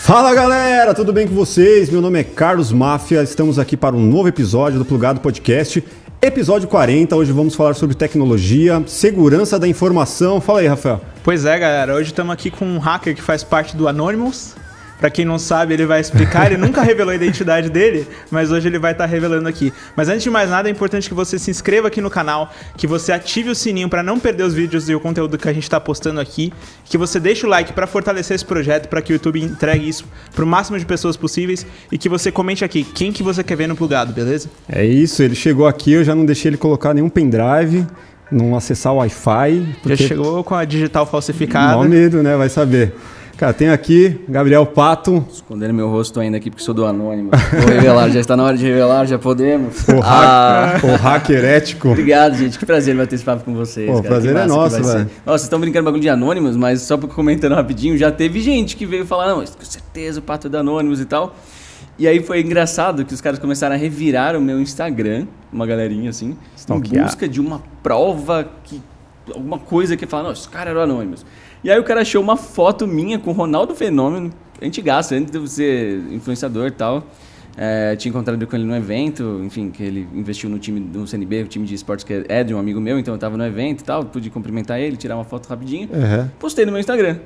Fala galera, tudo bem com vocês? Meu nome é Carlos Máfia, estamos aqui para um novo episódio do Plugado Podcast, episódio 40. Hoje vamos falar sobre tecnologia, segurança da informação. Fala aí, Rafael. Pois é, galera, hoje estamos aqui com um hacker que faz parte do Anonymous. Pra quem não sabe, ele vai explicar, ele nunca revelou a identidade dele, mas hoje ele vai estar revelando aqui. Mas antes de mais nada, é importante que você se inscreva aqui no canal, que você ative o sininho para não perder os vídeos e o conteúdo que a gente está postando aqui, que você deixe o like para fortalecer esse projeto, para que o YouTube entregue isso para o máximo de pessoas possíveis e que você comente aqui quem que você quer ver no Plugado, beleza? É isso, ele chegou aqui, eu já não deixei ele colocar nenhum pendrive, não acessar o Wi-Fi. Já chegou com a digital falsificada. Não medo, né? Vai saber. Cara, tem aqui Gabriel Pato. Escondendo meu rosto ainda aqui porque sou do Anônimo. Vou revelar, já está na hora de revelar, já podemos. O hacker ético. Obrigado, gente. Que prazer bater esse papo com vocês. O prazer é nosso, velho. Nossa, vocês estão brincando bagulho de Anônimos, mas só comentando rapidinho, já teve gente que veio falar, não, com certeza o Pato é do Anônimos e tal. E aí foi engraçado que os caras começaram a revirar o meu Instagram, uma galerinha assim, em busca de uma prova, alguma coisa que fala, não, esse cara era o Anônimos. E aí o cara achou uma foto minha com o Ronaldo Fenômeno, antigaço, antes de eu ser influenciador e tal. Tinha encontrado com ele num evento, enfim, que ele investiu no time do CNB, o time de esportes que é de um amigo meu, então eu tava no evento e tal, pude cumprimentar ele, tirar uma foto rapidinho, postei no meu Instagram.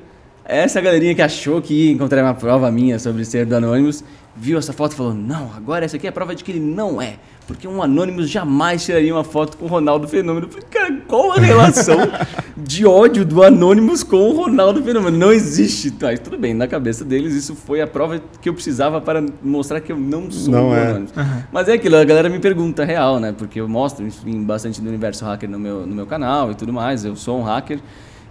Essa galerinha que achou que ia encontrar uma prova minha sobre ser do Anonymous, viu essa foto e falou, não, agora essa aqui é a prova de que ele não é, porque um Anonymous jamais tiraria uma foto com o Ronaldo Fenômeno. Eu falei, cara, qual a relação de ódio do Anonymous com o Ronaldo Fenômeno? Não existe. Mas tudo bem, na cabeça deles isso foi a prova que eu precisava para mostrar que eu não sou o Anonymous. Mas é aquilo, a galera me pergunta real, né? Porque eu mostro, enfim, bastante do universo hacker no meu canal e tudo mais, eu sou um hacker.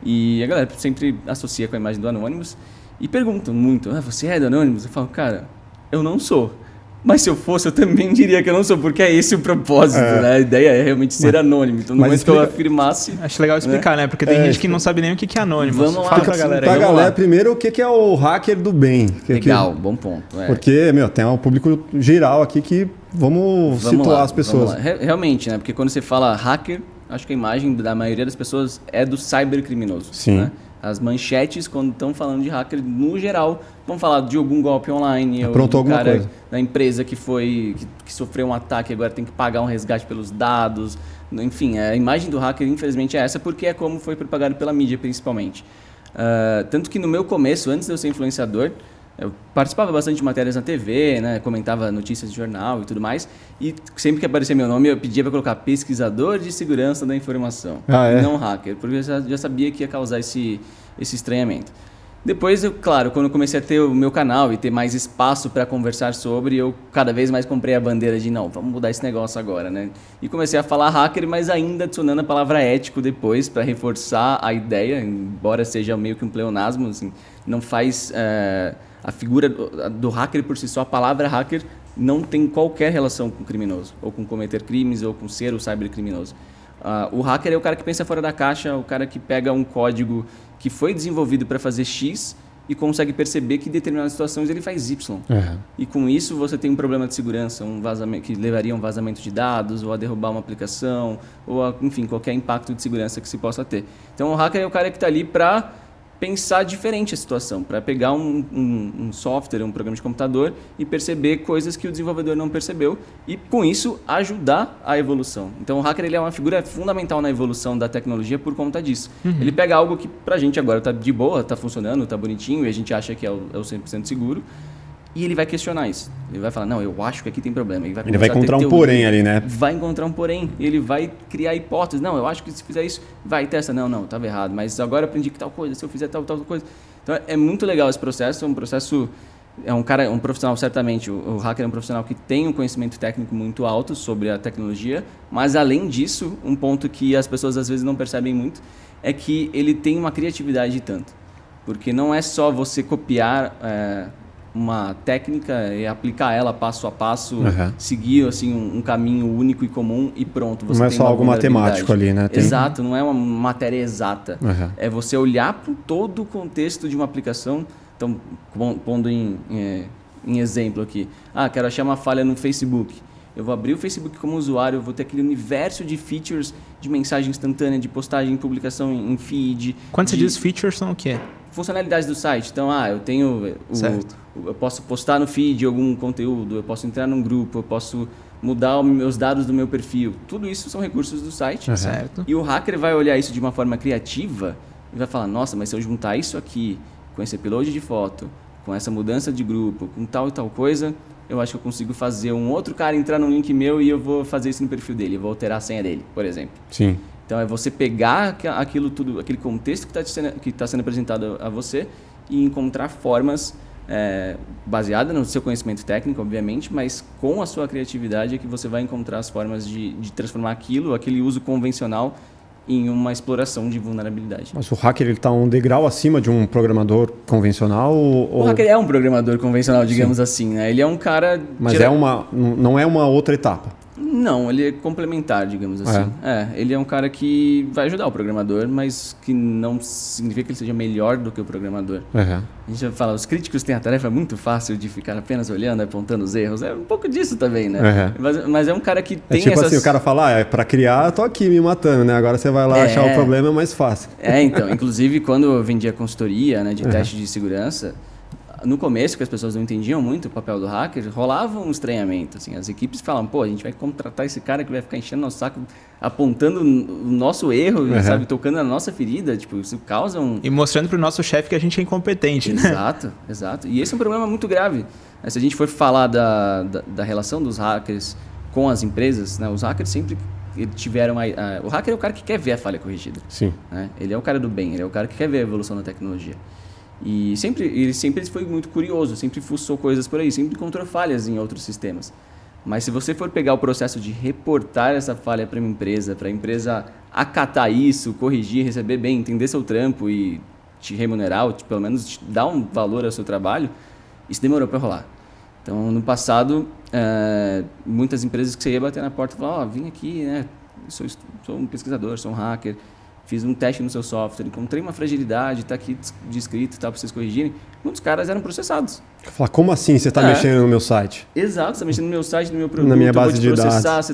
E a galera sempre associa com a imagem do Anonymous e perguntam muito, você é do Anonymous? Eu falo, cara, eu não sou. Mas se eu fosse, eu também diria que eu não sou, porque é esse o propósito, né? A ideia é realmente ser anônimo. Então, no momento que eu afirmasse... Acho legal explicar, né? Porque tem gente que não sabe nem o que é anônimo. Vamos lá. Fala pra galera aí. Pra galera, primeiro, o que é o hacker do bem? Legal, bom ponto. Porque, tem um público geral aqui que vamos situar as pessoas. Realmente, né? Porque quando você fala hacker, acho que a imagem da maioria das pessoas é do cybercriminoso. Sim. Né? As manchetes, quando estão falando de hacker, no geral, vão falar de algum golpe online. Aprontou alguma coisa. Da empresa que sofreu um ataque e agora tem que pagar um resgate pelos dados. Enfim, a imagem do hacker, infelizmente, é essa, porque é como foi propagado pela mídia, principalmente. Tanto que no meu começo, antes de eu ser influenciador, eu participava bastante de matérias na TV, né? Comentava notícias de jornal e tudo mais. E sempre que aparecia meu nome, eu pedia para colocar pesquisador de segurança da informação, não hacker, porque eu já sabia que ia causar esse estranhamento. Depois, claro, quando eu comecei a ter o meu canal e ter mais espaço para conversar sobre, eu cada vez mais comprei a bandeira de não, vamos mudar esse negócio agora, né? E comecei a falar hacker, mas ainda adicionando a palavra ético depois para reforçar a ideia, embora seja meio que um pleonasmo, assim, não faz... A figura do hacker por si só, a palavra hacker, não tem qualquer relação com o criminoso, ou com cometer crimes, ou com ser o cybercriminoso. O hacker é o cara que pensa fora da caixa, o cara que pega um código que foi desenvolvido para fazer X e consegue perceber que em determinadas situações ele faz Y. E com isso você tem um problema de segurança, um vazamento que levaria a um vazamento de dados, ou a derrubar uma aplicação, ou a, enfim, qualquer impacto de segurança que se possa ter. Então o hacker é o cara que está ali para pensar diferente a situação, para pegar um software, um programa de computador e perceber coisas que o desenvolvedor não percebeu e, com isso, ajudar a evolução. Então, o hacker ele é uma figura fundamental na evolução da tecnologia por conta disso. Ele pega algo que, pra gente agora está de boa, está funcionando, está bonitinho e a gente acha que é o 100% seguro, e ele vai questionar isso. Ele vai falar, não, eu acho que aqui tem problema. Ele vai encontrar um porém ali, né? Vai encontrar um porém. Ele vai criar hipóteses. Não, eu acho que se fizer isso, vai, testa. Não, estava errado. Mas agora eu aprendi que tal coisa, se eu fizer tal coisa. Então, é muito legal esse processo. É um processo... um profissional, certamente. O hacker é um profissional que tem um conhecimento técnico muito alto sobre a tecnologia. Mas, além disso, um ponto que as pessoas às vezes não percebem muito é que ele tem uma criatividade de tanto. Porque não é só você copiar... uma técnica e aplicar ela passo a passo, seguir assim, um caminho único e comum e pronto. Você não tem é só algo matemático ali, né? Exato, não é uma matéria exata. É você olhar para todo o contexto de uma aplicação. Então, pondo em exemplo aqui. Quero achar uma falha no Facebook. Eu vou abrir o Facebook como usuário, eu vou ter aquele universo de features de mensagem instantânea, de postagem, publicação em feed. Quando você diz features, são o quê? Funcionalidades do site. Então, eu posso postar no feed algum conteúdo, eu posso entrar num grupo, eu posso mudar os meus dados do meu perfil. Tudo isso são recursos do site. Certo. E o hacker vai olhar isso de uma forma criativa e vai falar, nossa, mas se eu juntar isso aqui com esse upload de foto, com essa mudança de grupo, com tal e tal coisa, eu acho que eu consigo fazer um outro cara entrar num link meu e eu vou fazer isso no perfil dele, eu vou alterar a senha dele, por exemplo. Sim. Então é você pegar aquilo tudo, aquele contexto que está sendo apresentado a você e encontrar formas baseadas no seu conhecimento técnico, obviamente, mas com a sua criatividade é que você vai encontrar as formas de transformar aquele uso convencional em uma exploração de vulnerabilidade. Mas o hacker está um degrau acima de um programador convencional? O hacker é um programador convencional, digamos assim, né? Ele é um cara... Mas não é uma outra etapa? Não, ele é complementar, digamos assim. Ele é um cara que vai ajudar o programador, mas que não significa que ele seja melhor do que o programador. A gente vai falar, os críticos têm a tarefa muito fácil de ficar apenas olhando, apontando os erros. É um pouco disso também, né? Mas é um cara que tem tipo assim, o cara fala, para criar, eu tô aqui me matando, né? Agora você vai lá achar o problema, é mais fácil. Então, inclusive quando eu vendia consultoria, né, de teste de segurança, no começo, que as pessoas não entendiam muito o papel do hacker, rolava um estranhamento. Assim, as equipes falavam, pô, a gente vai contratar esse cara que vai ficar enchendo nosso saco, apontando o nosso erro, sabe, tocando na nossa ferida. Tipo, isso causa um... E mostrando pro nosso chefe que a gente é incompetente, né? Exato. E esse é um problema muito grave. Se a gente for falar da relação dos hackers com as empresas, né, os hackers sempre tiveram... o hacker é o cara que quer ver a falha corrigida. Sim. Né? Ele é o cara do bem, ele é o cara que quer ver a evolução da tecnologia. E ele sempre foi muito curioso, sempre fuçou coisas por aí, sempre encontrou falhas em outros sistemas. Mas se você for pegar o processo de reportar essa falha para a empresa acatar isso, corrigir, receber bem, entender seu trampo e te remunerar, ou pelo menos te dar um valor ao seu trabalho, isso demorou para rolar. Então, no passado, muitas empresas que você ia bater na porta e falar, vim aqui, né, sou um pesquisador, sou um hacker, fiz um teste no seu software, encontrei uma fragilidade, está aqui descrito, tá, para vocês corrigirem. Muitos caras eram processados. Falar, como assim você está mexendo no meu site? Exato, você está mexendo no meu site, no meu produto, na minha base de dados.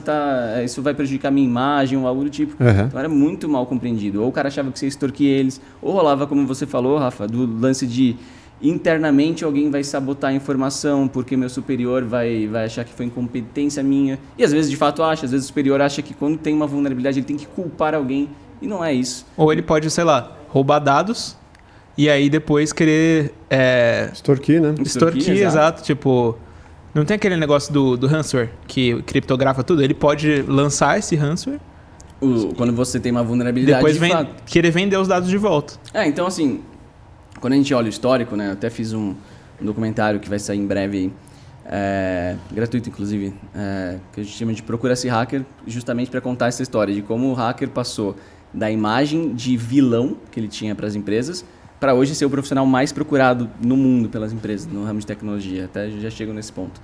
Isso vai prejudicar a minha imagem ou algo do tipo. Então era muito mal compreendido. Ou o cara achava que você ia extorquir eles, ou rolava, como você falou, Rafa, do lance de internamente alguém vai sabotar a informação porque meu superior vai achar que foi incompetência minha. E às vezes de fato acha, às vezes o superior acha que quando tem uma vulnerabilidade ele tem que culpar alguém. E não é isso. Ou ele pode, sei lá, roubar dados e aí depois querer... extorquir, né? Extorquir, exato. Tipo, não tem aquele negócio do ransomware que criptografa tudo? Ele pode lançar esse ransomware... Quando você tem uma vulnerabilidade, depois querer vender os dados de volta. Então assim, quando a gente olha o histórico, né? Eu até fiz um documentário que vai sair em breve aí, gratuito inclusive, que a gente chama de Procura-se Hacker, justamente para contar essa história de como o hacker passou da imagem de vilão que ele tinha para as empresas para hoje ser o profissional mais procurado no mundo pelas empresas, no ramo de tecnologia. Até já chego nesse ponto.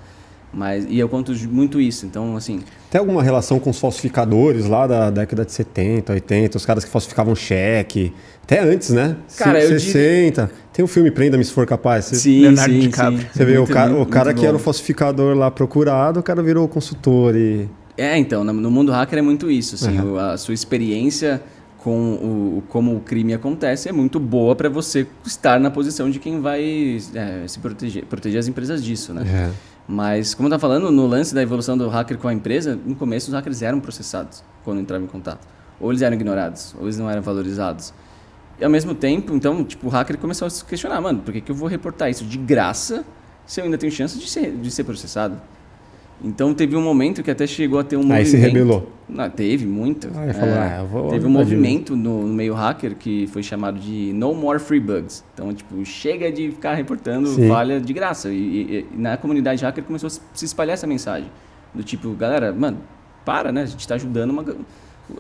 E eu conto muito isso, então assim... Tem alguma relação com os falsificadores lá da década de 70, 80, os caras que falsificavam cheque, até antes, né? Cara, 60. Tem um filme Prenda-me se for capaz. Sim, Leonardo DiCaprio. Você vê, o cara que era o falsificador lá procurado, o cara virou consultor e... Então, no mundo hacker é muito isso, assim, a sua experiência com como o crime acontece é muito boa para você estar na posição de quem vai se proteger as empresas disso, né? Mas, como eu estava falando, no lance da evolução do hacker com a empresa, no começo os hackers eram processados quando entravam em contato. Ou eles eram ignorados, ou eles não eram valorizados. E ao mesmo tempo, então, tipo, o hacker começou a se questionar, mano, por que eu vou reportar isso de graça se eu ainda tenho chance de ser processado? Então teve um momento que até chegou a ter um movimento... Aí se rebelou. Não, teve muito. Teve um movimento no meio hacker que foi chamado de No More Free Bugs. Então, tipo, chega de ficar reportando falha de graça. E na comunidade hacker começou a se espalhar essa mensagem. Do tipo, galera, mano, para, né? A gente está ajudando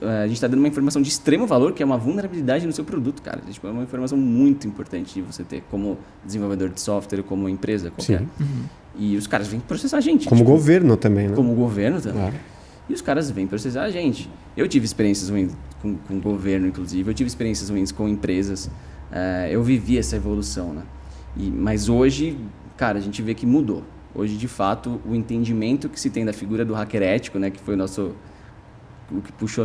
a gente está dando uma informação de extremo valor, que é uma vulnerabilidade no seu produto, cara. Tipo, é uma informação muito importante de você ter como desenvolvedor de software, como empresa qualquer. E os caras vêm processar a gente. Como governo também, né? Como governo também. E os caras vêm processar a gente. Eu tive experiências ruins com o governo, inclusive. Eu tive experiências ruins com empresas. Eu vivi essa evolução, né? Mas hoje, cara, a gente vê que mudou. Hoje, de fato, o entendimento que se tem da figura do hacker ético, né? Que foi o nosso o que puxou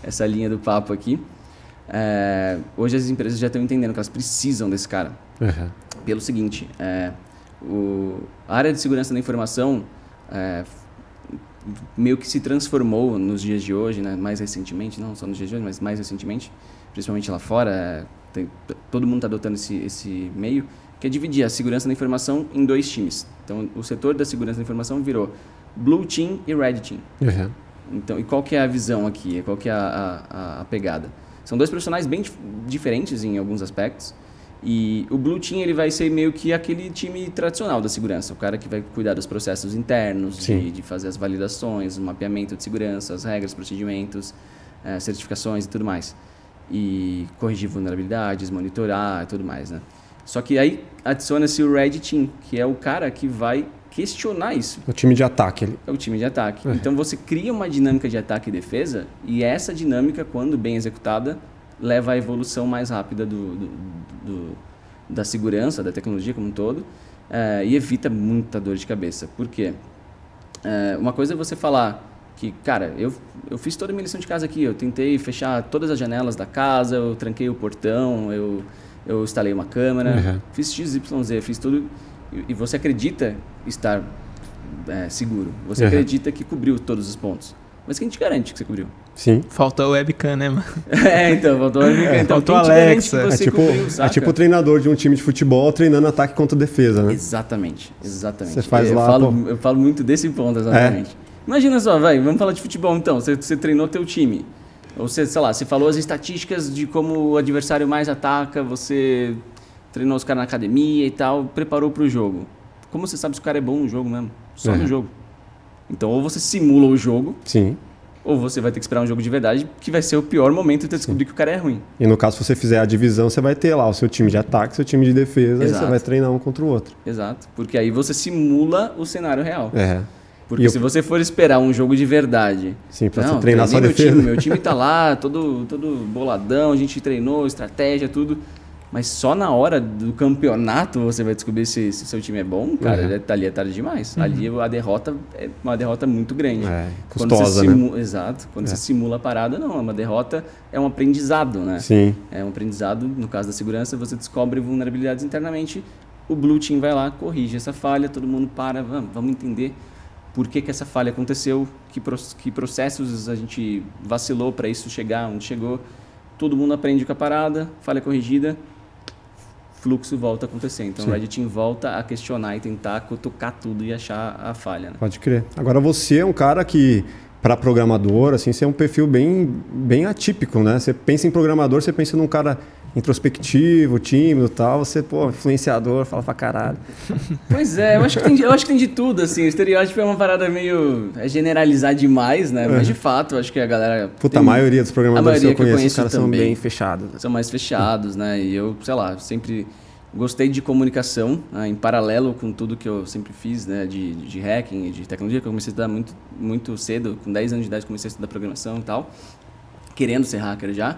essa linha do papo aqui. Hoje as empresas já estão entendendo que elas precisam desse cara. Pelo seguinte, a área de segurança da informação meio que se transformou nos dias de hoje, né? Mais recentemente, não só nos dias de hoje, mas mais recentemente, principalmente lá fora, todo mundo está adotando esse meio, que é dividir a segurança da informação em 2 times. Então, o setor da segurança da informação virou Blue Team e Red Team. Então, e qual que é a visão aqui? Qual que é a pegada? São 2 profissionais bem diferentes em alguns aspectos. E o Blue Team ele vai ser meio que aquele time tradicional da segurança. O cara que vai cuidar dos processos internos, de fazer as validações, o mapeamento de segurança, as regras, procedimentos, certificações e tudo mais. E corrigir vulnerabilidades, monitorar e tudo mais, né? Só que aí adiciona-se o Red Team, que é o cara que vai questionar isso. O time de ataque. É o time de ataque. Então você cria uma dinâmica de ataque e defesa, e essa dinâmica, quando bem executada, leva à evolução mais rápida da segurança, da tecnologia como um todo, e evita muita dor de cabeça. Por quê? Uma coisa é você falar que, cara, eu fiz toda a minha lição de casa aqui, eu tentei fechar todas as janelas da casa, eu tranquei o portão, eu instalei uma câmera, fiz XYZ, fiz tudo, e você acredita estar seguro, você acredita que cobriu todos os pontos. Mas quem te garante que você cobriu? Sim. Faltou o webcam, né, mano? Então, faltou o webcam. Então, faltou a Alexa. É tipo o treinador de um time de futebol treinando ataque contra defesa, né? Exatamente. Você faz eu falo muito desse ponto, exatamente. Imagina só, vamos falar de futebol então. Você treinou teu time. Ou você, sei lá, você falou as estatísticas de como o adversário mais ataca, você treinou os caras na academia e tal, preparou pro jogo. Como você sabe se o cara é bom no jogo mesmo? Só no jogo. Então, ou você simula o jogo, ou você vai ter que esperar um jogo de verdade, que vai ser o pior momento de descobrir que o cara é ruim. E no caso, se você fizer a divisão, você vai ter lá o seu time de ataque, seu time de defesa, e você vai treinar um contra o outro. Exato, porque aí você simula o cenário real. Porque se você for esperar um jogo de verdade... Sim, pra você treinar só defesa. Meu time tá lá, todo boladão, a gente treinou, estratégia, tudo... Mas só na hora do campeonato você vai descobrir se seu time é bom, cara, ali é tarde demais. Ali a derrota é uma derrota muito grande. Custosa, né? Exato. Quando você simula a parada, não. Uma derrota é um aprendizado, né? Sim. É um aprendizado, no caso da segurança, você descobre vulnerabilidades internamente, o Blue Team vai lá, corrige essa falha, todo mundo para, vamos entender por que essa falha aconteceu, que processos a gente vacilou para isso chegar onde chegou. Todo mundo aprende com a parada, falha corrigida, fluxo volta a acontecer. Então, o Red Team volta a questionar e tentar cutucar tudo e achar a falha. Né? Pode crer. Agora, você é um cara que, para programador, assim, você é um perfil bem atípico, né? Você pensa em programador, você pensa num cara introspectivo, tímido e tal. Você, influenciador, fala pra caralho. Pois é, eu acho que tem de tudo, assim. O estereótipo é uma parada meio... generalizar demais, né? Mas, de fato, eu acho que a galera... A maioria dos programadores que eu conheço, os caras também são bem fechados. São mais fechados, né? E eu, sei lá, sempre gostei de comunicação, né? Em paralelo com tudo que eu sempre fiz, né? De hacking e de tecnologia, que eu comecei a estudar muito, muito cedo. Com 10 anos de idade, comecei a estudar programação e tal. Querendo ser hacker já.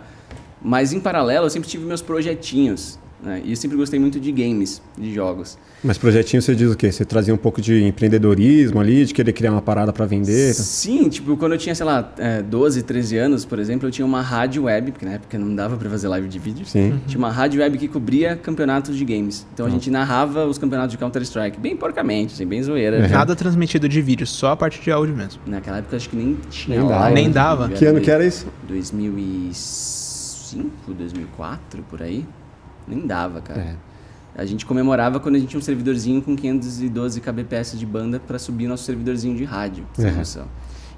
Mas, em paralelo, eu sempre tive meus projetinhos, né? E eu sempre gostei muito de games, de jogos. Mas projetinho você diz o quê? Você trazia um pouco de empreendedorismo ali, de querer criar uma parada para vender? Sim, tipo, quando eu tinha, sei lá, 12, 13 anos, por exemplo, eu tinha uma rádio web, porque na época não dava para fazer live de vídeo. Sim. Tinha uma rádio web que cobria campeonatos de games. Então a gente narrava os campeonatos de Counter-Strike, bem porcamente, assim, bem zoeira. Nada transmitido de vídeo, só a parte de áudio mesmo. Naquela época acho que nem tinha Nem live. Nem dava. Que ano que era isso? 2005, 2004, por aí. Nem dava, cara. A gente comemorava quando a gente tinha um servidorzinho com 512 kbps de banda para subir nosso servidorzinho de rádio, pra você ter noção.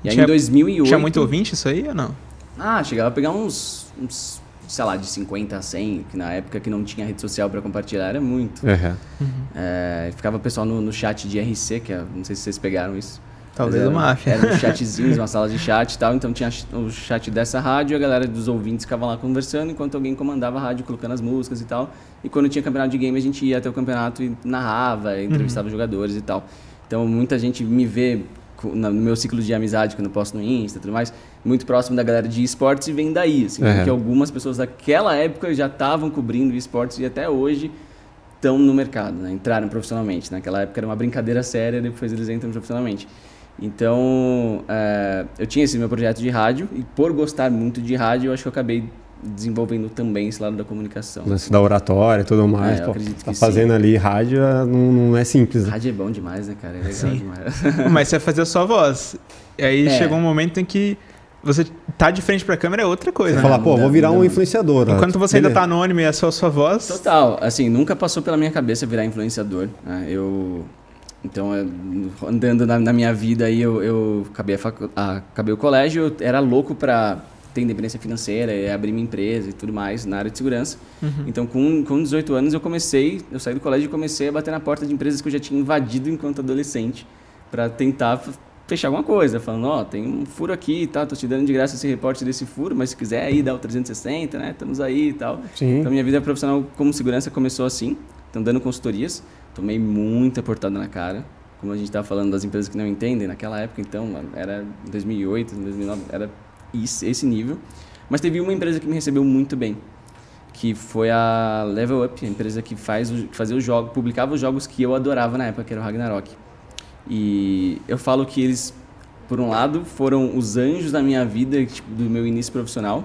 E aí em 2008... Tinha muito ouvinte isso aí ou não? Chegava a pegar uns, sei lá, de 50 a 100, que na época que não tinha rede social para compartilhar era muito. Ficava o pessoal no chat de RC, que não sei se vocês pegaram isso. Talvez o Máfia. Eram chatzinhos, uma sala de chat e tal, então tinha o chat dessa rádio, a galera dos ouvintes ficava lá conversando, enquanto alguém comandava a rádio, colocando as músicas e tal. E quando tinha campeonato de game, a gente ia até o campeonato e narrava, entrevistava os jogadores e tal. Então muita gente me vê no meu ciclo de amizade, quando eu posto no Insta e tudo mais, muito próximo da galera de esportes e vem daí, assim, porque algumas pessoas daquela época já estavam cobrindo esportes e até hoje estão no mercado, né? Entraram profissionalmente. Naquela época era uma brincadeira séria, depois eles entram profissionalmente. Então, eu tinha esse meu projeto de rádio e por gostar muito de rádio, eu acho que eu acabei desenvolvendo também esse lado da comunicação. Lance da oratória e tudo mais. Eu acredito que fazendo ali rádio não é simples. Né? Rádio é bom demais, né, cara? É legal demais. Mas você vai fazer a sua voz. E aí chegou um momento em que você tá de frente pra câmera é outra coisa. Você né? fala, vou virar um influenciador. Enquanto você ainda tá anônimo e é só a sua voz... Total. Assim, nunca passou pela minha cabeça virar influenciador. Né? Então, andando na minha vida aí, eu acabei o colégio, eu era louco pra ter independência financeira, abrir minha empresa e tudo mais na área de segurança. Então, com 18 anos, eu saí do colégio e comecei a bater na porta de empresas que eu já tinha invadido enquanto adolescente para tentar fechar alguma coisa, falando, tem um furo aqui, tá, tô te dando de graça esse reporte desse furo, mas se quiser aí dá o 360, né, estamos aí e tal. Sim. Então, minha vida profissional como segurança começou assim, então dando consultorias, tomei muita portada na cara, como a gente estava falando das empresas que não entendem, naquela época, então, era 2008, 2009, era esse nível. Mas teve uma empresa que me recebeu muito bem, que foi a Level Up, a empresa que fazia os jogos, publicava os jogos que eu adorava na época, que era o Ragnarok. E eu falo que eles, por um lado, foram os anjos da minha vida, tipo, do meu início profissional.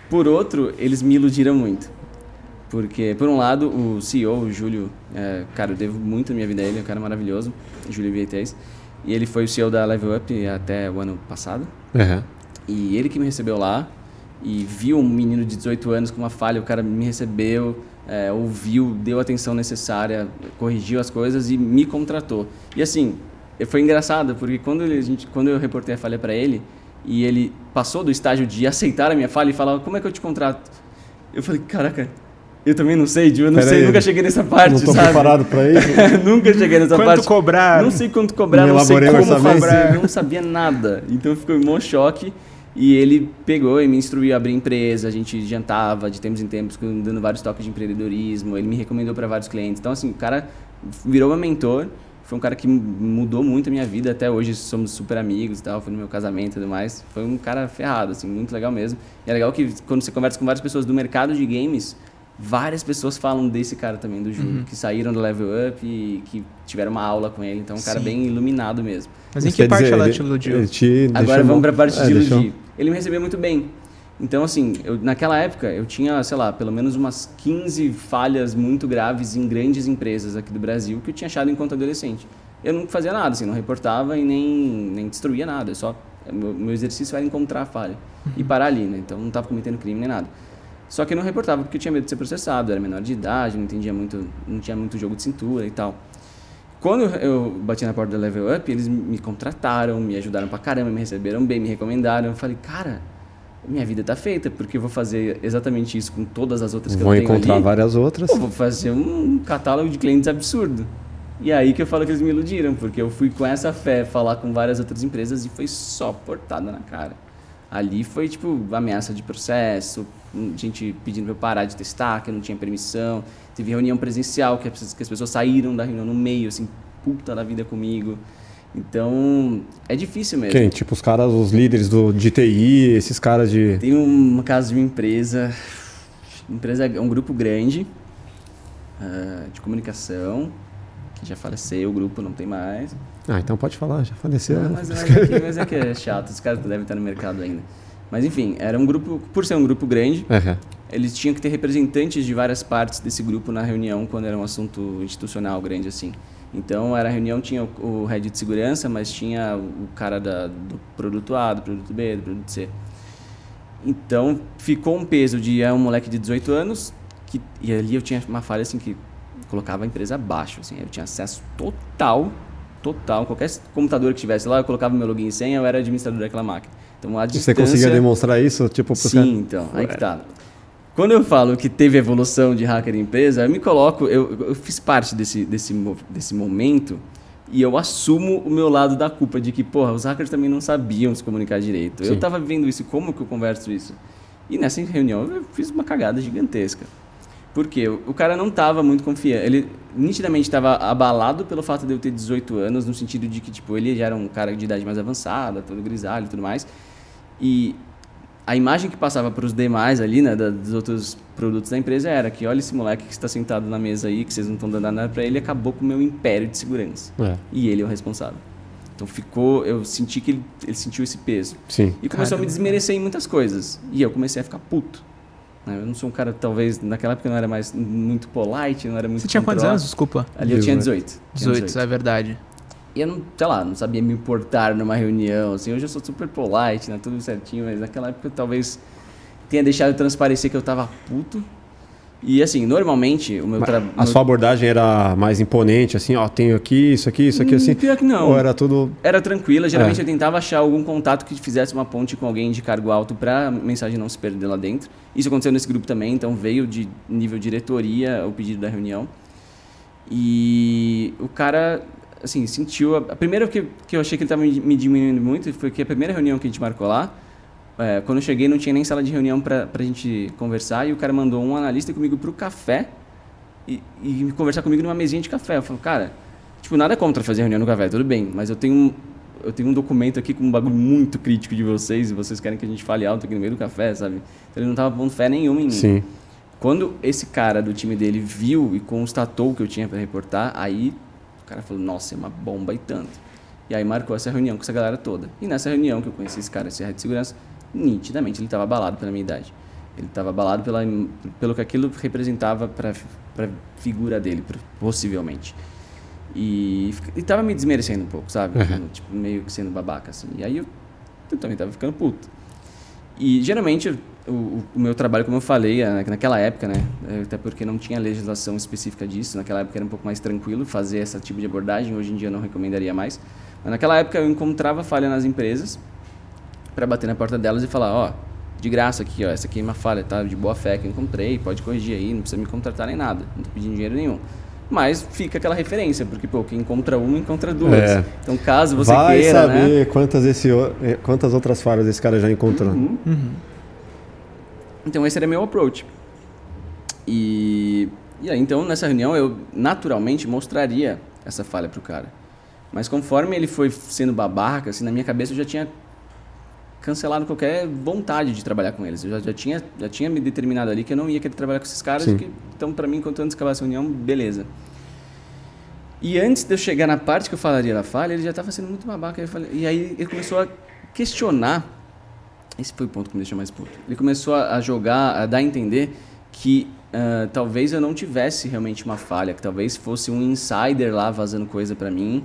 Por outro, eles me iludiram muito. Porque, por um lado, o CEO, o Júlio, cara, eu devo muito a minha vida a ele, é um cara maravilhoso, Júlio Vietes. E ele foi o CEO da Level Up até o ano passado. E ele que me recebeu lá e viu um menino de 18 anos com uma falha, o cara me recebeu, ouviu, deu a atenção necessária, corrigiu as coisas e me contratou. E assim, foi engraçado, porque quando eu reportei a falha para ele e ele passou do estágio de aceitar a minha falha e falava, como é que eu te contrato? Eu falei, caraca, eu também não sei, eu não sei, nunca cheguei nessa parte, não tô sabe? preparado para isso. Nunca cheguei nessa parte. Quanto cobrar? Não sei quanto cobrar, não sei como cobrar, não sabia nada. Então ficou um monte de choque. E ele pegou e me instruiu a abrir empresa, a gente jantava de tempos em tempos, dando vários toques de empreendedorismo, ele me recomendou para vários clientes. Então, assim, o cara virou meu mentor, foi um cara que mudou muito a minha vida, até hoje somos super amigos e tal, foi no meu casamento e tudo mais. Foi um cara ferrado, assim, muito legal mesmo. E é legal que quando você conversa com várias pessoas do mercado de games, várias pessoas falam desse cara também, do Júlio, que saíram do Level Up e que tiveram uma aula com ele. Então, um cara bem iluminado mesmo. Mas em que parte ela te iludiu? Agora vamos para a parte de iludir. Ele me recebeu muito bem. Então, assim, naquela época, eu tinha, sei lá, pelo menos umas 15 falhas muito graves em grandes empresas aqui do Brasil que eu tinha achado enquanto adolescente. Eu não fazia nada, assim, não reportava e nem destruía nada. Meu exercício era encontrar a falha e parar ali, né? Então, não estava cometendo crime nem nada. Só que eu não reportava porque eu tinha medo de ser processado, era menor de idade, não tinha muito jogo de cintura e tal. Quando eu bati na porta do Level Up, eles me contrataram, me ajudaram pra caramba, me receberam bem, me recomendaram. Eu falei, cara, minha vida tá feita, porque eu vou fazer exatamente isso com todas as outras que eu tenho ali. Vou encontrar várias outras. Eu vou fazer um catálogo de clientes absurdo. E aí que eu falo que eles me iludiram, porque eu fui com essa fé falar com várias outras empresas e foi só portada na cara. Ali foi, tipo, ameaça de processo, gente pedindo pra eu parar de testar, que eu não tinha permissão. Teve reunião presencial, que as pessoas saíram da reunião no meio, assim, puta da vida comigo. Então, é difícil mesmo. Quem? Tipo os líderes de TI, esses caras de... Tem um caso de uma empresa, um grupo grande de comunicação, que já faleceu, o grupo não tem mais. Então pode falar, já faleceu. Mas é que é chato, os caras devem estar no mercado ainda. Mas enfim, era um grupo, por ser um grupo grande, eles tinham que ter representantes de várias partes desse grupo na reunião quando era um assunto institucional grande assim. Então, a reunião tinha o head de segurança, mas tinha o cara do produto A, do produto B, do produto C. Então, ficou um peso de um moleque de 18 anos, e ali eu tinha uma falha assim que colocava a empresa abaixo. Assim, eu tinha acesso total, qualquer computador que tivesse lá, eu colocava meu login e senha, eu era administrador daquela máquina. Então, a distância... Você conseguia demonstrar isso? Tipo, Sim, então, aí que tá. Quando eu falo que teve evolução de hacker em empresa, eu me coloco, eu fiz parte desse momento e eu assumo o meu lado da culpa de que, porra, os hackers também não sabiam se comunicar direito. Sim. Eu tava vendo isso, como que eu converso isso? E nessa reunião eu fiz uma cagada gigantesca. Por quê? O cara não tava muito confiante, ele nitidamente estava abalado pelo fato de eu ter 18 anos, no sentido de que, tipo, ele já era um cara de idade mais avançada, todo grisalho e tudo mais, e... a imagem que passava para os demais ali, né, dos outros produtos da empresa era que olha esse moleque que está sentado na mesa aí, que vocês não estão dando nada para ele, acabou com o meu império de segurança. E ele é o responsável. Então eu senti que ele sentiu esse peso. Sim. E começou a me desmerecer em muitas coisas. E eu comecei a ficar puto. Eu não sou um cara, talvez, naquela época eu não era mais muito polite, não era muito... Você tinha quantos anos, desculpa? Ali eu tinha 18. 18, é verdade. E eu não, sei lá, não sabia me importar numa reunião, assim. Hoje eu sou super polite, né, tudo certinho, mas naquela época eu talvez tenha deixado transparecer que eu tava puto. E assim, normalmente o meu trabalho... A sua abordagem era mais imponente, assim, ó, tenho aqui, isso aqui, assim? Pior que não. Ou era tudo... Era tranquila, geralmente eu tentava achar algum contato que fizesse uma ponte com alguém de cargo alto pra mensagem não se perder lá dentro. Isso aconteceu nesse grupo também, então veio de nível diretoria o pedido da reunião. E o cara, assim, sentiu... A primeira que eu achei que ele estava me diminuindo muito foi que a primeira reunião que a gente marcou lá, quando eu cheguei não tinha nem sala de reunião pra gente conversar, e o cara mandou um analista comigo pro café e conversar comigo numa mesinha de café. Eu falo, cara, tipo, nada contra fazer reunião no café, tudo bem, mas eu tenho um documento aqui com um bagulho muito crítico de vocês, e vocês querem que a gente fale alto aqui no meio do café, sabe? Então ele não tava pondo fé nenhuma em mim. Sim. Quando esse cara do time dele viu e constatou o que eu tinha para reportar, aí o cara falou, nossa, é uma bomba e tanto. E aí marcou essa reunião com essa galera toda. E nessa reunião que eu conheci esse cara, esse head de segurança, nitidamente ele estava abalado pela minha idade. Ele estava abalado pelo que aquilo representava para a figura dele, possivelmente. E estava me desmerecendo um pouco, sabe? Tipo, meio que sendo babaca, assim. E aí eu também estava ficando puto. E geralmente o meu trabalho, como eu falei, naquela época, né? Até porque não tinha legislação específica disso, naquela época era um pouco mais tranquilo fazer esse tipo de abordagem, hoje em dia eu não recomendaria mais. Mas naquela época eu encontrava falha nas empresas para bater na porta delas e falar, ó, de graça aqui, ó, essa aqui é uma falha, tá? De boa fé que eu encontrei, pode corrigir aí, não precisa me contratar nem nada, não tô pedindo dinheiro nenhum. Mas fica aquela referência, porque, pô, quem encontra uma, encontra duas. Então, caso você queira, Vai saber, né? quantas outras falhas esse cara já encontrou. Então, esse era meu approach. E aí, então, nessa reunião, eu naturalmente mostraria essa falha pro cara. Mas conforme ele foi sendo babaca, assim, na minha cabeça eu já tinha cancelado qualquer vontade de trabalhar com eles. Eu já tinha me determinado ali que eu não ia querer trabalhar com esses caras. Então, para mim, enquanto antes de acabar essa reunião, beleza. E antes de eu chegar na parte que eu falaria da falha, ele já estava sendo muito babaca. E aí ele começou a questionar. Esse foi o ponto que me deixou mais puto. Ele começou a jogar, a dar a entender que talvez eu não tivesse realmente uma falha, que talvez fosse um insider lá vazando coisa para mim,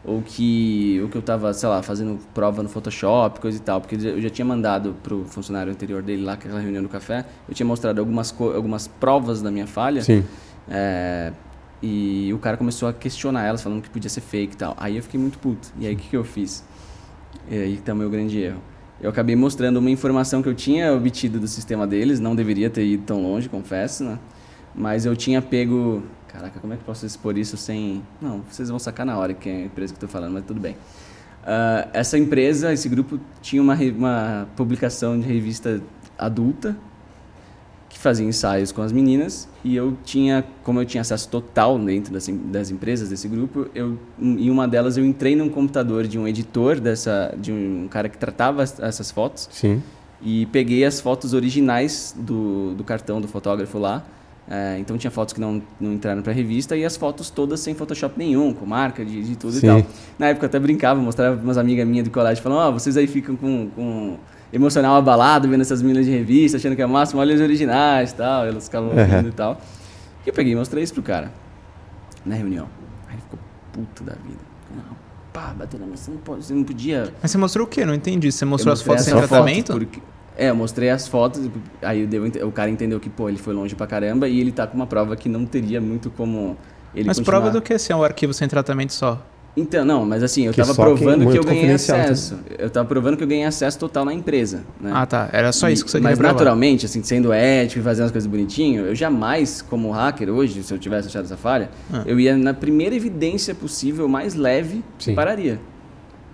ou que eu estava, sei lá, fazendo prova no Photoshop, coisa e tal, porque eu já tinha mandado pro funcionário anterior dele lá, aquela reunião no café, eu tinha mostrado algumas provas da minha falha. Sim. E o cara começou a questionar elas, falando que podia ser fake e tal. Aí eu fiquei muito puto. E aí o que eu fiz? E aí tá o meu grande erro. Eu acabei mostrando uma informação que eu tinha obtido do sistema deles, não deveria ter ido tão longe, confesso, né? Mas eu tinha pego... Caraca, como é que eu posso expor isso sem... Não, vocês vão sacar na hora que é a empresa que eu tô falando, mas tudo bem. Essa empresa, esse grupo, tinha uma publicação de revista adulta que fazia ensaios com as meninas, e como eu tinha acesso total dentro das empresas desse grupo, em uma delas eu entrei num computador de um editor, de um cara que tratava essas fotos. Sim. E peguei as fotos originais do cartão do fotógrafo lá. Então tinha fotos que não entraram para a revista, e as fotos todas sem Photoshop nenhum, com marca de tudo. Sim. E tal. Na época eu até brincava, mostrava para umas amigas minhas do colégio, falando, vocês aí ficam com emocional abalado vendo essas meninas de revista, achando que é máximo, olha os originais e tal, elas ficavam ouvindo e tal. E eu peguei e mostrei isso pro cara na reunião. Aí ele ficou puto da vida. Não, bateu na mesa, você não podia... Mas você mostrou o quê? Não entendi. Você mostrou as fotos sem tratamento? Eu mostrei as fotos, aí o cara entendeu que, ele foi longe pra caramba, e ele tá com uma prova que não teria muito como ele Mas continuar. prova do que, se é um arquivo sem tratamento só? Então, não, mas assim, eu tava provando que eu ganhei acesso. Eu tava provando que eu ganhei acesso total na empresa, né? Ah, tá. Era só isso que você queria Mas provar. naturalmente, assim, sendo ético e fazendo as coisas bonitinho, eu jamais, como hacker hoje, se eu tivesse achado essa falha, eu ia na primeira evidência possível, mais leve, e pararia.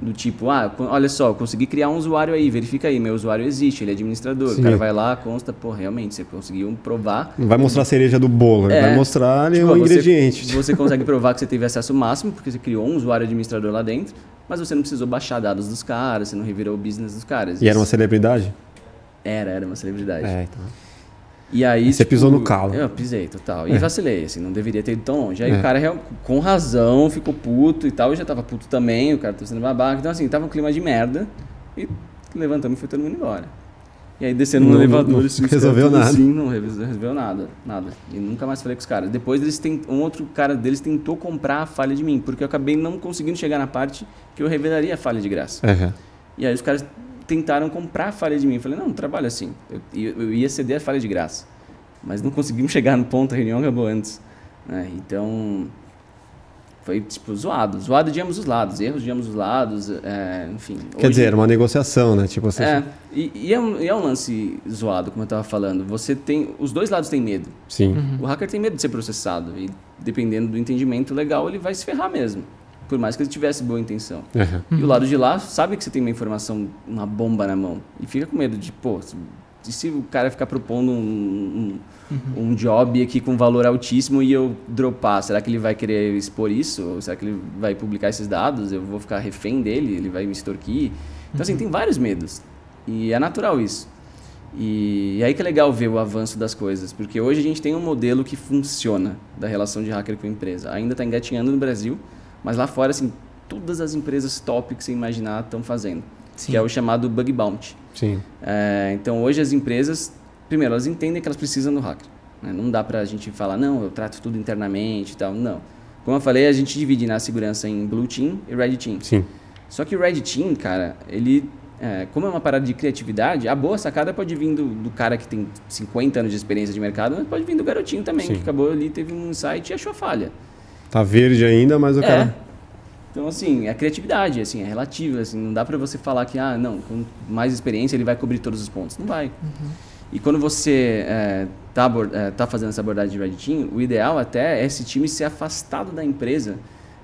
Do tipo, olha só, eu consegui criar um usuário aí, verifica aí, meu usuário existe, ele é administrador. Sim. O cara vai lá, consta, realmente, você conseguiu provar. Não vai mostrar a cereja do bolo, vai mostrar ali o ingrediente. Você consegue provar que você teve acesso máximo, porque você criou um usuário administrador lá dentro, mas você não precisou baixar dados dos caras, você não revirou o business dos caras. E era uma celebridade? Era uma celebridade. Então. E aí, você pisou no calo. Eu pisei, total. E vacilei, assim, não deveria ter ido tão longe. Aí o cara, com razão, ficou puto e tal. Eu já tava puto também, o cara tava sendo babaca. Então, assim, tava um clima de merda. E levantamos e foi todo mundo embora. E aí, descendo no elevador, não resolveu nada. Assim, não resolveu nada. E nunca mais falei com os caras. Depois, um outro cara deles tentou comprar a falha de mim, porque eu acabei não conseguindo chegar na parte que eu revelaria a falha de graça. E aí, os caras tentaram comprar a falha de mim. Eu falei, não trabalho assim. Eu ia ceder a falha de graça. Mas não conseguimos chegar no ponto, a reunião acabou antes. Então, foi tipo zoado de ambos os lados, erros de ambos os lados, enfim. Quer dizer, era uma negociação, né? Tipo assim. E é um lance zoado, como eu estava falando. Os dois lados têm medo. Sim. O hacker tem medo de ser processado e dependendo do entendimento legal, ele vai se ferrar mesmo. Por mais que ele tivesse boa intenção. E o lado de lá sabe que você tem uma informação, uma bomba na mão. E fica com medo de, e se o cara ficar propondo um job aqui com valor altíssimo e eu dropar, será que ele vai querer expor isso? Ou será que ele vai publicar esses dados? Eu vou ficar refém dele? Ele vai me extorquir? Então, assim, tem vários medos. E é natural isso. E aí que é legal ver o avanço das coisas. Porque hoje a gente tem um modelo que funciona da relação de hacker com a empresa. Ainda está engatinhando no Brasil, mas lá fora, assim, todas as empresas top que você imaginar estão fazendo. Sim. Que é o chamado Bug Bounty. Sim. Então, hoje as empresas, primeiro, elas entendem que elas precisam do hacker. Né? Não dá pra gente falar, não, eu trato tudo internamente e tal. Não. Como eu falei, a gente divide na segurança em Blue Team e Red Team. Sim. Só que o Red Team, cara, como é uma parada de criatividade, a boa sacada pode vir do cara que tem 50 anos de experiência de mercado, mas pode vir do garotinho também, que acabou ali, teve um insight e achou a falha. Tá verde ainda, mas o cara... Então, assim, a criatividade, assim, é relativa, assim, não dá para você falar que, não, com mais experiência ele vai cobrir todos os pontos. Não vai. E quando você tá fazendo essa abordagem de Red Team, o ideal até é esse time ser afastado da empresa,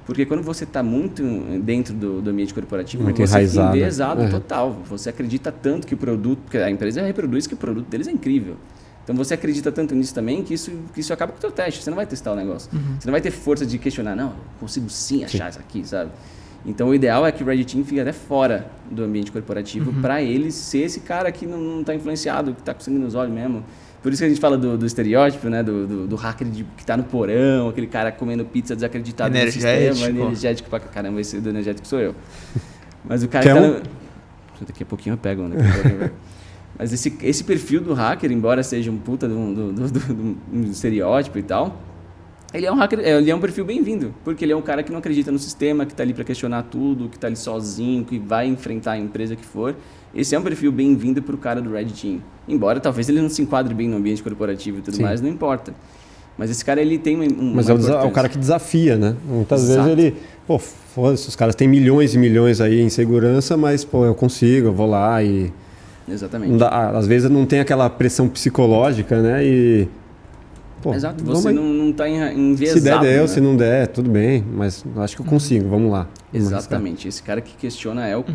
porque quando você está muito dentro do ambiente corporativo, muito você enraizado. fica enviesado total. Você acredita tanto que o produto, porque a empresa reproduz que o produto deles é incrível. Então você acredita tanto nisso também que isso acaba com o teu teste. Você não vai testar o negócio. Você não vai ter força de questionar. Não, eu consigo sim achar isso aqui, sabe? Então o ideal é que o Red Team fique até fora do ambiente corporativo para ele ser esse cara que não está influenciado, que está com sangue nos olhos mesmo. Por isso que a gente fala do estereótipo, né? Do hacker que está no porão, aquele cara comendo pizza desacreditado no sistema, energético pra caramba. Esse do energético sou eu. Mas o cara que tá daqui a pouquinho eu pego, né? Mas esse perfil do hacker, embora seja um puta de um estereótipo e tal, ele é um hacker, ele é um perfil bem-vindo, porque ele é um cara que não acredita no sistema, que está ali para questionar tudo, que está ali sozinho, que vai enfrentar a empresa que for. Esse é um perfil bem-vindo para o cara do Red Team. Embora talvez ele não se enquadre bem no ambiente corporativo e tudo mais, não importa. Mas esse cara, ele tem Mas é o cara que desafia, né? Muitas vezes ele... foda-se, os caras têm milhões e milhões aí em segurança, mas, eu consigo, eu vou lá e... Exatamente. Às vezes não tem aquela pressão psicológica, né? E... Exato, você não está enviesado. Se der, deu, né? Se não der, tudo bem, mas acho que eu consigo, vamos lá. Exatamente, esse cara que questiona é o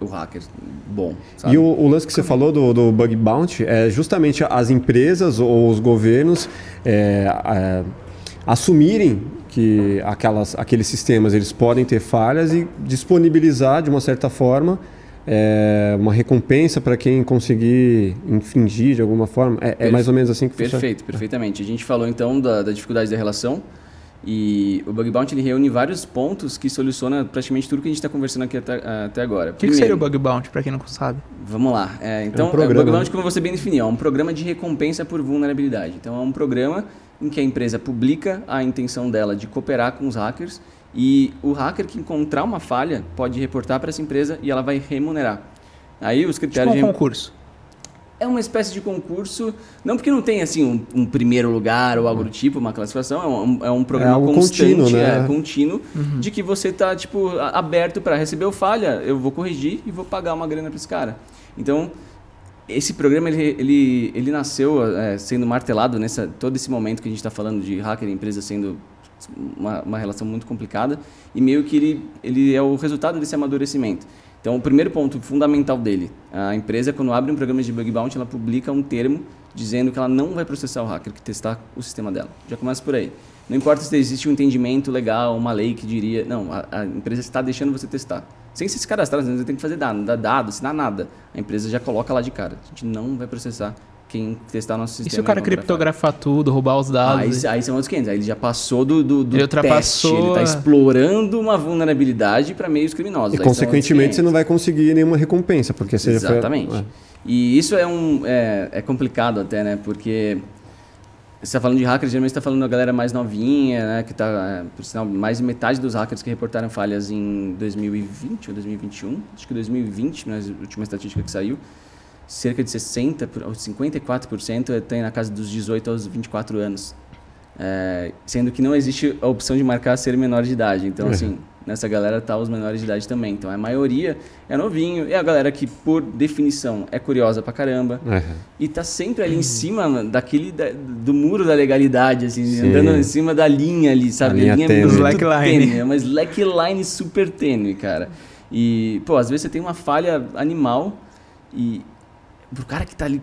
hacker bom. Sabe? E o lance que você falou do Bug Bounty é justamente as empresas ou os governos assumirem que aqueles sistemas eles podem ter falhas e disponibilizar de uma certa forma uma recompensa para quem conseguir infringir de alguma forma. É mais ou menos assim que funciona. Perfeito, perfeitamente. A gente falou então da dificuldade da relação e o Bug Bounty ele reúne vários pontos que soluciona praticamente tudo que a gente está conversando aqui até agora. O que seria o Bug Bounty, para quem não sabe? Vamos lá. Então, o Bug Bounty, como você bem definiu, é um programa de recompensa por vulnerabilidade. Então, é um programa em que a empresa publica a intenção dela de cooperar com os hackers e o hacker que encontrar uma falha pode reportar para essa empresa e ela vai remunerar. Aí os critérios tipo um concurso. É uma espécie de concurso, não porque não tem assim um primeiro lugar ou algo do tipo, uma classificação, é um programa constante, contínuo, né? Contínuo, de que você está aberto para receber o falha, eu vou corrigir e vou pagar uma grana para esse cara. Então, esse programa ele nasceu sendo martelado todo esse momento que a gente está falando de hacker e empresa sendo uma relação muito complicada e meio que ele é o resultado desse amadurecimento. Então, o primeiro ponto fundamental dele, a empresa, quando abre um programa de Bug Bounty, ela publica um termo dizendo que ela não vai processar o hacker que testar o sistema dela. Já começa por aí. Não importa se existe um entendimento legal, uma lei que diria... Não, a empresa está deixando você testar. Sem se cadastrar, você tem que fazer dado, não dá dado, assinar nada. A empresa já coloca lá de cara. A gente não vai processar quem testar o nosso sistema. E se o cara criptografar tudo, roubar os dados? Aí são outros 500. Aí ele já passou do ele ultrapassou teste. Ele está explorando uma vulnerabilidade para meios criminosos. E, consequentemente, você não vai conseguir nenhuma recompensa, porque você Exatamente. Já foi... E isso é complicado até, né? Porque você está falando de hackers, geralmente você está falando da galera mais novinha, né? Que está, por sinal, mais de metade dos hackers que reportaram falhas em 2020 ou 2021. Acho que 2020, na última estatística que saiu. Cerca de 60% ou 54% tem na casa dos 18 aos 24 anos. Sendo que não existe a opção de marcar ser menor de idade. Então, assim, nessa galera tá os menores de idade também. Então, a maioria é novinho. E a galera que, por definição, é curiosa pra caramba. E tá sempre ali em cima do muro da legalidade, assim, andando em cima da linha ali, sabe? A linha tênue. Slackline. É uma slackline super tênue, cara. E, pô, às vezes você tem uma falha animal e... Pro cara que tá ali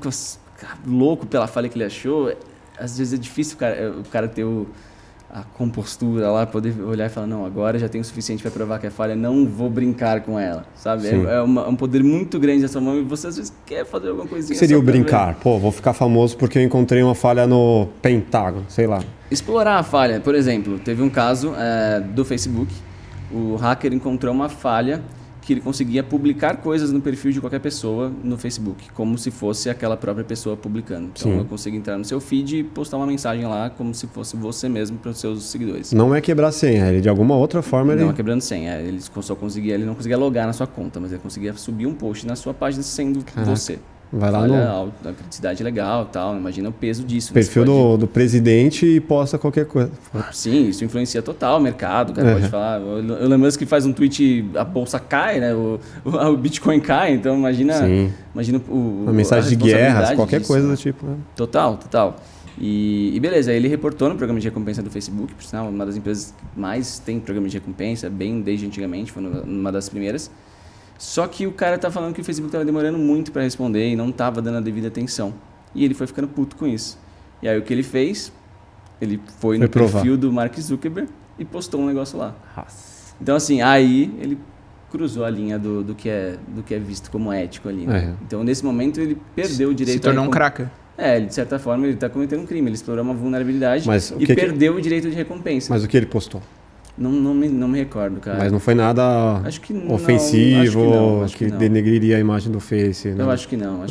louco pela falha que ele achou, às vezes é difícil o cara ter a compostura lá, poder olhar e falar, não, agora já tenho o suficiente para provar que é falha, não vou brincar com ela, sabe? É um poder muito grande na sua mão e você às vezes quer fazer alguma coisinha. O que seria o brincar? Pô, vou ficar famoso porque eu encontrei uma falha no Pentágono, sei lá. Explorar a falha. Por exemplo, teve um caso do Facebook, o hacker encontrou uma falha que ele conseguia publicar coisas no perfil de qualquer pessoa no Facebook, como se fosse aquela própria pessoa publicando. Então, eu consigo entrar no seu feed e postar uma mensagem lá, como se fosse você mesmo para os seus seguidores. Não é quebrar senha, ele de alguma outra forma... Não é quebrando senha, ele não conseguia logar na sua conta, mas ele conseguia subir um post na sua página sendo você. Vai lá a criticidade legal, tal. Imagina o peso disso. Perfil do presidente e posta qualquer coisa. Sim, isso influencia total o mercado. O cara pode falar. Eu lembro que faz um tweet, a bolsa cai, né? O Bitcoin cai. Então imagina uma mensagem de guerra, qualquer disso, coisa do tipo. Total. E beleza, aí ele reportou no programa de recompensa do Facebook, por sinal, uma das empresas que mais tem programa de recompensa, bem desde antigamente, foi uma das primeiras. Só que o cara tá falando que o Facebook estava demorando muito para responder e não estava dando a devida atenção. E ele foi ficando puto com isso. E aí o que ele fez? Ele foi no perfil do Mark Zuckerberg e postou um negócio lá. Então assim, aí ele cruzou a linha do que é visto como ético ali. Né? Então nesse momento ele perdeu o direito... Se tornou um cracker. Ele, de certa forma, ele está cometendo um crime. Ele explorou uma vulnerabilidade e perdeu o direito de recompensa. Mas o que ele postou? Não me recordo, cara. Mas não foi nada ofensivo, que denegriria a imagem do Face. Eu acho que não.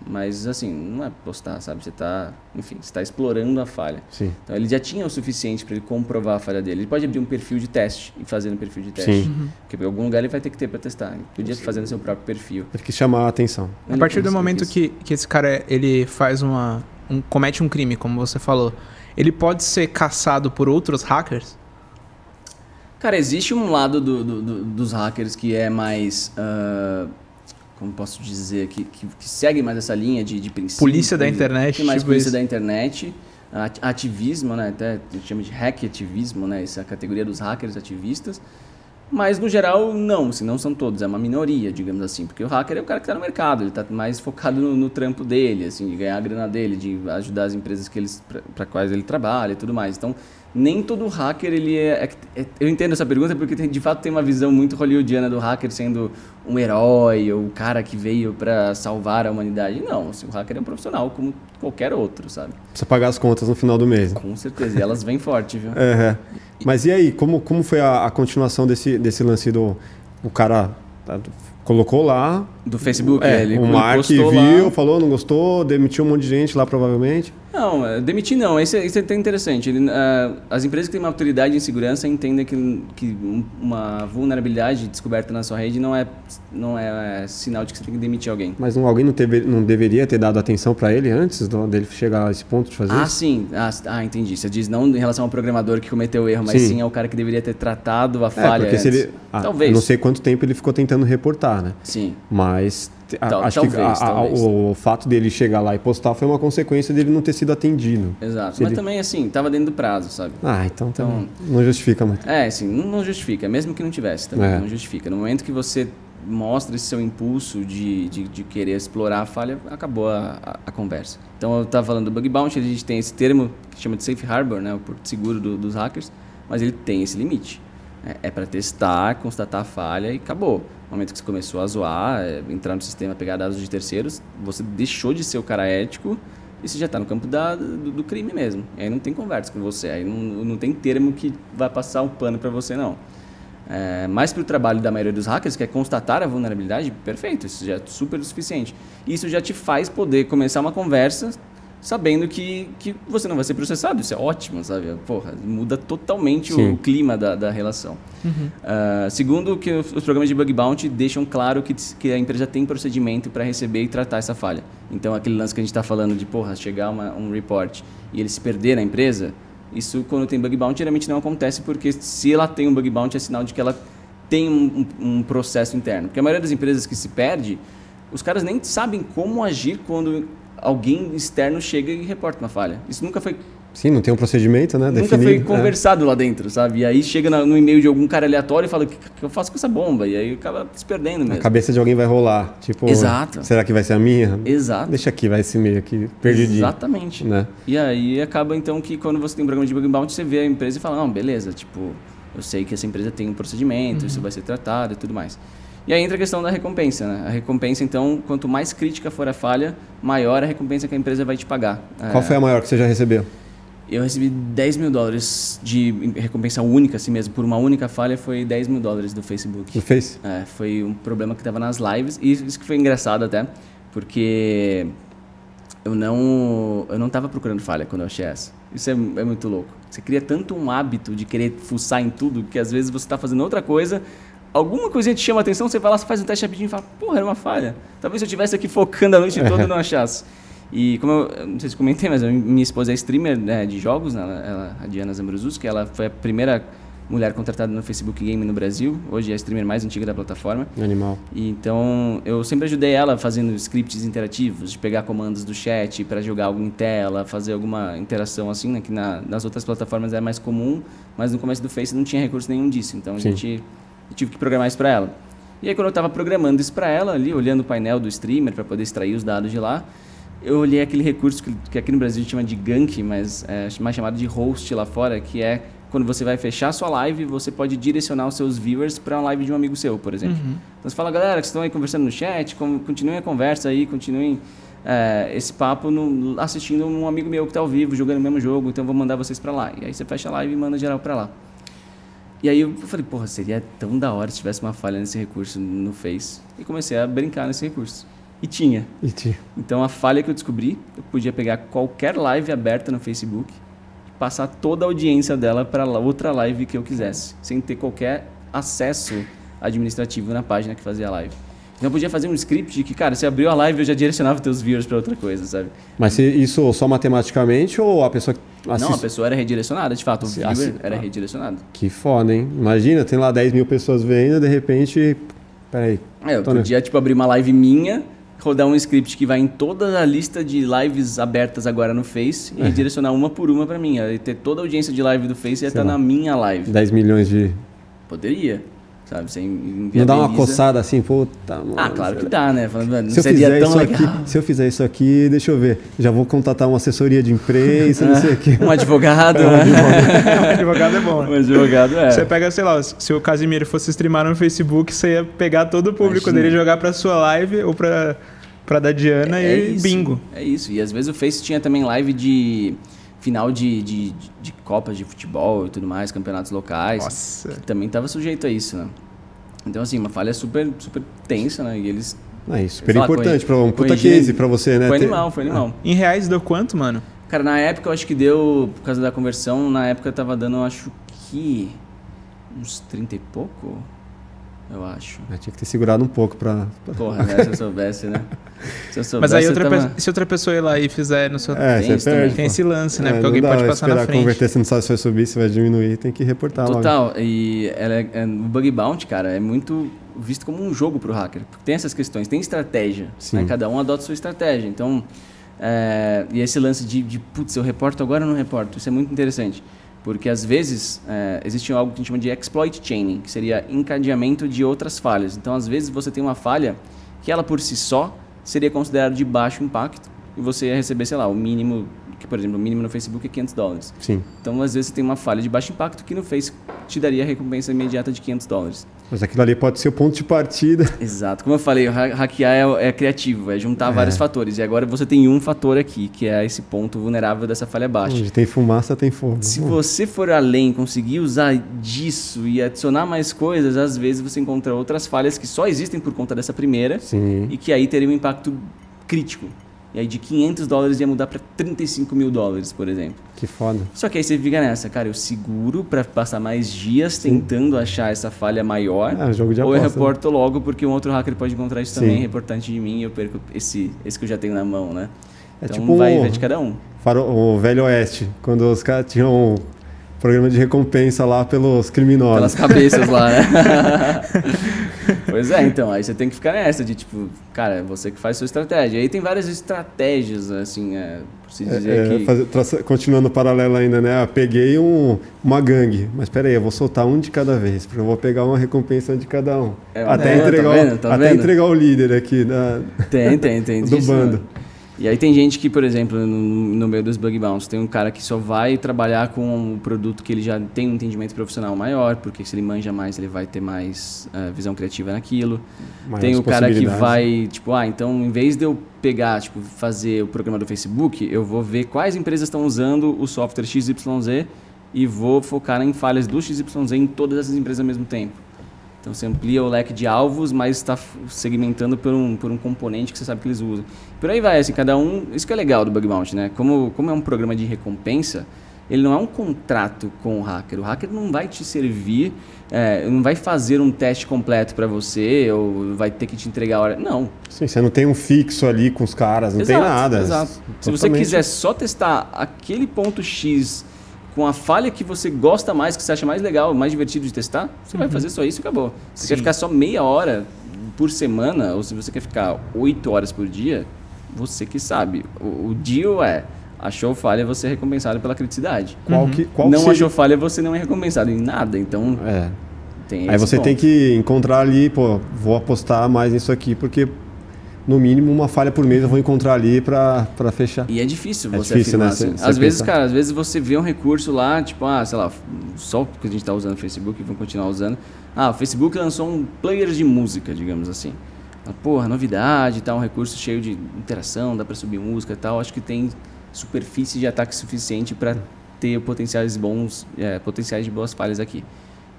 Mas assim, não é postar, sabe? Você está explorando a falha. Sim. Então ele já tinha o suficiente para ele comprovar a falha dele. Ele pode abrir um perfil de teste e fazer no perfil de teste. Sim. Porque em algum lugar ele vai ter que ter para testar. Ele podia fazer no seu próprio perfil. Ele quis chamar a atenção. A partir do momento que esse cara ele faz comete um crime, como você falou, ele pode ser caçado por outros hackers? Cara, existe um lado dos hackers que é mais, como posso dizer, que segue mais essa linha de princípio. Polícia da internet. Tem mais polícia da internet, ativismo, né? Até a gente chama de hack ativismo, né? Essa é a categoria dos hackers ativistas. Mas, no geral, não. Assim, não são todos. É uma minoria, digamos assim. Porque o hacker é o cara que está no mercado. Ele está mais focado no trampo dele, assim, de ganhar a grana dele, de ajudar as empresas para quais ele trabalha e tudo mais. Então, nem todo hacker, ele eu entendo essa pergunta porque, de fato, tem uma visão muito hollywoodiana do hacker sendo um herói ou o cara que veio para salvar a humanidade. Não, assim, o hacker é um profissional como qualquer outro, sabe? Precisa pagar as contas no final do mês. Com certeza. E elas vêm forte, viu? Mas e aí, como foi a continuação desse lance o cara colocou lá... Do Facebook, o Mark viu, falou, não gostou, demitiu um monte de gente lá provavelmente. Não, demitir não, isso é até interessante. As empresas que têm maturidade em segurança entendem que uma vulnerabilidade descoberta na sua rede não é sinal de que você tem que demitir alguém. Mas alguém não deveria ter dado atenção para ele antes dele chegar a esse ponto de fazer isso? Sim. Entendi. Você diz não em relação ao programador que cometeu o erro, mas sim ao cara que deveria ter tratado a falha porque antes. Talvez. Eu não sei quanto tempo ele ficou tentando reportar, né? Sim. Mas... acho talvez. O fato dele chegar lá e postar foi uma consequência dele não ter sido atendido. Exato. Mas também, assim, estava dentro do prazo, sabe? Então não justifica muito. Sim, não justifica. Mesmo que não tivesse também, não justifica. No momento que você mostra esse seu impulso de querer explorar a falha, acabou a conversa. Então, eu estava falando do bug bounty, a gente tem esse termo que chama de safe harbor, né? O porto seguro dos hackers, mas ele tem esse limite. É para testar, constatar a falha e acabou. No momento que você começou a zoar, entrar no sistema, pegar dados de terceiros, você deixou de ser o cara ético isso já está no campo do crime mesmo. E aí não tem conversa com você, aí não tem termo que vai passar o pano para você, não. Mais para o trabalho da maioria dos hackers, que é constatar a vulnerabilidade, perfeito, isso já é super o suficiente. Isso já te faz poder começar uma conversa sabendo que você não vai ser processado. Isso é ótimo, sabe? Porra, muda totalmente o clima da relação. Segundo, que os programas de bug bounty deixam claro que a empresa tem procedimento para receber e tratar essa falha. Então, aquele lance que a gente está falando de, chegar um report e ele se perder na empresa, isso, quando tem bug bounty, geralmente não acontece, porque se ela tem um bug bounty, é sinal de que ela tem um processo interno. Porque a maioria das empresas que se perde, os caras nem sabem como agir quando alguém externo chega e reporta uma falha. Isso nunca foi... Sim, não tem um procedimento, né? Nunca foi conversado lá dentro, sabe? E aí chega no e-mail de algum cara aleatório e fala, o que eu faço com essa bomba? E aí acaba se perdendo mesmo. A cabeça de alguém vai rolar. Tipo, exato. Será que vai ser a minha? Exato. Deixa aqui, vai esse e-mail aqui, perdidinho. Exatamente. Né? E aí acaba então que quando você tem um programa de bug bounty, você vê a empresa e fala, não, beleza, tipo, eu sei que essa empresa tem um procedimento, isso vai ser tratado e tudo mais. E aí entra a questão da recompensa, né? A recompensa, então, quanto mais crítica for a falha, maior a recompensa que a empresa vai te pagar. Qual foi a maior que você já recebeu? Eu recebi $10 mil de recompensa única, assim mesmo, por uma única falha, foi $10 mil do Facebook. Do Face? Foi um problema que estava nas lives, e isso que foi engraçado até, porque eu não estava procurando falha quando eu achei essa. Isso é muito louco. Você cria tanto um hábito de querer fuçar em tudo, que às vezes você está fazendo outra coisa, alguma coisinha te chama a atenção, você vai lá, você faz um teste rapidinho e fala, porra, era uma falha. Talvez se eu estivesse aqui focando a noite toda eu não achasse. E como eu não sei se comentei, mas minha esposa é streamer, né, de jogos, né, a Diana Zambruzuski, ela foi a primeira mulher contratada no Facebook Game no Brasil, hoje é a streamer mais antiga da plataforma. Animal. E então eu sempre ajudei ela fazendo scripts interativos, de pegar comandos do chat para jogar algo em tela, fazer alguma interação assim, né, que nas outras plataformas é mais comum, mas no começo do Face não tinha recurso nenhum disso, então eu tive que programar isso para ela. E aí quando eu estava programando isso para ela, ali olhando o painel do streamer para poder extrair os dados de lá, eu olhei aquele recurso que aqui no Brasil a gente chama de gank, mas é mais chamado de host lá fora, que é quando você vai fechar a sua live, você pode direcionar os seus viewers para uma live de um amigo seu, por exemplo. Então você fala, galera, que estão aí conversando no chat, continuem a conversa aí, continuem esse papo assistindo um amigo meu que está ao vivo, jogando o mesmo jogo, então eu vou mandar vocês para lá. E aí você fecha a live e manda geral para lá. E aí eu falei, porra, seria tão da hora se tivesse uma falha nesse recurso no Face. E comecei a brincar nesse recurso. E tinha. Então a falha que eu descobri, eu podia pegar qualquer live aberta no Facebook e passar toda a audiência dela para outra live que eu quisesse, sem ter qualquer acesso administrativo na página que fazia a live. Então eu podia fazer um script de que, cara, você abriu a live, eu já direcionava teus viewers para outra coisa, sabe? Mas isso só matematicamente ou a pessoa assiste? Não, a pessoa era redirecionada, de fato, o viewer era redirecionado. Que foda, hein? Imagina, tem lá 10 mil pessoas vendo, de repente... Peraí. Eu podia, abrir uma live minha, rodar um script que vai em toda a lista de lives abertas agora no Face e direcionar uma por uma para mim. E ter toda a audiência de live do Face ia estar na minha live. 10 milhões de... Poderia, sabe? Sem não dá uma coçada assim, puta, mano. Claro que dá, né? Falando, se eu fizer isso aqui, deixa eu ver. Já vou contratar uma assessoria de imprensa, não sei o quê. Um advogado. Um advogado é bom. Um advogado Você pega, sei lá, se o Casimiro fosse streamar no Facebook, você ia pegar todo o público dele e jogar pra sua live ou pra da Diana e isso, bingo. É isso. E às vezes o Face tinha também live de final de Copas de futebol e tudo mais, campeonatos locais. Nossa. Que também estava sujeito a isso, né? Então, assim, uma falha super, super tensa, né? E eles... super importante para um puta case para você, né? Foi animal. Em reais deu quanto, mano? Cara, na época eu acho que deu, por causa da conversão, na época tava dando, eu acho que uns 30 e pouco, eu acho. Tinha que ter segurado um pouco pra... Porra, né? Se eu soubesse, né? Mas aí se outra pessoa ir lá e fizer no seu... Tem esse lance, né? Porque alguém pode passar na frente. Converter, você não sabe se vai subir, se vai diminuir, tem que reportar logo. Total. E o Bug Bounty, cara, é muito visto como um jogo pro hacker. Porque tem essas questões, tem estratégia. Né? Cada um adota sua estratégia. Então, e esse lance de putz, eu reporto agora ou não reporto? Isso é muito interessante. Porque, às vezes, existe algo que a gente chama de exploit chaining, que seria encadeamento de outras falhas. Então, às vezes, você tem uma falha que ela, por si só, seria considerada de baixo impacto, e você ia receber, sei lá, o mínimo, que por exemplo, o mínimo no Facebook é $500. Sim. Então, às vezes, você tem uma falha de baixo impacto que no Face te daria a recompensa imediata de $500. Mas aquilo ali pode ser o ponto de partida. Exato. Como eu falei, hackear é criativo, é juntar vários fatores. E agora você tem um fator aqui, que é esse ponto vulnerável dessa falha baixa. Onde tem fumaça, tem fogo. Se você for além, conseguir usar disso e adicionar mais coisas, às vezes você encontra outras falhas que só existem por conta dessa primeira. Sim. E que aí teria um impacto crítico. E aí de $500 ia mudar para $35 mil, por exemplo. Que foda. Só que aí você fica nessa, cara, eu seguro para passar mais dias tentando achar essa falha maior. Jogo de ou eu aposta, reporto logo, porque um outro hacker pode encontrar isso também, Sim. reportante de mim, e eu perco esse que eu já tenho na mão, né? É então tipo vai de cada um. O Velho Oeste, quando os caras tinham um programa de recompensa lá pelos criminosos. Pelas cabeças lá, né? Pois é, então, aí você tem que ficar nessa de tipo, cara, você que faz sua estratégia. Aí tem várias estratégias, assim, por se dizer que... Continuando o paralelo ainda, né? Peguei uma gangue, mas peraí, eu vou soltar um de cada vez, porque eu vou pegar uma recompensa de cada um. Até entregar o líder aqui Tem do bando. E aí tem gente que, por exemplo, no meio dos bug bounties, tem um cara que só vai trabalhar com um produto que ele já tem um entendimento profissional maior, porque se ele manja mais, ele vai ter mais visão criativa naquilo. Tem o cara que vai, tipo, então em vez de eu pegar, tipo, fazer o programa do Facebook, eu vou ver quais empresas estão usando o software XYZ e vou focar em falhas do XYZ em todas essas empresas ao mesmo tempo. Então você amplia o leque de alvos, mas está segmentando por um componente que você sabe que eles usam. Por aí vai, assim, cada um... Isso que é legal do Bug Bounty, né? Como é um programa de recompensa, ele não é um contrato com o hacker. O hacker não vai te servir, não vai fazer um teste completo para você, ou vai ter que te entregar a hora. Não. Sim, você não tem um fixo ali com os caras, não tem nada. Exato. Se você quiser só testar aquele ponto X... com a falha que você gosta mais, que você acha mais legal, mais divertido de testar, você vai fazer só isso e acabou. Se você quer ficar só meia hora por semana, ou se você quer ficar 8 horas por dia, você que sabe. O deal achou falha, você é recompensado pela criticidade. Não achou falha, você não é recompensado em nada, então... Tem esse aí você ponto. tem que encontrar ali, vou apostar mais nisso aqui, porque... No mínimo, uma falha por mês eu vou encontrar ali para fechar. E é difícil você afirmar, né? assim. Às vezes você vê um recurso lá, tipo, sei lá, só porque a gente está usando o Facebook e vamos continuar usando. O Facebook lançou um player de música, digamos assim. Porra, novidade, tá, um recurso cheio de interação, dá para subir música e tal. Acho que tem superfície de ataque suficiente para ter potenciais de boas falhas aqui.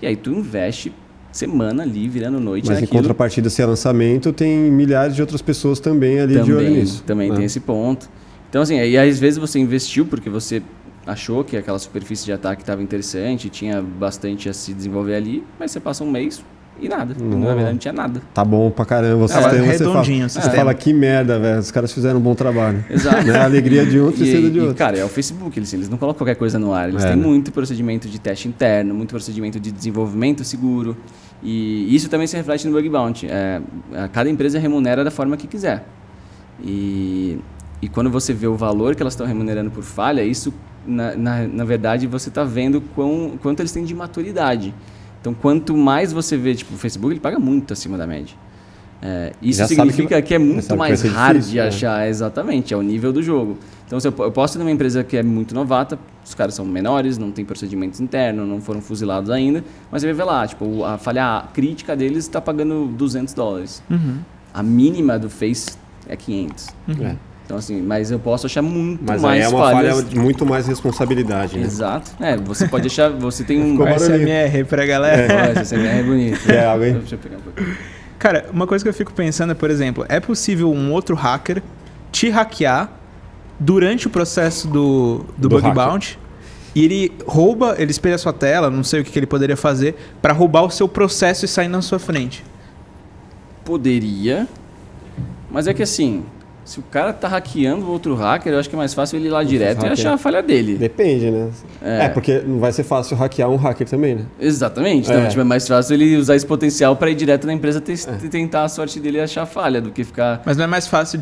E aí tu investe... semana ali, virando noite naquilo. Mas em contrapartida, se é lançamento, tem milhares de outras pessoas também ali de olho nisso. Também tem esse ponto. Então, assim, aí às vezes você investiu porque você achou que aquela superfície de ataque estava interessante, tinha bastante a se desenvolver ali, mas você passa um mês e nada. Na verdade, não tinha nada. Tá bom pra caramba. O sistema, redondinho. Você fala, que merda, velho. Os caras fizeram um bom trabalho. Exato. Né? A alegria de um, tristeza de outro. Cara, é o Facebook. Eles não colocam qualquer coisa no ar. Eles têm muito procedimento de teste interno, muito procedimento de desenvolvimento seguro. E isso também se reflete no Bug Bounty. Cada empresa remunera da forma que quiser. E quando você vê o valor que elas estão remunerando por falha, isso, na verdade, você está vendo quanto eles têm de maturidade. Então, quanto mais você vê, tipo, o Facebook, ele paga muito acima da média. Isso significa que é muito mais hard de achar, exatamente, é o nível do jogo. Então, se eu posso ter uma empresa que é muito novata, os caras são menores, não tem procedimentos internos, não foram fuzilados ainda, mas você vai ver lá, tipo, a falha crítica deles está pagando $200. A mínima do Face é 500. Então, assim, mas eu posso achar muito mais falhas. Mas é uma falha de muito mais responsabilidade, né? Exato. Você pode achar, você tem um... SMR pra galera. SMR é bonito. Deixa eu pegar um pouquinho. Cara, uma coisa que eu fico pensando é, por exemplo, é possível um outro hacker te hackear durante o processo do Bug Bounty e ele espelha a sua tela, não sei o que ele poderia fazer, para roubar o seu processo e sair na sua frente? Poderia, mas é que assim... Se o cara tá hackeando o outro hacker, eu acho que é mais fácil ele ir lá direto e achar a falha dele. Depende, né? Porque não vai ser fácil hackear um hacker também, né? Exatamente. Então, é mais fácil ele usar esse potencial para ir direto na empresa e tentar a sorte dele e achar a falha do que ficar... Mas não é mais fácil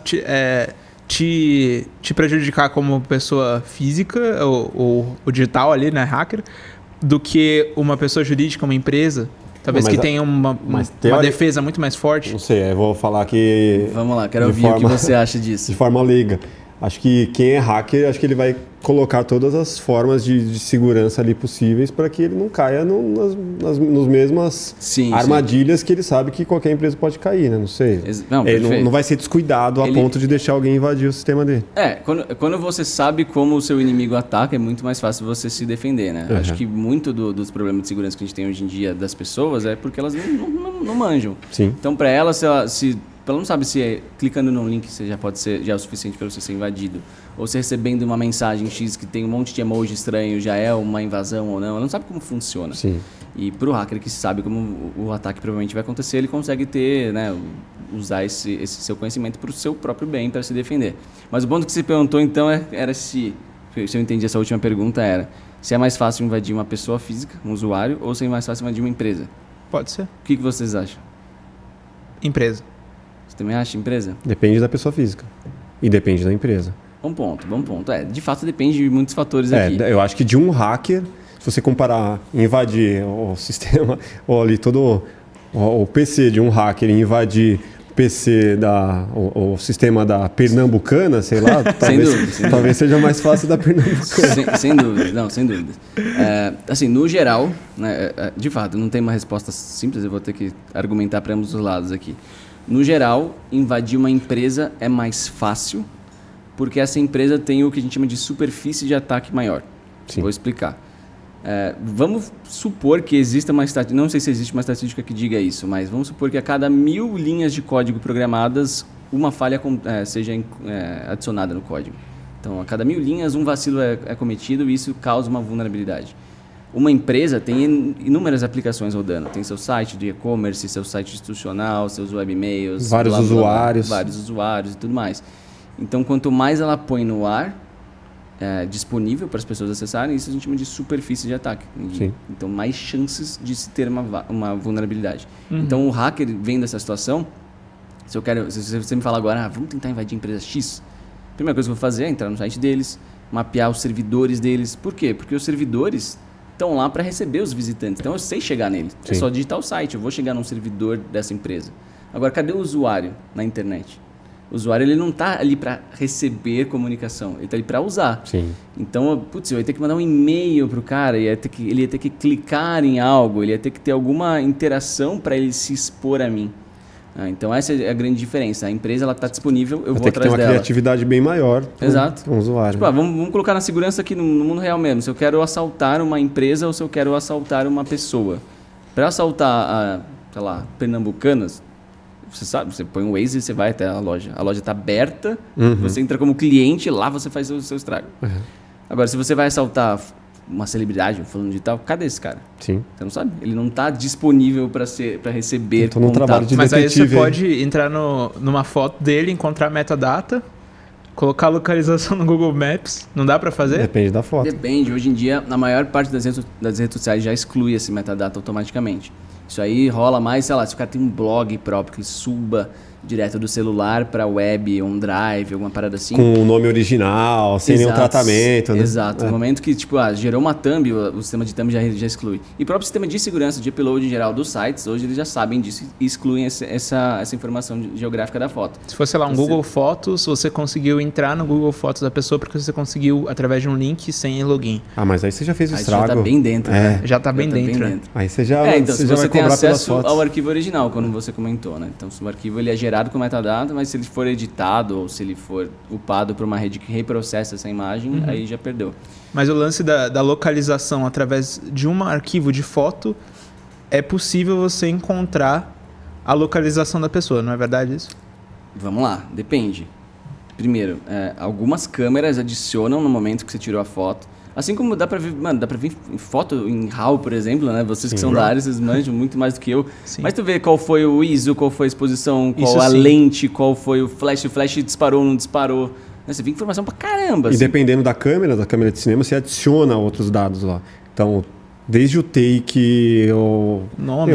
te prejudicar como pessoa física ou digital ali, né, hacker, do que uma pessoa jurídica, uma empresa... Talvez que tenha uma defesa muito mais forte. Não sei, eu vou falar que... Vamos lá, quero ouvir o que você acha disso. De forma leiga. Acho que quem é hacker, acho que ele vai colocar todas as formas de segurança ali possíveis para que ele não caia nos mesmas armadilhas que ele sabe que qualquer empresa pode cair, né? Não sei. Ele não vai ser descuidado a ponto de deixar alguém invadir o sistema dele. Quando você sabe como o seu inimigo ataca, é muito mais fácil você se defender, né? Acho que muito dos problemas de segurança que a gente tem hoje em dia das pessoas é porque elas não manjam. Sim. Então, para elas, ela não sabe se clicando num link já é o suficiente para você ser invadido. Ou se recebendo uma mensagem X que tem um monte de emoji estranho já é uma invasão ou não. Ela não sabe como funciona. Sim. E para o hacker que sabe como o ataque provavelmente vai acontecer, ele consegue usar esse seu conhecimento para o seu próprio bem, para se defender. Mas o ponto que você perguntou então era se eu entendi essa última pergunta, era se é mais fácil invadir uma pessoa física, um usuário, ou se é mais fácil invadir uma empresa. Pode ser. O que vocês acham? Empresa. Você também acha empresa? Depende da pessoa física. E depende da empresa. Bom ponto. De fato depende de muitos fatores aqui. Eu acho que de um hacker, se você comparar invadir o sistema, ou ali todo o PC de um hacker e invadir o PC o sistema da Pernambucana, sei lá, talvez seja mais fácil da Pernambucana. Sem dúvida, sem dúvida. Assim, no geral, né, de fato, não tem uma resposta simples, eu vou ter que argumentar para ambos os lados aqui. No geral, invadir uma empresa é mais fácil, porque essa empresa tem o que a gente chama de superfície de ataque maior. Sim. Vou explicar. Vamos supor que exista uma estatística, não sei se existe uma estatística que diga isso, mas vamos supor que a cada 1000 linhas de código programadas, uma falha seja adicionada no código. Então, a cada 1000 linhas, um vacilo é cometido e isso causa uma vulnerabilidade. Uma empresa tem inúmeras aplicações rodando. Tem seu site de e-commerce, seu site institucional, seus webmails. Vários usuários. Vários usuários e tudo mais. Então, quanto mais ela põe no ar, disponível para as pessoas acessarem, isso a gente chama de superfície de ataque. Sim. Então, mais chances de se ter uma vulnerabilidade. Então, o hacker vendo essa situação, se você me fala agora, vamos tentar invadir a empresa X, a primeira coisa que eu vou fazer é entrar no site deles, mapear os servidores deles. Por quê? Porque os servidores estão lá para receber os visitantes. Então, eu sei chegar nele. Sim. É só digitar o site, eu vou chegar num servidor dessa empresa. Agora, cadê o usuário na internet? O usuário ele não está ali para receber comunicação, ele está ali para usar. Sim. Então, eu ia ter que mandar um e-mail para o cara, ele ia ter que clicar em algo, ele ia ter que ter alguma interação para ele se expor a mim. Então, essa é a grande diferença. A empresa está disponível, eu vou atrás dela. Tem que ter uma criatividade bem maior para o usuário. Tipo, vamos colocar na segurança aqui no mundo real mesmo. Se eu quero assaltar uma empresa ou se eu quero assaltar uma pessoa. Para assaltar, sei lá, Pernambucanas, você sabe, você põe o Waze e você vai até a loja. A loja está aberta, você entra como cliente, lá você faz o seu estrago. Agora, se você vai assaltar uma celebridade, falando de tal, cadê esse cara? Sim. Você não sabe? Ele não está disponível para receber então, no trabalho de mas aí você detetive, pode entrar numa foto dele, encontrar metadata, colocar a localização no Google Maps. Não dá para fazer? Depende da foto. Depende. Hoje em dia, na maior parte das redes sociais já exclui esse metadata automaticamente. Isso aí rola mais, sei lá, se o cara tem um blog próprio que ele suba direto do celular para web, OneDrive, alguma parada assim. Com o nome original, sem nenhum tratamento, né? Exato. No momento que, gerou uma thumb, o sistema de thumb já exclui. E o próprio sistema de segurança de upload em geral dos sites, hoje eles já sabem disso e excluem essa informação geográfica da foto. Se fosse, sei lá, Google Fotos, você conseguiu entrar no Google Fotos da pessoa porque você conseguiu através de um link sem login. Mas aí você já fez o estrago. Já tá bem dentro. Né? Já tá bem dentro. Aí você já então, você se você tem acesso ao ao arquivo original, como você comentou, né? Então, se o arquivo ele é gerado com metadata, mas se ele for editado ou se ele for upado para uma rede que reprocessa essa imagem, aí já perdeu. Mas o lance da localização através de um arquivo de foto, é possível você encontrar a localização da pessoa, não é verdade isso? Vamos lá, depende. Primeiro, algumas câmeras adicionam no momento que você tirou a foto. Assim como dá pra ver foto em RAW, por exemplo, né? Vocês que são da área, vocês manjam muito mais do que eu. Sim. Mas tu vê qual foi o ISO, qual foi a exposição, qual a lente, qual foi o flash disparou ou não disparou. Você vê informação pra caramba. E dependendo da câmera de cinema, você adiciona outros dados lá. Então, desde o take, o nome,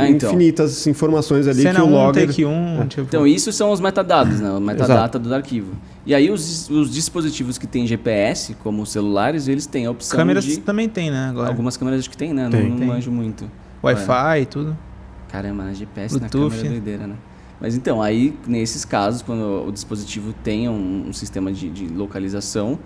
infinitas informações ali cena que o logger... Take 1, tipo... Então, isso são os metadados, né? O metadata do arquivo. E aí, os dispositivos que têm GPS, como os celulares, eles têm a opção câmeras também tem, né? Agora. Algumas câmeras acho que tem, né? Não manjo muito. Wi-Fi e tudo. Caramba, né? GPS Bluetooth. Na câmera é doideira, né? Mas então, aí nesses casos, quando o dispositivo tem um sistema de localização,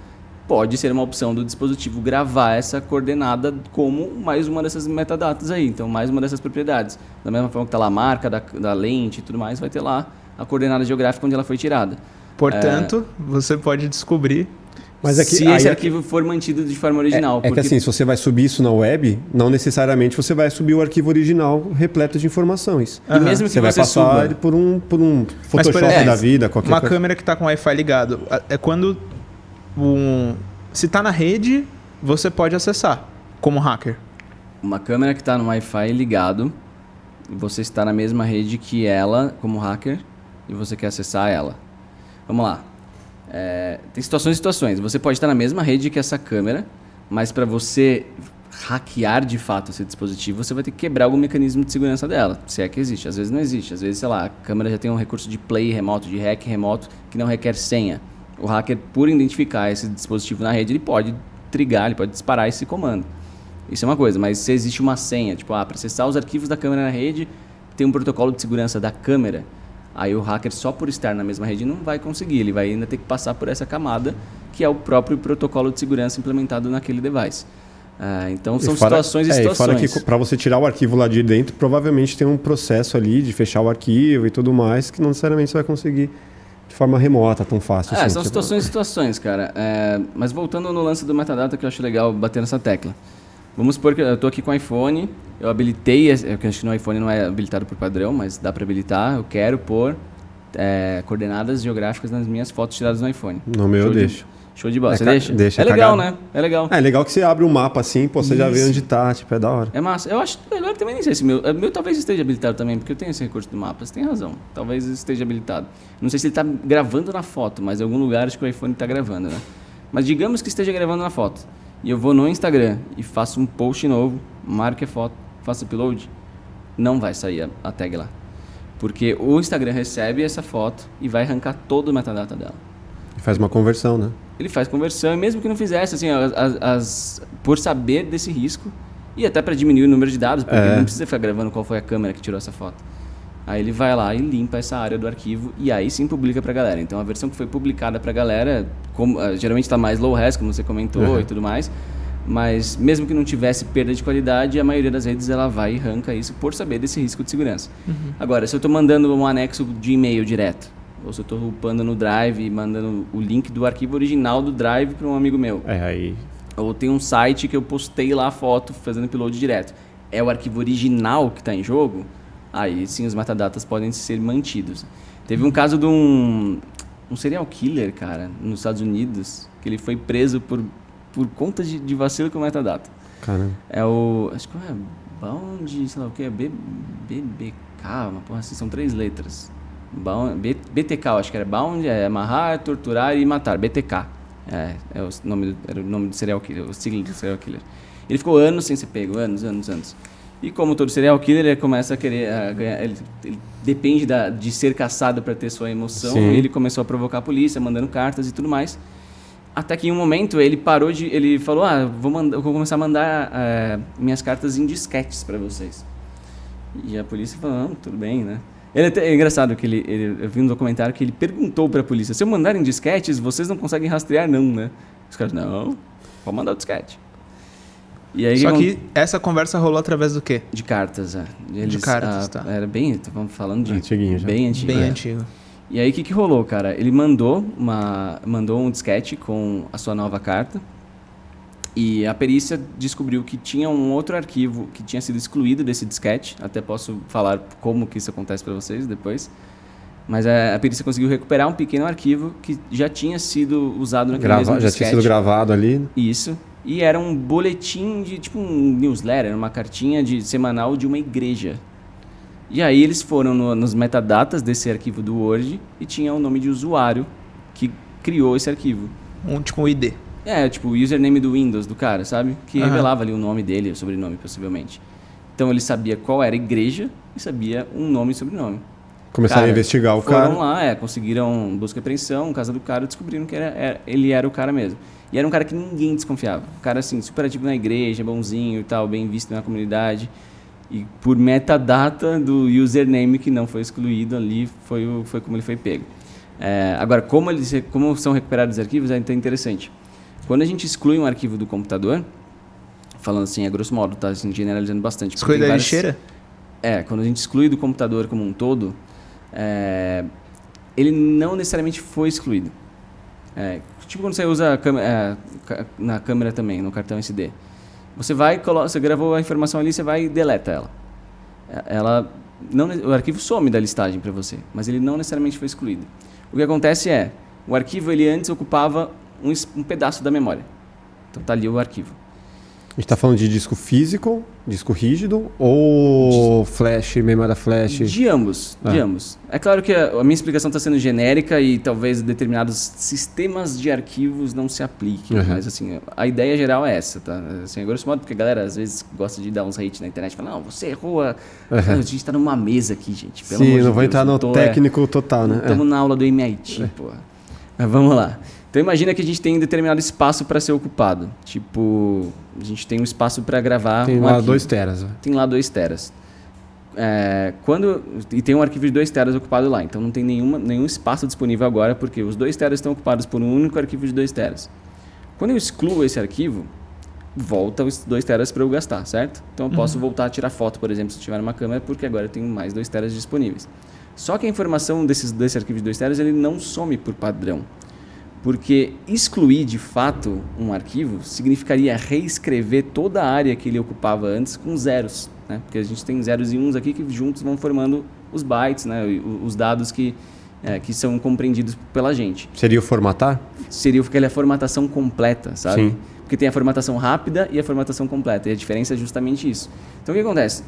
pode ser uma opção do dispositivo gravar essa coordenada como mais uma dessas metadatas aí. Então, mais uma dessas propriedades. Da mesma forma que está lá a marca da lente e tudo mais, vai ter lá a coordenada geográfica onde ela foi tirada. Portanto, você pode descobrir Mas é que, se esse arquivo for mantido de forma original. É que assim, se você vai subir isso na web, não necessariamente você vai subir o arquivo original repleto de informações. E mesmo que você vai passar suba ele por um Photoshop exemplo, da vida, qualquer uma coisa. câmera que está com Wi-Fi ligado, é quando se está na rede, você pode acessar como hacker. Uma câmera que está no Wi-Fi ligado, você está na mesma rede que ela como hacker e você quer acessar ela. Vamos lá. Tem situações e situações. Você pode estar na mesma rede que essa câmera, mas para você hackear de fato esse dispositivo, você vai ter que quebrar algum mecanismo de segurança dela, se é que existe. Às vezes não existe. Às vezes, sei lá, a câmera já tem um recurso de play remoto, de hack remoto, que não requer senha. O hacker, por identificar esse dispositivo na rede, ele pode trigar, ele pode disparar esse comando. Isso é uma coisa, mas se existe uma senha, tipo, para acessar os arquivos da câmera na rede, tem um protocolo de segurança da câmera. Aí o hacker, só por estar na mesma rede, não vai conseguir. Ele vai ainda ter que passar por essa camada, que é o próprio protocolo de segurança implementado naquele device. Então, são situações e situações. E fora que para você tirar o arquivo lá de dentro, provavelmente tem um processo ali de fechar o arquivo e tudo mais, que não necessariamente você vai conseguir de forma remota, tão fácil. Assim, são situações e situações, cara. Mas voltando no lance do metadata, que eu acho legal bater nessa tecla. Vamos supor que eu estou aqui com o iPhone, eu habilitei, eu acho que no iPhone não é habilitado por padrão, mas dá para habilitar, eu quero pôr coordenadas geográficas nas minhas fotos tiradas no iPhone. No meu eu deixo. Show de bola. Você deixa? Deixa. É legal, né? É legal. É legal que você abre o mapa assim, pô, você já vê onde tá, tipo, é da hora. É massa. Eu acho melhor também, nem sei se o meu talvez esteja habilitado também, porque eu tenho esse recurso do mapa. Você tem razão. Talvez esteja habilitado. Não sei se ele está gravando na foto, mas em algum lugar acho que o iPhone está gravando, né? Mas digamos que esteja gravando na foto. E eu vou no Instagram e faço um post novo, marque a foto, faço upload, não vai sair a tag lá. Porque o Instagram recebe essa foto e vai arrancar todo o metadata dela. E faz uma conversão, né? Ele faz conversão, e mesmo que não fizesse, assim, por saber desse risco, e até para diminuir o número de dados, porque ele não precisa ficar gravando qual foi a câmera que tirou essa foto. Aí ele vai lá e limpa essa área do arquivo e aí sim publica pra galera. Então a versão que foi publicada pra galera, geralmente está mais low res, como você comentou e tudo mais, mas mesmo que não tivesse perda de qualidade, a maioria das redes ela vai e arranca isso por saber desse risco de segurança. Agora, se eu estou mandando um anexo de e-mail direto, ou se eu estou upando no Drive e mandando o link do arquivo original do Drive para um amigo meu. Aí... Ou tem um site que eu postei lá a foto fazendo upload direto. É o arquivo original que está em jogo, aí sim os metadatas podem ser mantidos. Teve um caso de um serial killer, cara, nos Estados Unidos, que ele foi preso por conta de vacilo com metadata. Caramba. Acho que é Bound, sei lá o que, BBK, uma porra assim, são 3 letras. BTK, eu acho que era Bound, amarrar, torturar e matar, BTK. Era o nome do serial killer, o sigla do serial killer. Ele ficou anos sem ser pego, anos. E como todo serial killer, ele começa a querer ganhar, ele depende de ser caçado para ter sua emoção. Sim. E ele começou a provocar a polícia, mandando cartas e tudo mais. Até que em um momento ele falou, eu vou começar a mandar minhas cartas em disquetes para vocês. E a polícia falou, tudo bem, né? É engraçado que eu vi um documentário que ele perguntou para a polícia, se eu mandar em disquetes, vocês não conseguem rastrear não, né? Os caras, não, pode mandar o disquete. E aí, só que essa conversa rolou através do quê? De cartas, de cartas, tá. Era bem, estamos falando de... Antiguinho já. Bem antigo. Bem antigo. E aí o que rolou, cara? Ele mandou um disquete com a sua nova carta e a perícia descobriu que tinha um outro arquivo que tinha sido excluído desse disquete. Até posso falar como que isso acontece para vocês depois. Mas a perícia conseguiu recuperar um pequeno arquivo que já tinha sido usado naquele mesmo disquete. Já tinha sido gravado ali. Isso. E era um boletim de tipo um newsletter, uma cartinha semanal de uma igreja. E aí eles foram nos metadatas desse arquivo do Word e tinha o nome de usuário que criou esse arquivo. Tipo um ID. Tipo o username do Windows do cara, sabe? Que revelava ali o nome dele, o sobrenome, possivelmente. Então ele sabia qual era a igreja e sabia um nome e sobrenome. Começaram a investigar o cara. Foram lá, conseguiram busca e apreensão, casa do cara, descobriram que ele era o cara mesmo. E era um cara que ninguém desconfiava. Um cara assim, super ativo na igreja, bonzinho e tal, bem visto na comunidade. E por metadata do username que não foi excluído ali, foi como ele foi pego. Agora, como são recuperados os arquivos, é interessante. Quando a gente exclui um arquivo do computador, falando assim, a grosso modo, tá assim, generalizando bastante. Exclui da lixeira? Quando a gente exclui do computador como um todo, ele não necessariamente foi excluído. Tipo quando você usa na câmera também, no cartão SD. Você você gravou a informação ali, você vai e deleta ela. O arquivo some da listagem para você, mas ele não necessariamente foi excluído. O que acontece o arquivo ele antes ocupava um pedaço da memória. Então tá ali o arquivo. A gente está falando de disco físico, disco rígido ou flash, memória flash? De ambos, de ambos. É claro que a minha explicação está sendo genérica e talvez determinados sistemas de arquivos não se apliquem, mas assim, a ideia geral é essa, tá? Assim, grosso modo, porque a galera às vezes gosta de dar uns hate na internet, fala, não, você errou, a gente está numa mesa aqui, gente, pelo amor de Deus. Sim, não vou entrar no técnico total, né? Estamos na aula do MIT, porra. Mas vamos lá. Então imagina que a gente tem um determinado espaço para ser ocupado. Tipo, a gente tem um espaço para gravar tem lá 2 teras. Tem lá 2 teras. E tem um arquivo de 2 teras ocupado lá. Então não tem nenhum espaço disponível agora, porque os 2 teras estão ocupados por um único arquivo de 2 teras. Quando eu excluo esse arquivo, volta os 2 teras para eu gastar, certo? Então eu posso voltar a tirar foto, por exemplo, se eu tiver uma câmera, porque agora eu tenho mais 2 teras disponíveis. Só que a informação desse arquivo de 2 teras ele não some por padrão. Porque excluir de fato um arquivo significaria reescrever toda a área que ele ocupava antes com zeros, né? Porque a gente tem zeros e uns aqui que juntos vão formando os bytes, né? Os dados que são compreendidos pela gente. Seria o formatar? Seria aquela formatação completa, sabe? Sim. Porque tem a formatação rápida e a formatação completa, e a diferença é justamente isso. Então o que acontece?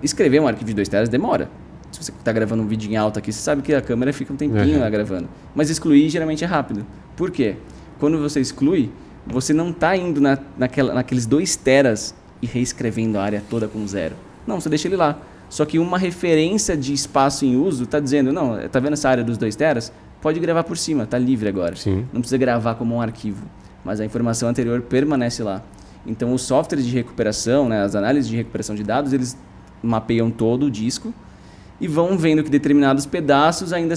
Escrever um arquivo de 2 teras demora. Se você está gravando um vídeo em alta aqui, você sabe que a câmera fica um tempinho lá gravando. Mas excluir geralmente é rápido. Por quê? Quando você exclui, você não está indo naqueles 2 teras e reescrevendo a área toda com 0. Não, você deixa ele lá. Só que uma referência de espaço em uso está dizendo, não, está vendo essa área dos 2 teras? Pode gravar por cima, está livre agora. Sim. Não precisa gravar como um arquivo. Mas a informação anterior permanece lá. Então os softwares de recuperação, né, as análises de recuperação de dados, eles mapeiam todo o disco e vão vendo que determinados pedaços ainda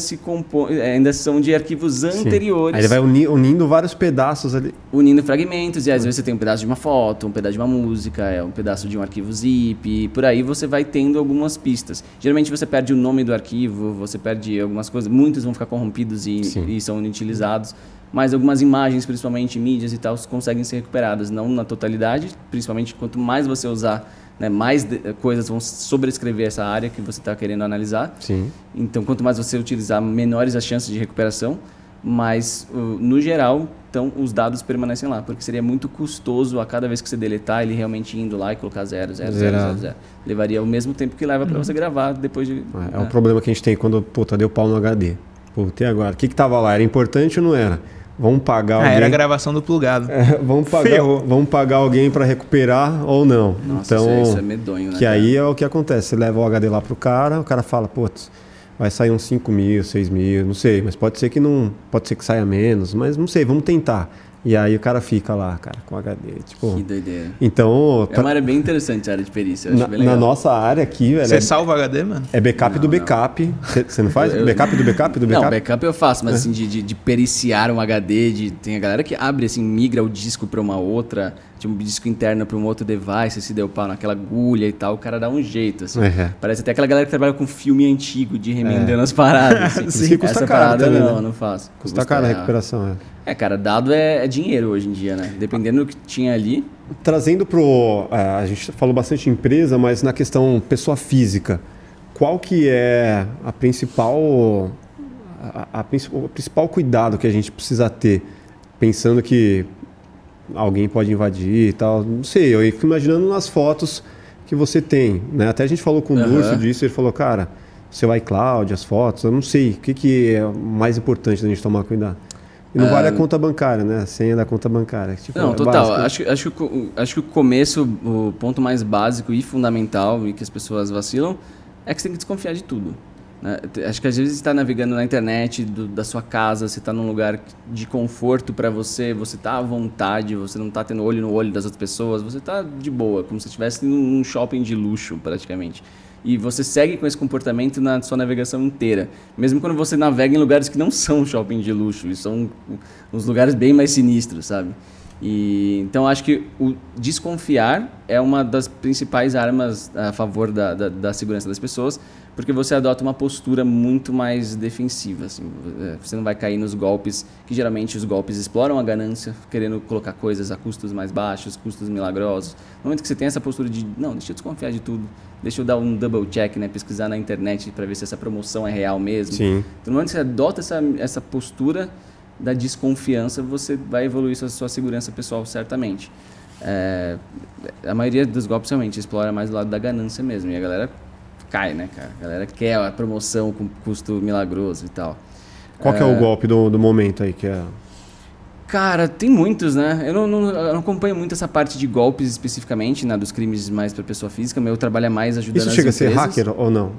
são de arquivos anteriores. Aí ele vai unindo vários pedaços ali. Unindo fragmentos, e às vezes você tem um pedaço de uma foto, um pedaço de uma música, um pedaço de um arquivo zip, e por aí você vai tendo algumas pistas. Geralmente você perde o nome do arquivo, você perde algumas coisas, muitos vão ficar corrompidos e são inutilizados, mas algumas imagens, principalmente mídias e tal, conseguem ser recuperadas, não na totalidade, principalmente quanto mais você usar, né, mais coisas vão sobrescrever essa área que você está querendo analisar. Sim. Então, quanto mais você utilizar, menores as chances de recuperação. Mas, no geral, então, os dados permanecem lá. Porque seria muito custoso a cada vez que você deletar, ele realmente indo lá e colocar 0, 0, 0, 0, 0. Levaria o mesmo tempo que leva para você gravar depois de... o problema que a gente tem quando, deu pau no HD. Puta, e agora? O que estava lá? Era importante ou não era? Vamos pagar alguém... era a gravação do plugado. Vamos pagar alguém para recuperar ou não. Nossa, então, isso é medonho, né? Que aí é o que acontece. Você leva o HD lá pro cara, o cara fala, putz, vai sair uns 5 mil, 6 mil, não sei. Mas pode ser que não... Pode ser que saia menos, mas não sei, vamos tentar. E aí o cara fica lá, cara, com HD. Tipo, que doideira. Então... É uma área bem interessante a área de perícia. Eu acho bem legal. Na nossa área aqui... Você salva o HD, mano? É backup do backup. Você não faz? Backup do backup do backup? Não, backup eu faço, mas assim, de periciar um HD, tem a galera que abre, assim, migra o disco para uma outra, de um disco interno para um outro device, se deu pau naquela agulha e tal, o cara dá um jeito, assim. Parece até aquela galera que trabalha com filme antigo, de remendando as paradas. Assim. Sim, custa essa caro parada também, não faço. Custa caro a recuperação, cara, dado é dinheiro hoje em dia, né? Dependendo do que tinha ali. Trazendo a gente falou bastante empresa, mas na questão pessoa física, qual que é o principal cuidado que a gente precisa ter, pensando que alguém pode invadir e tal? Não sei, eu fico imaginando nas fotos que você tem, né? Até a gente falou com o Durso disso, ele falou, cara, seu iCloud, as fotos, eu não sei, o que é o mais importante da gente tomar cuidado? E não vale a conta bancária, né? A senha da conta bancária. Tipo, não, total. Acho que o começo, o ponto mais básico e fundamental, e que as pessoas vacilam, é que você tem que desconfiar de tudo. né? Acho que às vezes você está navegando na internet da sua casa, você está num lugar de conforto para você está à vontade, você não está tendo olho no olho das outras pessoas, você está de boa, como se estivesse num shopping de luxo praticamente. E você segue com esse comportamento na sua navegação inteira. Mesmo quando você navega em lugares que não são shopping de luxo, e são uns lugares bem mais sinistros, sabe? Então, acho que o desconfiar é uma das principais armas a favor da segurança das pessoas, porque você adota uma postura muito mais defensiva. Assim. Você não vai cair nos golpes, que geralmente os golpes exploram a ganância, querendo colocar coisas a custos mais baixos, custos milagrosos. No momento que você tem essa postura de, não, deixa eu desconfiar de tudo, deixa eu dar um double check, né, pesquisar na internet para ver se essa promoção é real mesmo. Sim. Então, no momento que você adota essa postura da desconfiança, você vai evoluir sua segurança pessoal, certamente. A maioria dos golpes realmente explora mais do lado da ganância mesmo, e a galera cai, né, cara? A galera quer a promoção com custo milagroso e tal. Qual que é o golpe do momento aí? Que é... Cara, tem muitos, né? Eu não acompanho muito essa parte de golpes especificamente, né, dos crimes mais para pessoa física. Meu trabalho é mais ajudando as empresas. Isso chega a ser hacker ou não?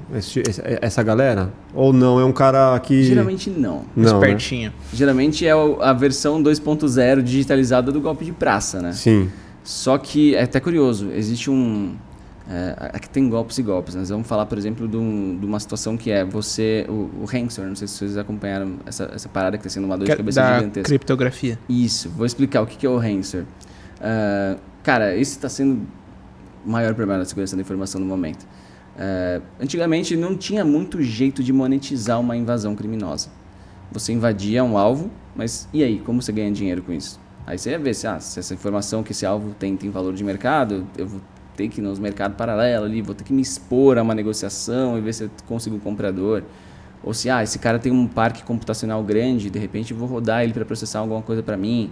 Essa galera? Ou não? É um cara que... Geralmente não. Espertinho. Né? Geralmente é a versão 2.0 digitalizada do golpe de praça, né? Sim. Só que é até curioso. Existe aqui tem golpes e golpes. Nós vamos falar, por exemplo, de uma situação que é o Ransom. Não sei se vocês acompanharam essa parada que está sendo uma dor de cabeça gigantesca. Da criptografia. Isso. Vou explicar o que é o Ransom. Cara, esse está sendo o maior problema da segurança da informação no momento. Antigamente não tinha muito jeito de monetizar uma invasão criminosa. Você invadia um alvo, mas e aí? Como você ganha dinheiro com isso? Aí você ia ver se essa informação que esse alvo tem valor de mercado, eu vou ter que ir nos mercados paralelos ali, vou ter que me expor a uma negociação e ver se eu consigo um comprador. Ou se esse cara tem um parque computacional grande, de repente eu vou rodar ele para processar alguma coisa para mim.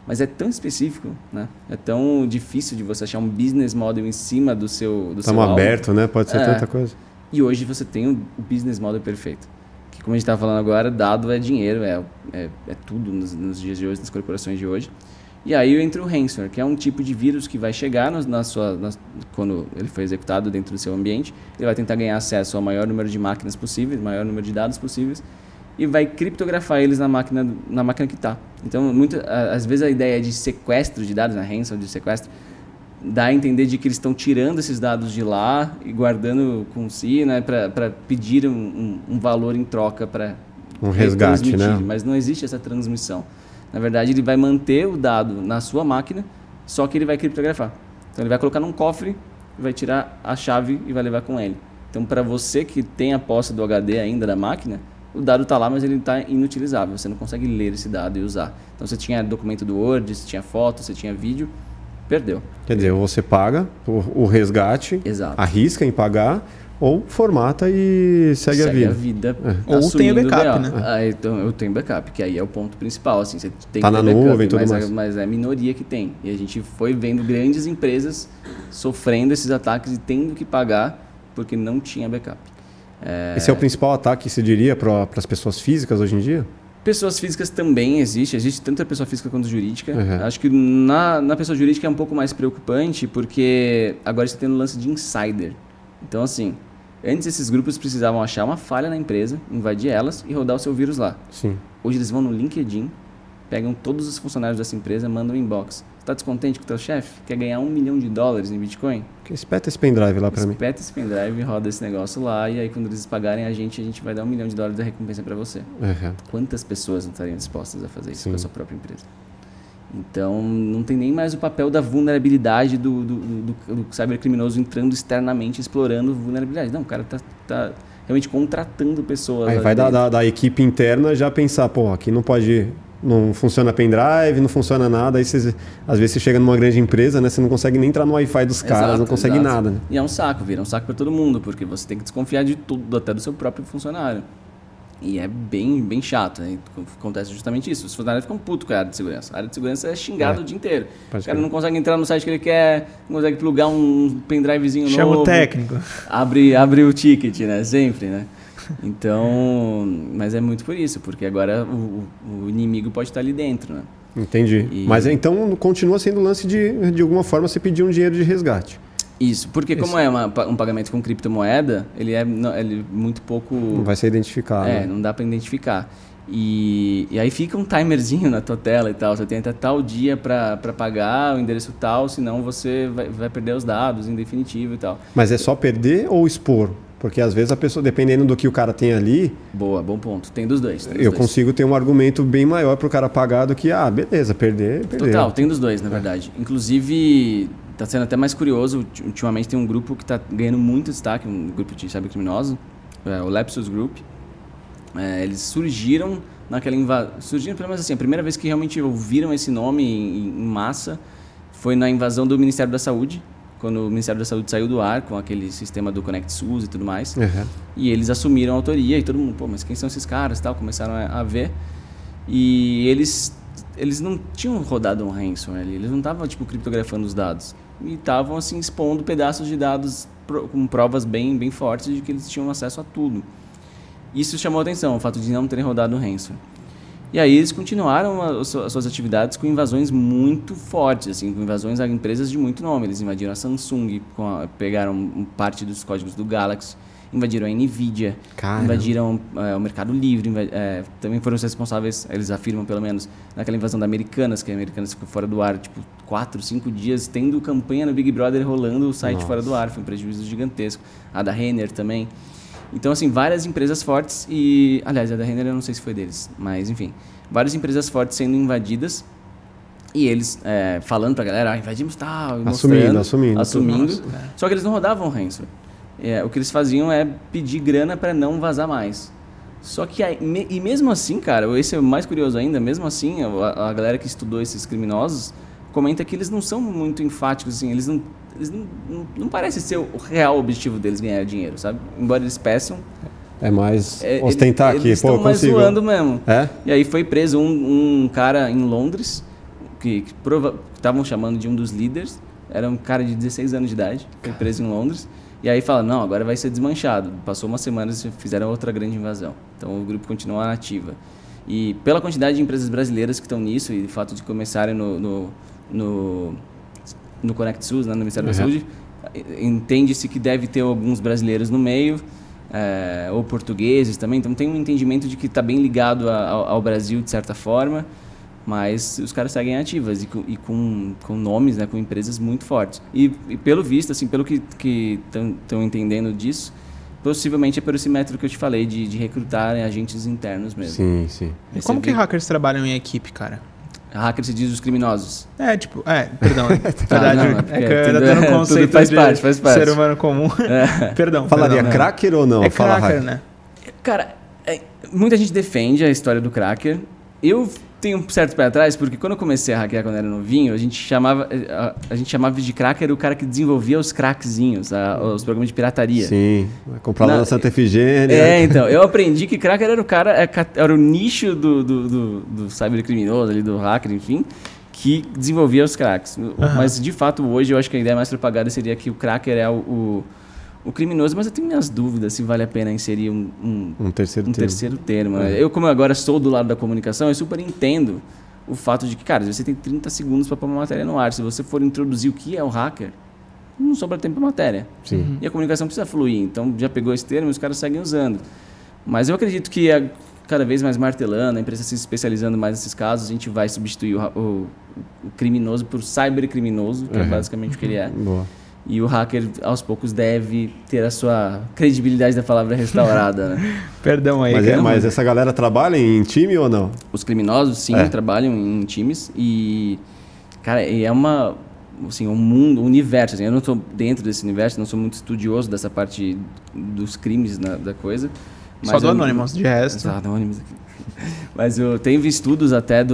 Mas é tão específico, né? É tão difícil de você achar um business model em cima do seu Estamos aberto, né? Pode ser tanta coisa. E hoje você tem o business model perfeito. Que, como a gente estava falando agora, dado é dinheiro, é tudo nos dias de hoje, nas corporações de hoje. E aí entra o ransomware, que é um tipo de vírus que vai chegar quando ele foi executado dentro do seu ambiente. Ele vai tentar ganhar acesso ao maior número de máquinas possíveis, maior número de dados possíveis, e vai criptografar eles na máquina que está. Então, às vezes a ideia de sequestro de dados, ransomware de sequestro, dá a entender de que eles estão tirando esses dados de lá e guardando com si, né, para pedir um valor em troca para um resgate, né? Mas não existe essa transmissão. Na verdade, ele vai manter o dado na sua máquina, só que ele vai criptografar. Então, ele vai colocar num cofre, vai tirar a chave e vai levar com ele. Então, para você que tem a posse do HD ainda da máquina, o dado está lá, mas ele está inutilizável. Você não consegue ler esse dado e usar. Então, você tinha documento do Word, você tinha foto, você tinha vídeo, perdeu. Quer dizer, você paga o resgate, exato, arrisca em pagar, ou formata e segue a vida. Ou tem o backup, né? Então, eu tenho backup, que aí é o ponto principal. Assim, você tem tá na backup, nuvem e tudo mais. Mas é a minoria que tem. E a gente foi vendo grandes empresas sofrendo esses ataques e tendo que pagar porque não tinha backup. Esse é o principal ataque, se diria, para as pessoas físicas hoje em dia? Pessoas físicas também existe tanto a pessoa física quanto a jurídica. Acho que na pessoa jurídica é um pouco mais preocupante, porque agora você tem o lance de insider. Então, assim, antes esses grupos precisavam achar uma falha na empresa, invadir elas e rodar o seu vírus lá. Sim. Hoje eles vão no LinkedIn, pegam todos os funcionários dessa empresa, mandam um inbox. Está descontente com o teu chefe? Quer ganhar $1 milhão em Bitcoin? Espeta esse pendrive lá para mim. Espeta esse pendrive, roda esse negócio lá, e aí quando eles pagarem a gente vai dar $1 milhão de recompensa para você. Quantas pessoas não estariam dispostas a fazer isso com a sua própria empresa? Então, não tem nem mais o papel da vulnerabilidade do cybercriminoso entrando externamente, explorando vulnerabilidade. Não, o cara tá realmente contratando pessoas. Aí vai da equipe interna já pensar, aqui não funciona pendrive, não funciona nada. Aí às vezes você chega numa grande empresa, né, você não consegue nem entrar no Wi-Fi dos caras, não consegue nada. Né? E é um saco, vira um saco para todo mundo, porque você tem que desconfiar de tudo, até do seu próprio funcionário. E é bem, bem chato, né? Acontece justamente isso. Os funcionários ficam putos com a área de segurança. A área de segurança é xingada o dia inteiro. O cara não consegue entrar no site que ele quer, não consegue plugar um pendrivezinho novo. Chama o técnico. Abre o ticket, né? Sempre, né? Então, mas é muito por isso, porque agora o inimigo pode estar ali dentro, né? Entendi. Mas então continua sendo o lance de alguma forma você pedir um dinheiro de resgate. Isso, porque como é um pagamento com criptomoeda, ele é muito pouco... Não vai ser identificado. É, não dá para identificar. E aí fica um timerzinho na tua tela e tal. Você tem até tal dia para pagar o endereço tal, senão você vai perder os dados em definitivo e tal. Mas é só perder ou expor? Porque às vezes a pessoa, dependendo do que o cara tem ali... Boa, bom ponto. Tem dos dois. Consigo ter um argumento bem maior para o cara pagar do que, beleza, perder. Total, tem dos dois, na verdade. Inclusive, está sendo até mais curioso, ultimamente tem um grupo que está ganhando muito destaque, um grupo de cybercriminosos, o Lepsus Group. Eles surgiram naquela invasão... Surgiram, pelo menos assim, a primeira vez que realmente ouviram esse nome em massa foi na invasão do Ministério da Saúde, quando o Ministério da Saúde saiu do ar com aquele sistema do Connect SUS e tudo mais. Uhum. E eles assumiram a autoria e todo mundo, pô, mas quem são esses caras? Tal, começaram a ver. E eles não tinham rodado um ransomware ali, eles não estavam tipo criptografando os dados. E estavam assim expondo pedaços de dados com provas bem fortes de que eles tinham acesso a tudo. Isso chamou a atenção, o fato de não terem rodado um ransomware. E aí eles continuaram as suas atividades com invasões muito fortes, assim, com invasões a empresas de muito nome. Eles invadiram a Samsung, pegaram parte dos códigos do Galaxy, invadiram a Nvidia, invadiram o Mercado Livre, também foram os responsáveis, eles afirmam pelo menos, naquela invasão da Americanas, que a Americanas ficou fora do ar, tipo, 4, 5 dias, tendo campanha no Big Brother rolando o site fora do ar, foi um prejuízo gigantesco. A da Renner também. Então, assim, várias empresas fortes e... Aliás, a da Renner eu não sei se foi deles, mas enfim. Várias empresas fortes sendo invadidas e eles falando pra galera, invadimos tal, assumindo. Nossa, só que eles não rodavam ransomware. O que eles faziam é pedir grana para não vazar mais. Só que, e mesmo assim, cara, esse é o mais curioso ainda, mesmo assim, a galera que estudou esses criminosos comenta que eles não são muito enfáticos, assim, eles não parece ser o real objetivo deles ganhar dinheiro, sabe? Embora eles peçam. É mais ostentar aqui, eles pô, eu mais consigo. zoando mesmo. É? E aí foi preso um cara em Londres, que estavam chamando de um dos líderes, era um cara de 16 anos de idade, foi preso em Londres. E aí fala, não, agora vai ser desmanchado. Passou uma semana e fizeram outra grande invasão. Então o grupo continua na ativa. E pela quantidade de empresas brasileiras que estão nisso e o fato de começarem no Connect SUS, né, no Ministério da Saúde, entende-se que deve ter alguns brasileiros no meio, ou portugueses também. Então tem um entendimento de que está bem ligado ao Brasil de certa forma, mas os caras seguem ativas e com nomes, né, com empresas muito fortes. E pelo visto, assim, pelo que estão entendendo disso, possivelmente é por esse método que eu te falei, de recrutar agentes internos mesmo. Sim, sim. E como que hackers trabalham em equipe, cara? Hacker se diz os criminosos. Perdão. Na verdade, é que eu ainda tô no conceito faz parte. Ser humano comum. Perdão. Falaria cracker ou não? Fala cracker, né? Cara, muita gente defende a história do cracker. Eu tenho um certo pé atrás, porque quando eu comecei a hackear quando era novinho, a gente chamava de cracker o cara que desenvolvia os crackzinhos, os programas de pirataria. Sim, comprar lá na Santa Efigênia. Então, eu aprendi que cracker era o cara, era o nicho do cybercriminoso, ali, do hacker, enfim, que desenvolvia os cracks. Mas, de fato, hoje eu acho que a ideia mais propagada seria que o cracker é o criminoso, mas eu tenho minhas dúvidas se vale a pena inserir um terceiro termo. Eu, como agora sou do lado da comunicação, eu super entendo o fato de que, cara, você tem 30 segundos para pôr uma matéria no ar. Se você for introduzir o que é o hacker, não sobra tempo para matéria. Sim. E a comunicação precisa fluir. Então, já pegou esse termo e os caras seguem usando. Mas eu acredito que cada vez mais martelando, a empresa se especializando mais nesses casos, a gente vai substituir o criminoso por cybercriminoso, que é basicamente o que ele é. Boa. E o hacker, aos poucos, deve ter a sua credibilidade da palavra restaurada, né? Perdão aí. Mas essa galera trabalha em time ou não? Os criminosos, sim, trabalham em times. E, cara, é um mundo, um universo. Assim, eu não estou dentro desse universo, não sou muito estudioso dessa parte dos crimes da coisa. Só do Anonymous, de resto. Só do Anonymous aqui. Mas eu tenho estudos até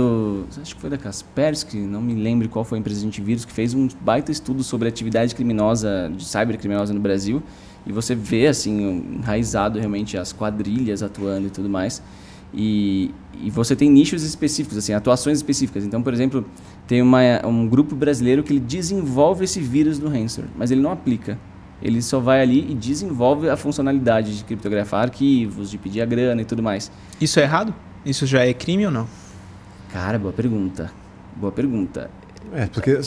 acho que foi da Kaspersky, não me lembro qual foi a empresa de antivírus, que fez um baita estudo sobre atividade criminosa, de cybercriminosa no Brasil. E você vê, assim, enraizado realmente as quadrilhas atuando e tudo mais. E você tem nichos específicos, assim, atuações específicas. Então, por exemplo, tem um grupo brasileiro que ele desenvolve esse vírus do ransomware, mas ele não aplica. Ele só vai ali e desenvolve a funcionalidade de criptografar arquivos, de pedir a grana e tudo mais. Isso é errado? Isso já é crime ou não? Cara, boa pergunta. Porque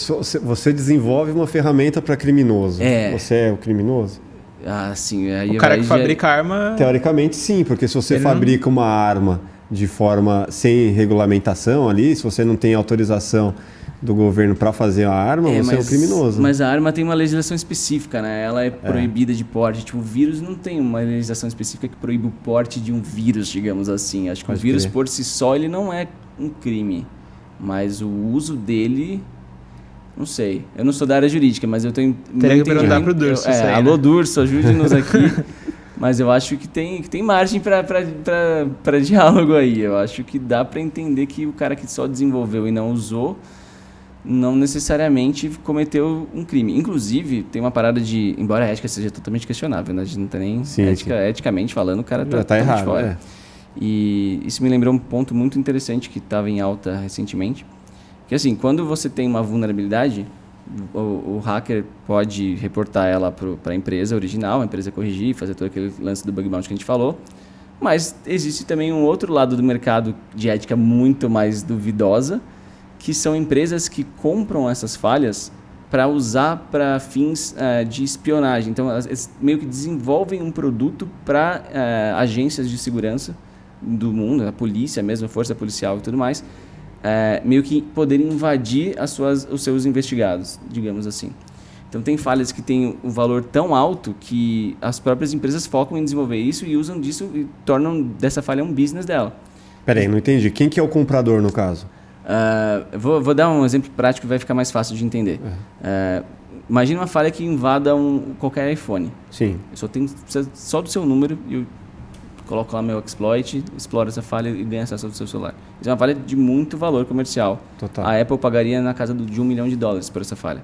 você desenvolve uma ferramenta para criminoso. Você é o criminoso? Ah, sim. Aí o cara que fabrica arma... Teoricamente, sim, porque se você fabrica uma arma de forma sem regulamentação ali, se você não tem autorização do governo para fazer a arma, você é um criminoso. Mas a arma tem uma legislação específica, né? Ela é proibida de porte. Tipo, o vírus não tem uma legislação específica que proíbe o porte de um vírus, digamos assim. Acho que o vírus por si só ele não é um crime, mas o uso dele... Não sei. Eu não sou da área jurídica, mas eu tenho... Teria que perguntar pro Durso. Alô, Durso, ajude-nos aqui. Mas eu acho que tem margem para diálogo aí. Eu acho que dá para entender que o cara que só desenvolveu e não usou, não necessariamente cometeu um crime. Inclusive, tem uma parada de... Embora a ética seja totalmente questionável, né? A gente não tem nem... Eticamente falando, o cara tá errado, fora. E isso me lembrou um ponto muito interessante que estava em alta recentemente. Que assim, quando você tem uma vulnerabilidade, o hacker pode reportar ela para a empresa original, a empresa corrigir, fazer todo aquele lance do bug bounty que a gente falou. Mas existe também um outro lado do mercado de ética muito mais duvidosa, que são empresas que compram essas falhas para usar para fins de espionagem. Então, eles meio que desenvolvem um produto para agências de segurança do mundo, a polícia mesmo, a força policial e tudo mais, meio que poderem invadir os seus investigados, digamos assim. Então, tem falhas que têm um valor tão alto que as próprias empresas focam em desenvolver isso e usam disso e tornam dessa falha um business dela. Peraí, não entendi. Quem que é o comprador no caso? Vou dar um exemplo prático que vai ficar mais fácil de entender. Imagina uma falha que invada qualquer iPhone. Sim. Eu precisa só do seu número e eu coloco lá meu exploit, exploro essa falha e ganho acesso ao seu celular. Isso é uma falha de muito valor comercial. Total. A Apple pagaria na casa de $1 milhão por essa falha.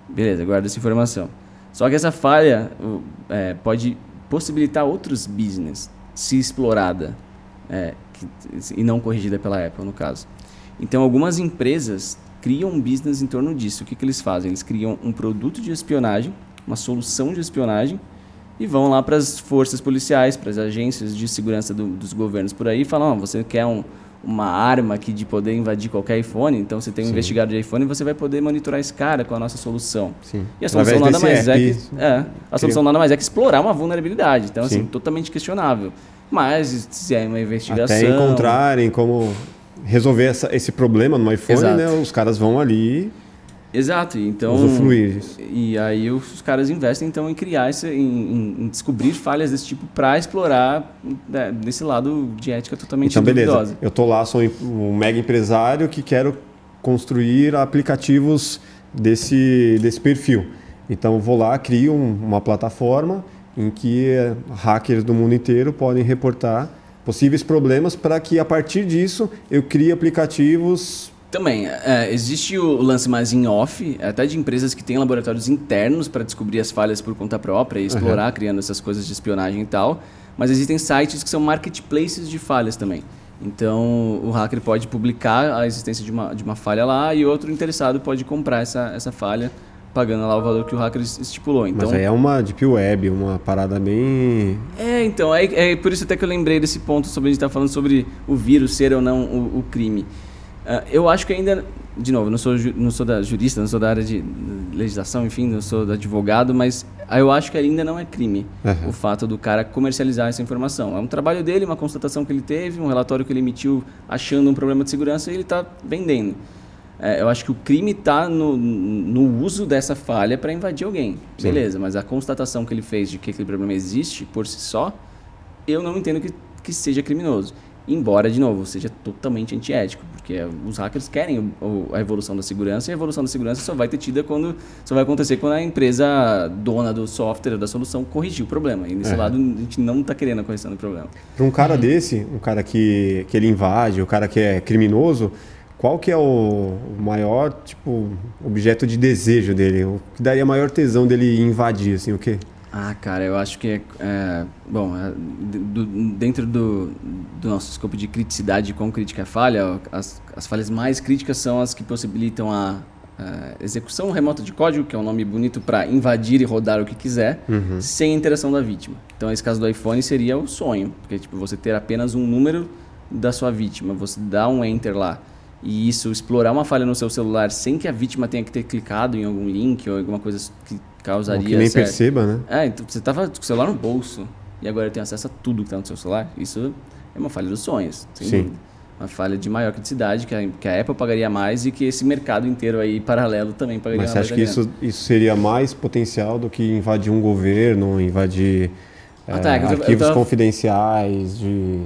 Beleza, guarda essa informação. Só que essa falha pode possibilitar outros business se explorada e não corrigida pela Apple, no caso. Então, algumas empresas criam um business em torno disso. O que eles fazem? Eles criam um produto de espionagem, uma solução de espionagem, e vão lá para as forças policiais, para as agências de segurança dos governos por aí e falam, você quer uma arma aqui de poder invadir qualquer iPhone, então você tem um investigado de iPhone e você vai poder monitorar esse cara com a nossa solução. Sim. E a solução nada mais é que explorar uma vulnerabilidade. Então, assim, totalmente questionável. Mas se é uma investigação... Até encontrarem como resolver esse problema no iPhone, né? Os caras vão ali... Exato, então usufruir disso. E aí os caras investem então em criar em descobrir falhas desse tipo para explorar desse lado de ética totalmente duvidosa. Beleza. Eu tô lá, sou um mega empresário que quero construir aplicativos desse perfil. Então vou lá, crio uma plataforma em que hackers do mundo inteiro podem reportar possíveis problemas para que a partir disso eu crie aplicativos. Também, existe o lance mais em off, até de empresas que têm laboratórios internos para descobrir as falhas por conta própria e explorar, criando essas coisas de espionagem e tal. Mas existem sites que são marketplaces de falhas também. Então, o hacker pode publicar a existência de uma falha lá e outro interessado pode comprar essa falha, pagando lá o valor que o hacker estipulou. Então, mas aí é uma deep web, uma parada bem... Então, é por isso até que eu lembrei desse ponto sobre a gente estar falando sobre o vírus ser ou não o crime. Eu acho que ainda, de novo, não sou da jurista, não sou da área de legislação, enfim, não sou advogado, mas eu acho que ainda não é crime o fato do cara comercializar essa informação. É um trabalho dele, uma constatação que ele teve, um relatório que ele emitiu achando um problema de segurança e ele está vendendo. Eu acho que o crime está no uso dessa falha para invadir alguém. Sim. Beleza, mas a constatação que ele fez de que aquele problema existe por si só, eu não entendo que seja criminoso. Embora, de novo, seja totalmente antiético, porque os hackers querem a evolução da segurança, e a evolução da segurança só vai acontecer quando a empresa dona do software ou da solução corrigir o problema. E nesse lado, a gente não está querendo a correção do problema. Para um cara desse, um cara que ele invade, o cara que é criminoso, qual que é o maior objeto de desejo dele? O que daria maior tesão dele invadir, assim, o quê? Cara, eu acho que dentro do nosso escopo de criticidade com crítica à falha, as falhas mais críticas são as que possibilitam a execução remota de código, que é um nome bonito para invadir e rodar o que quiser, sem interação da vítima. Então, esse caso do iPhone seria o sonho, porque você ter apenas um número da sua vítima, você dá um enter lá e isso explorar uma falha no seu celular sem que a vítima tenha que ter clicado em algum link ou alguma coisa que causaria... Ou que nem perceba, né? Então você tava com o celular no bolso e agora tem acesso a tudo que está no seu celular. Isso é uma falha dos sonhos, sem Sim. dúvida. Uma falha de maior criticidade, que a Apple pagaria mais e que esse mercado inteiro aí paralelo também pagaria mais. Mas você acha que isso seria mais potencial do que invadir um governo, invadir arquivos confidenciais de...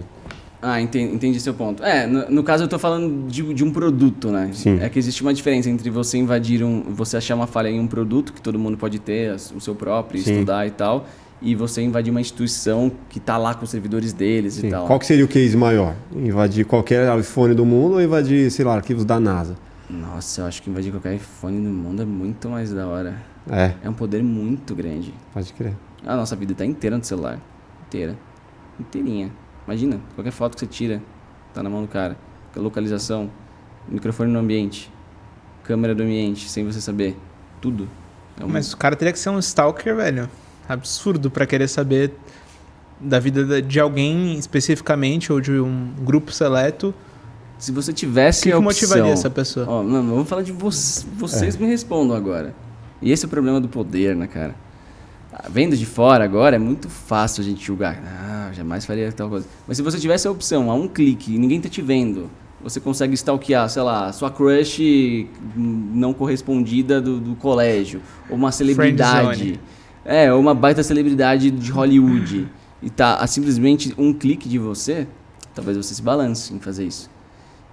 Entendi seu ponto. No caso eu estou falando de um produto, né? Sim. É que existe uma diferença entre você invadir você achar uma falha em um produto que todo mundo pode ter, o seu próprio, Sim. estudar e tal, e você invadir uma instituição que está lá com os servidores deles Sim. e tal. Qual que seria o case maior? Invadir qualquer iPhone do mundo ou invadir, sei lá, arquivos da NASA? Nossa, eu acho que invadir qualquer iPhone do mundo é muito mais da hora. É um poder muito grande. pode crer. A nossa vida está inteira no celular. Inteira. Inteirinha. Imagina, qualquer foto que você tira, tá na mão do cara. Localização, microfone no ambiente, câmera do ambiente, sem você saber. Tudo. Mas o cara teria que ser um stalker, velho. Absurdo pra querer saber da vida de alguém especificamente ou de um grupo seleto. Se você tivesse O que motivaria essa pessoa? Vamos falar de vocês me respondam agora. E esse é o problema do poder, né, cara? Vendo de fora agora é muito fácil a gente julgar. Jamais faria tal coisa. Mas se você tivesse a opção, a um clique, e ninguém tá te vendo, você consegue stalkear, sei lá, sua crush não correspondida do colégio, ou uma celebridade. Ou uma baita celebridade de Hollywood. E tá a simplesmente um clique de você, talvez você se balance em fazer isso.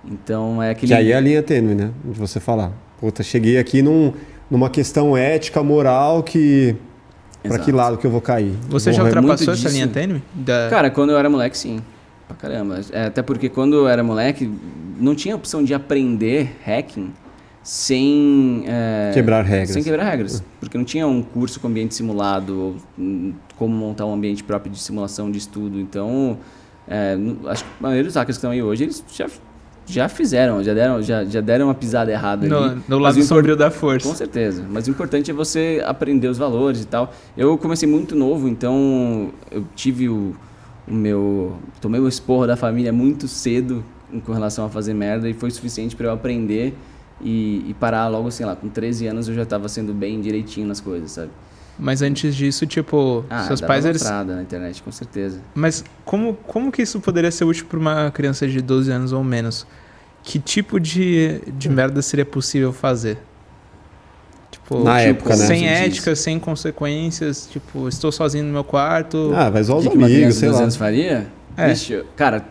Então é aquele... Que aí é a linha tênue, né? De você falar. Puta, cheguei aqui numa questão ética, moral, que... Pra que lado que eu vou cair? Você já ultrapassou essa linha tênue? Cara, quando eu era moleque, sim. Pra caramba. Até porque quando eu era moleque, não tinha opção de aprender hacking sem... quebrar regras. Sem quebrar regras. Porque não tinha um curso com ambiente simulado, ou como montar um ambiente próprio de simulação de estudo. Então, acho que a maioria dos hackers que estão aí hoje, eles já fizeram, já deram uma pisada errada ali. No lado sombrio da força. Com certeza. Mas o importante é você aprender os valores e tal. Eu comecei muito novo, então eu tive tomei o esporro da família muito cedo com relação a fazer merda e foi suficiente para eu aprender e parar logo assim lá. Com 13 anos eu já estava sendo bem direitinho nas coisas, sabe? Mas antes disso, tipo, seus pais eles... na internet, com certeza. Mas como que isso poderia ser útil para uma criança de 12 anos ou menos? Que tipo de merda seria possível fazer? Tipo, na época, né? Sem ética, sem consequências, tipo, estou sozinho no meu quarto. Vai zoar os amigos, amigos, uma sei criança de 12 lá. anos faria? Vixe, cara,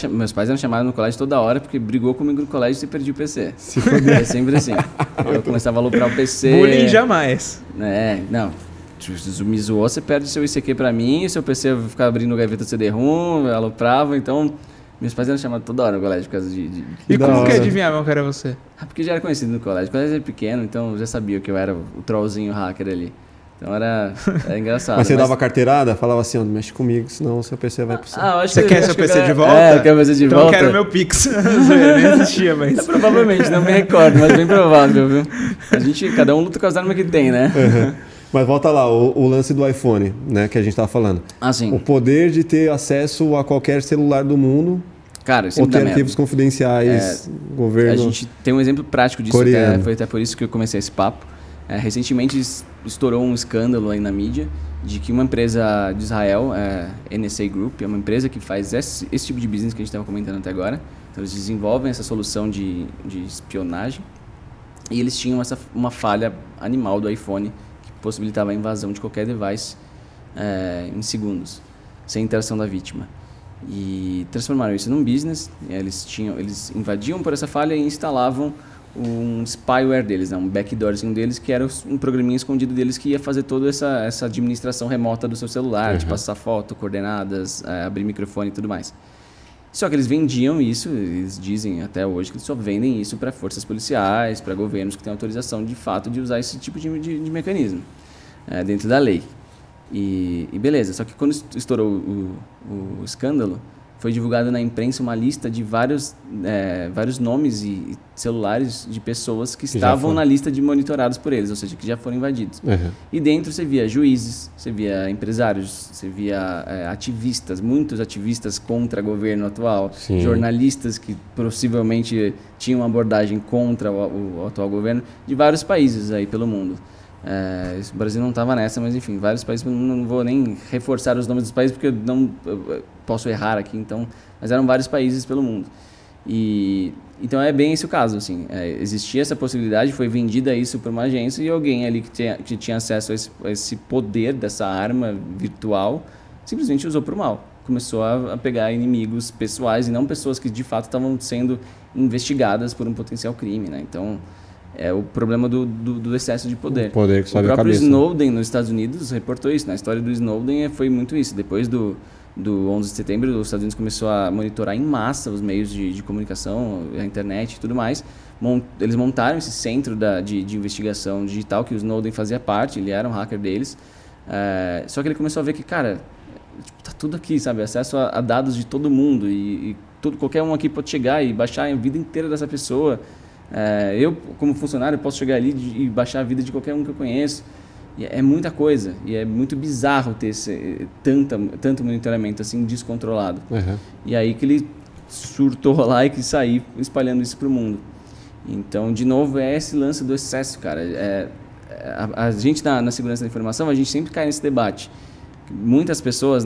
meus pais eram chamados no colégio toda hora porque brigou comigo no colégio e você perdia o PC. Se foder. É sempre assim. Eu começava a aloprar o PC. Bullying jamais. Não. Me zoou, você perde seu ICQ pra mim, seu PC vai ficar abrindo gaveta CD-ROM, aloprava, então... Meus pais eram chamados toda hora no colégio por causa de... E como que adivinhavam que era você? Porque já era conhecido no colégio. O colégio era pequeno, então eu já sabia que eu era o trollzinho hacker ali. Então era engraçado. Mas você dava carteirada? Falava assim, não mexe comigo, senão o seu PC vai pro céu. Você quer seu PC de volta? Eu quero meu PC de então volta. Então eu quero meu Pix. Nem existia, mas... Provavelmente, não me recordo, mas bem provável, viu? Cada um luta com as armas que tem, né? Mas volta lá, o lance do iPhone, né, que a gente tava falando. Sim. O poder de ter acesso a qualquer celular do mundo... Cara, ou ter arquivos confidenciais, governo. A gente tem um exemplo prático disso, foi até por isso que eu comecei esse papo. Recentemente estourou um escândalo aí na mídia de que uma empresa de Israel, NSA Group, é uma empresa que faz esse tipo de business que a gente estava comentando até agora. Então eles desenvolvem essa solução de espionagem e eles tinham uma falha animal do iPhone que possibilitava a invasão de qualquer device em segundos, sem interação da vítima. E transformaram isso num business. Eles invadiam por essa falha e instalavam um spyware deles, né? Um backdoorzinho deles, que era um programinha escondido deles que ia fazer toda essa administração remota do seu celular, de passar foto, coordenadas, abrir microfone e tudo mais. Só que eles vendiam isso, eles dizem até hoje que eles só vendem isso para forças policiais, para governos que têm autorização de fato de usar esse tipo de mecanismo dentro da lei. E beleza, só que quando estourou o escândalo, foi divulgada na imprensa uma lista de vários nomes e celulares de pessoas que estavam na lista de monitorados por eles, ou seja, que já foram invadidos. E dentro você via juízes, você via empresários, você via ativistas, muitos ativistas contra o governo atual, jornalistas que possivelmente tinham uma abordagem contra o atual governo, de vários países aí pelo mundo. O Brasil não estava nessa, mas enfim, vários países, não vou nem reforçar os nomes dos países porque eu posso errar aqui, então, mas eram vários países pelo mundo. Então é bem esse o caso, assim, existia essa possibilidade, foi vendida isso para uma agência e alguém ali que tinha acesso a esse poder dessa arma virtual simplesmente usou para o mal. Começou a pegar inimigos pessoais e não pessoas que de fato estavam sendo investigadas por um potencial crime, né? Então é o problema do excesso de poder. O poder que sobe a cabeça. O próprio Snowden nos Estados Unidos reportou isso. Na história do Snowden foi muito isso. Depois do 11 de setembro, os Estados Unidos começou a monitorar em massa os meios de comunicação, a internet e tudo mais. Eles montaram esse centro de investigação digital que o Snowden fazia parte, ele era um hacker deles. Só que ele começou a ver que, cara, tá tudo aqui, sabe? Acesso a dados de todo mundo e qualquer um aqui pode chegar e baixar a vida inteira dessa pessoa. Eu, como funcionário, posso chegar ali e baixar a vida de qualquer um que eu conheço. E é muita coisa. E é muito bizarro ter tanto monitoramento assim descontrolado. E aí que ele surtou lá e que saiu espalhando isso para o mundo. Então, de novo, é esse lance do excesso, cara. A gente, na segurança da informação, a gente sempre cai nesse debate. Muitas pessoas,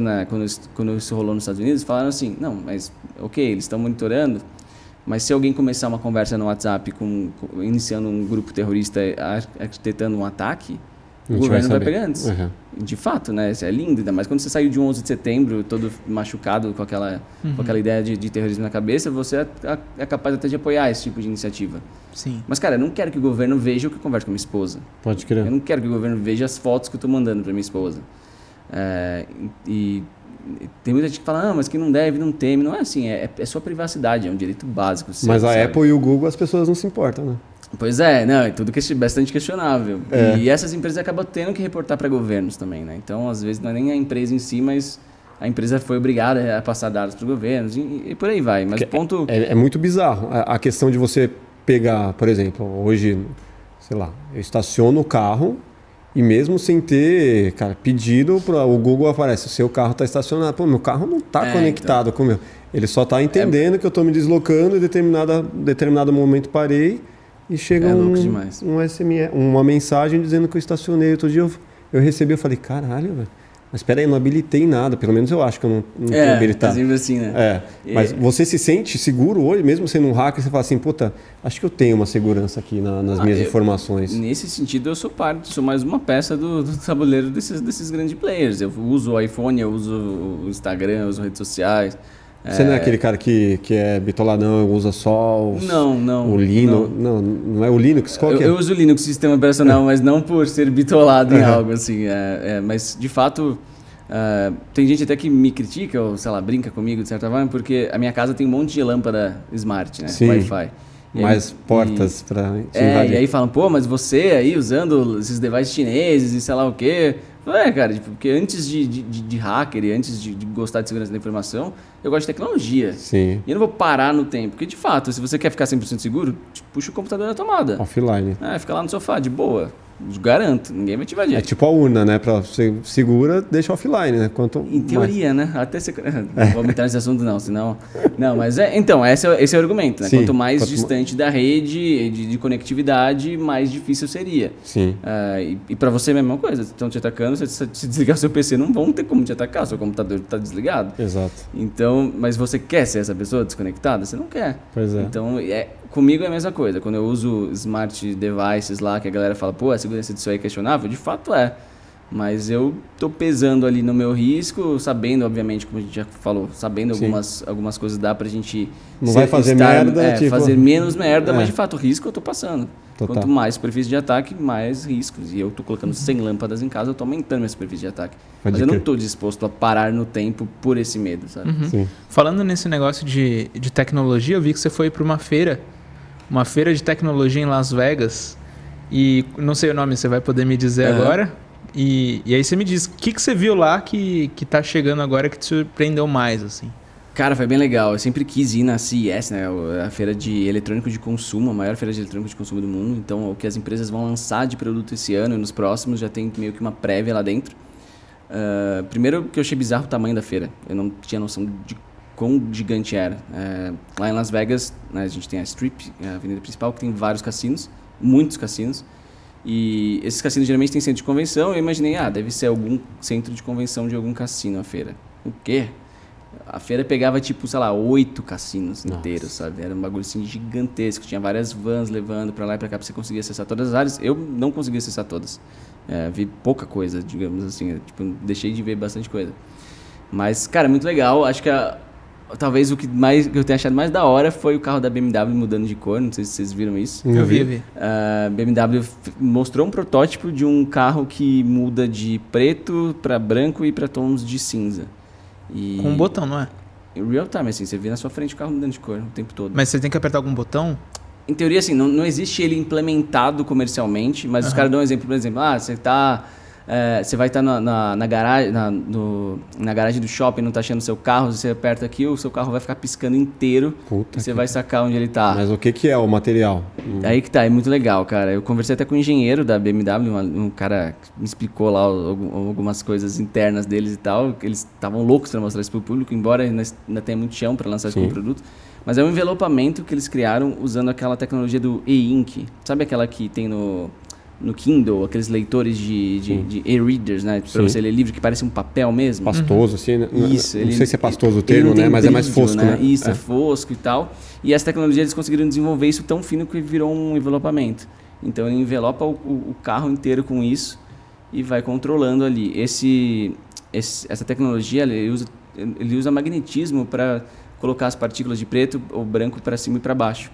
quando isso rolou nos Estados Unidos, falaram assim, não, mas ok, eles estão monitorando, mas se alguém começar uma conversa no WhatsApp iniciando um grupo terrorista arquitetando um ataque, o governo vai pegar antes. De fato, né? Isso é lindo, ainda mais quando você saiu de 11 de setembro todo machucado com aquela ideia de terrorismo na cabeça, você é capaz até de apoiar esse tipo de iniciativa. Sim. Mas, cara, eu não quero que o governo veja o que eu converso com a minha esposa. Pode crer. Eu não quero que o governo veja as fotos que eu estou mandando para minha esposa. E tem muita gente que fala, mas que não deve, não teme. Não é assim, é sua privacidade, é um direito básico. Mas a Apple e o Google, as pessoas não se importam, né? Pois é, não, é tudo bastante questionável. E essas empresas acabam tendo que reportar para governos também, né? Então, às vezes, não é nem a empresa em si, mas a empresa foi obrigada a passar dados para governos e por aí vai. Mas o ponto... É muito bizarro. A questão de você pegar, por exemplo, hoje, sei lá, eu estaciono o carro e mesmo sem ter, cara, pedido, o Google aparece, o seu carro está estacionado. Pô, meu carro não está conectado com o meu. Ele só está entendendo que eu estou me deslocando e em determinado momento parei e chega um SMS, uma mensagem dizendo que eu estacionei. Outro dia eu recebi, eu falei, caralho, velho. Mas espera aí, não habilitei nada. Pelo menos eu acho que eu não tenho habilitado. Assim, né? Mas você se sente seguro hoje, mesmo sendo um hacker, você fala assim, puta, acho que eu tenho uma segurança aqui nas minhas informações. Nesse sentido, eu sou mais uma peça do tabuleiro desses grandes players. Eu uso o iPhone, eu uso o Instagram, eu uso redes sociais. Você não é aquele cara que é bitoladão, usa só o Linux? Não é o Linux? Qual que é? Eu uso o Linux, sistema operacional, mas não por ser bitolado em algo assim. Mas, de fato, tem gente até que me critica, ou sei lá, brinca comigo de certa forma, porque a minha casa tem um monte de lâmpada smart, né? Sim. Wi-Fi. Mais portas para invadir. E aí falam, pô, mas você aí usando esses devices chineses e sei lá o quê. Cara, porque antes de hacker e antes de gostar de segurança da informação, eu gosto de tecnologia. Sim. E eu não vou parar no tempo. Porque, de fato, se você quer ficar 100% seguro, puxa o computador na tomada. Offline. Fica lá no sofá, de boa. Garanto, ninguém vai te invadir. É tipo a urna, né? Pra ser segura, deixa offline, né? Em teoria, né? Até ser... Não vou entrar nesse assunto, não, senão... Não, mas então, esse é o argumento, né? Sim, quanto mais distante da rede, de conectividade, mais difícil seria. Sim. E pra você é a mesma coisa. Estão te atacando, se desligar seu PC, não vão ter como te atacar, seu computador está desligado. Exato. Então, mas você quer ser essa pessoa desconectada? Você não quer. Pois é. Então, comigo é a mesma coisa. Quando eu uso smart devices lá, que a galera fala, pô, a segurança disso aí é questionável, de fato é. Mas eu tô pesando ali no meu risco, sabendo, obviamente, como a gente já falou, sabendo algumas coisas dá pra gente... Não vai fazer merda, fazer menos merda, mas de fato o risco eu tô passando. Total. Quanto mais superfície de ataque, mais riscos. E eu tô colocando 100 lâmpadas em casa, eu tô aumentando minha superfície de ataque. Mas eu não tô disposto a parar no tempo por esse medo, sabe? Sim. Falando nesse negócio de tecnologia, eu vi que você foi para uma feira de tecnologia em Las Vegas. E não sei o nome, você vai poder me dizer agora. E aí você me diz, o que você viu lá que tá chegando agora que te surpreendeu mais, assim? Cara, foi bem legal. Eu sempre quis ir na CES, né? A feira de eletrônico de consumo, a maior feira de eletrônico de consumo do mundo. Então, o que as empresas vão lançar de produto esse ano e nos próximos já tem meio que uma prévia lá dentro. Primeiro que eu achei bizarro o tamanho da feira. Eu não tinha noção de quão gigante era. Lá em Las Vegas, né, a gente tem a Strip, a avenida principal, que tem vários cassinos, muitos cassinos. E esses cassinos geralmente têm centro de convenção. Eu imaginei, deve ser algum centro de convenção de algum cassino a feira. O quê? A feira pegava, tipo, sei lá, 8 cassinos inteiros, sabe? Era um bagulho assim gigantesco. Tinha várias vans levando pra lá e pra cá pra você conseguir acessar todas as áreas. Eu não consegui acessar todas. Vi pouca coisa, digamos assim. Tipo, deixei de ver bastante coisa. Mas, cara, muito legal. Acho que talvez o que eu tenha achado mais da hora foi o carro da BMW mudando de cor. Não sei se vocês viram isso. Eu vi. A BMW mostrou um protótipo de um carro que muda de preto pra branco e pra tons de cinza. Com um botão, não é? Em real time, assim, você vê na sua frente o carro mudando de cor o tempo todo. Mas você tem que apertar algum botão? Em teoria, assim, não existe ele implementado comercialmente, mas os caras dão um exemplo, por exemplo, você vai estar na garagem do shopping, não está achando o seu carro, você aperta aqui, o seu carro vai ficar piscando inteiro e você vai sacar onde ele está. Mas o que é o material? Aí que tá, é muito legal, cara. Eu conversei até com o engenheiro da BMW, um cara me explicou lá algumas coisas internas deles e tal, que eles estavam loucos para mostrar isso para o público, embora ainda tenha muito chão para lançar isso como produto. Mas é um envelopamento que eles criaram usando aquela tecnologia do e-ink. Sabe aquela que tem no Kindle, aqueles leitores de e-readers, né? Pra você ler livro que parece um papel mesmo. Pastoso, assim, né? Isso. Não sei se é pastoso o termo, né? Mas é mais fosco, né? Isso, é fosco e tal. E essa tecnologia, eles conseguiram desenvolver isso tão fino que virou um envelopamento. Então, ele envelopa o carro inteiro com isso e vai controlando ali. Essa tecnologia, ele usa magnetismo para colocar as partículas de preto ou branco para cima e para baixo.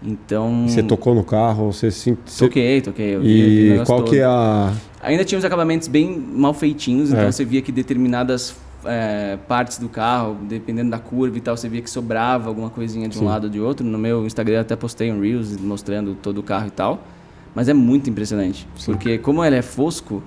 Então... Você tocou no carro? Toquei. Eu vi qual todo. Que é a... Ainda tinha uns acabamentos bem mal feitinhos, então você via que determinadas partes do carro, dependendo da curva e tal, você via que sobrava alguma coisinha de um lado ou de outro. No meu Instagram eu até postei um Reels mostrando todo o carro e tal. Mas é muito impressionante, porque como ele é fosco,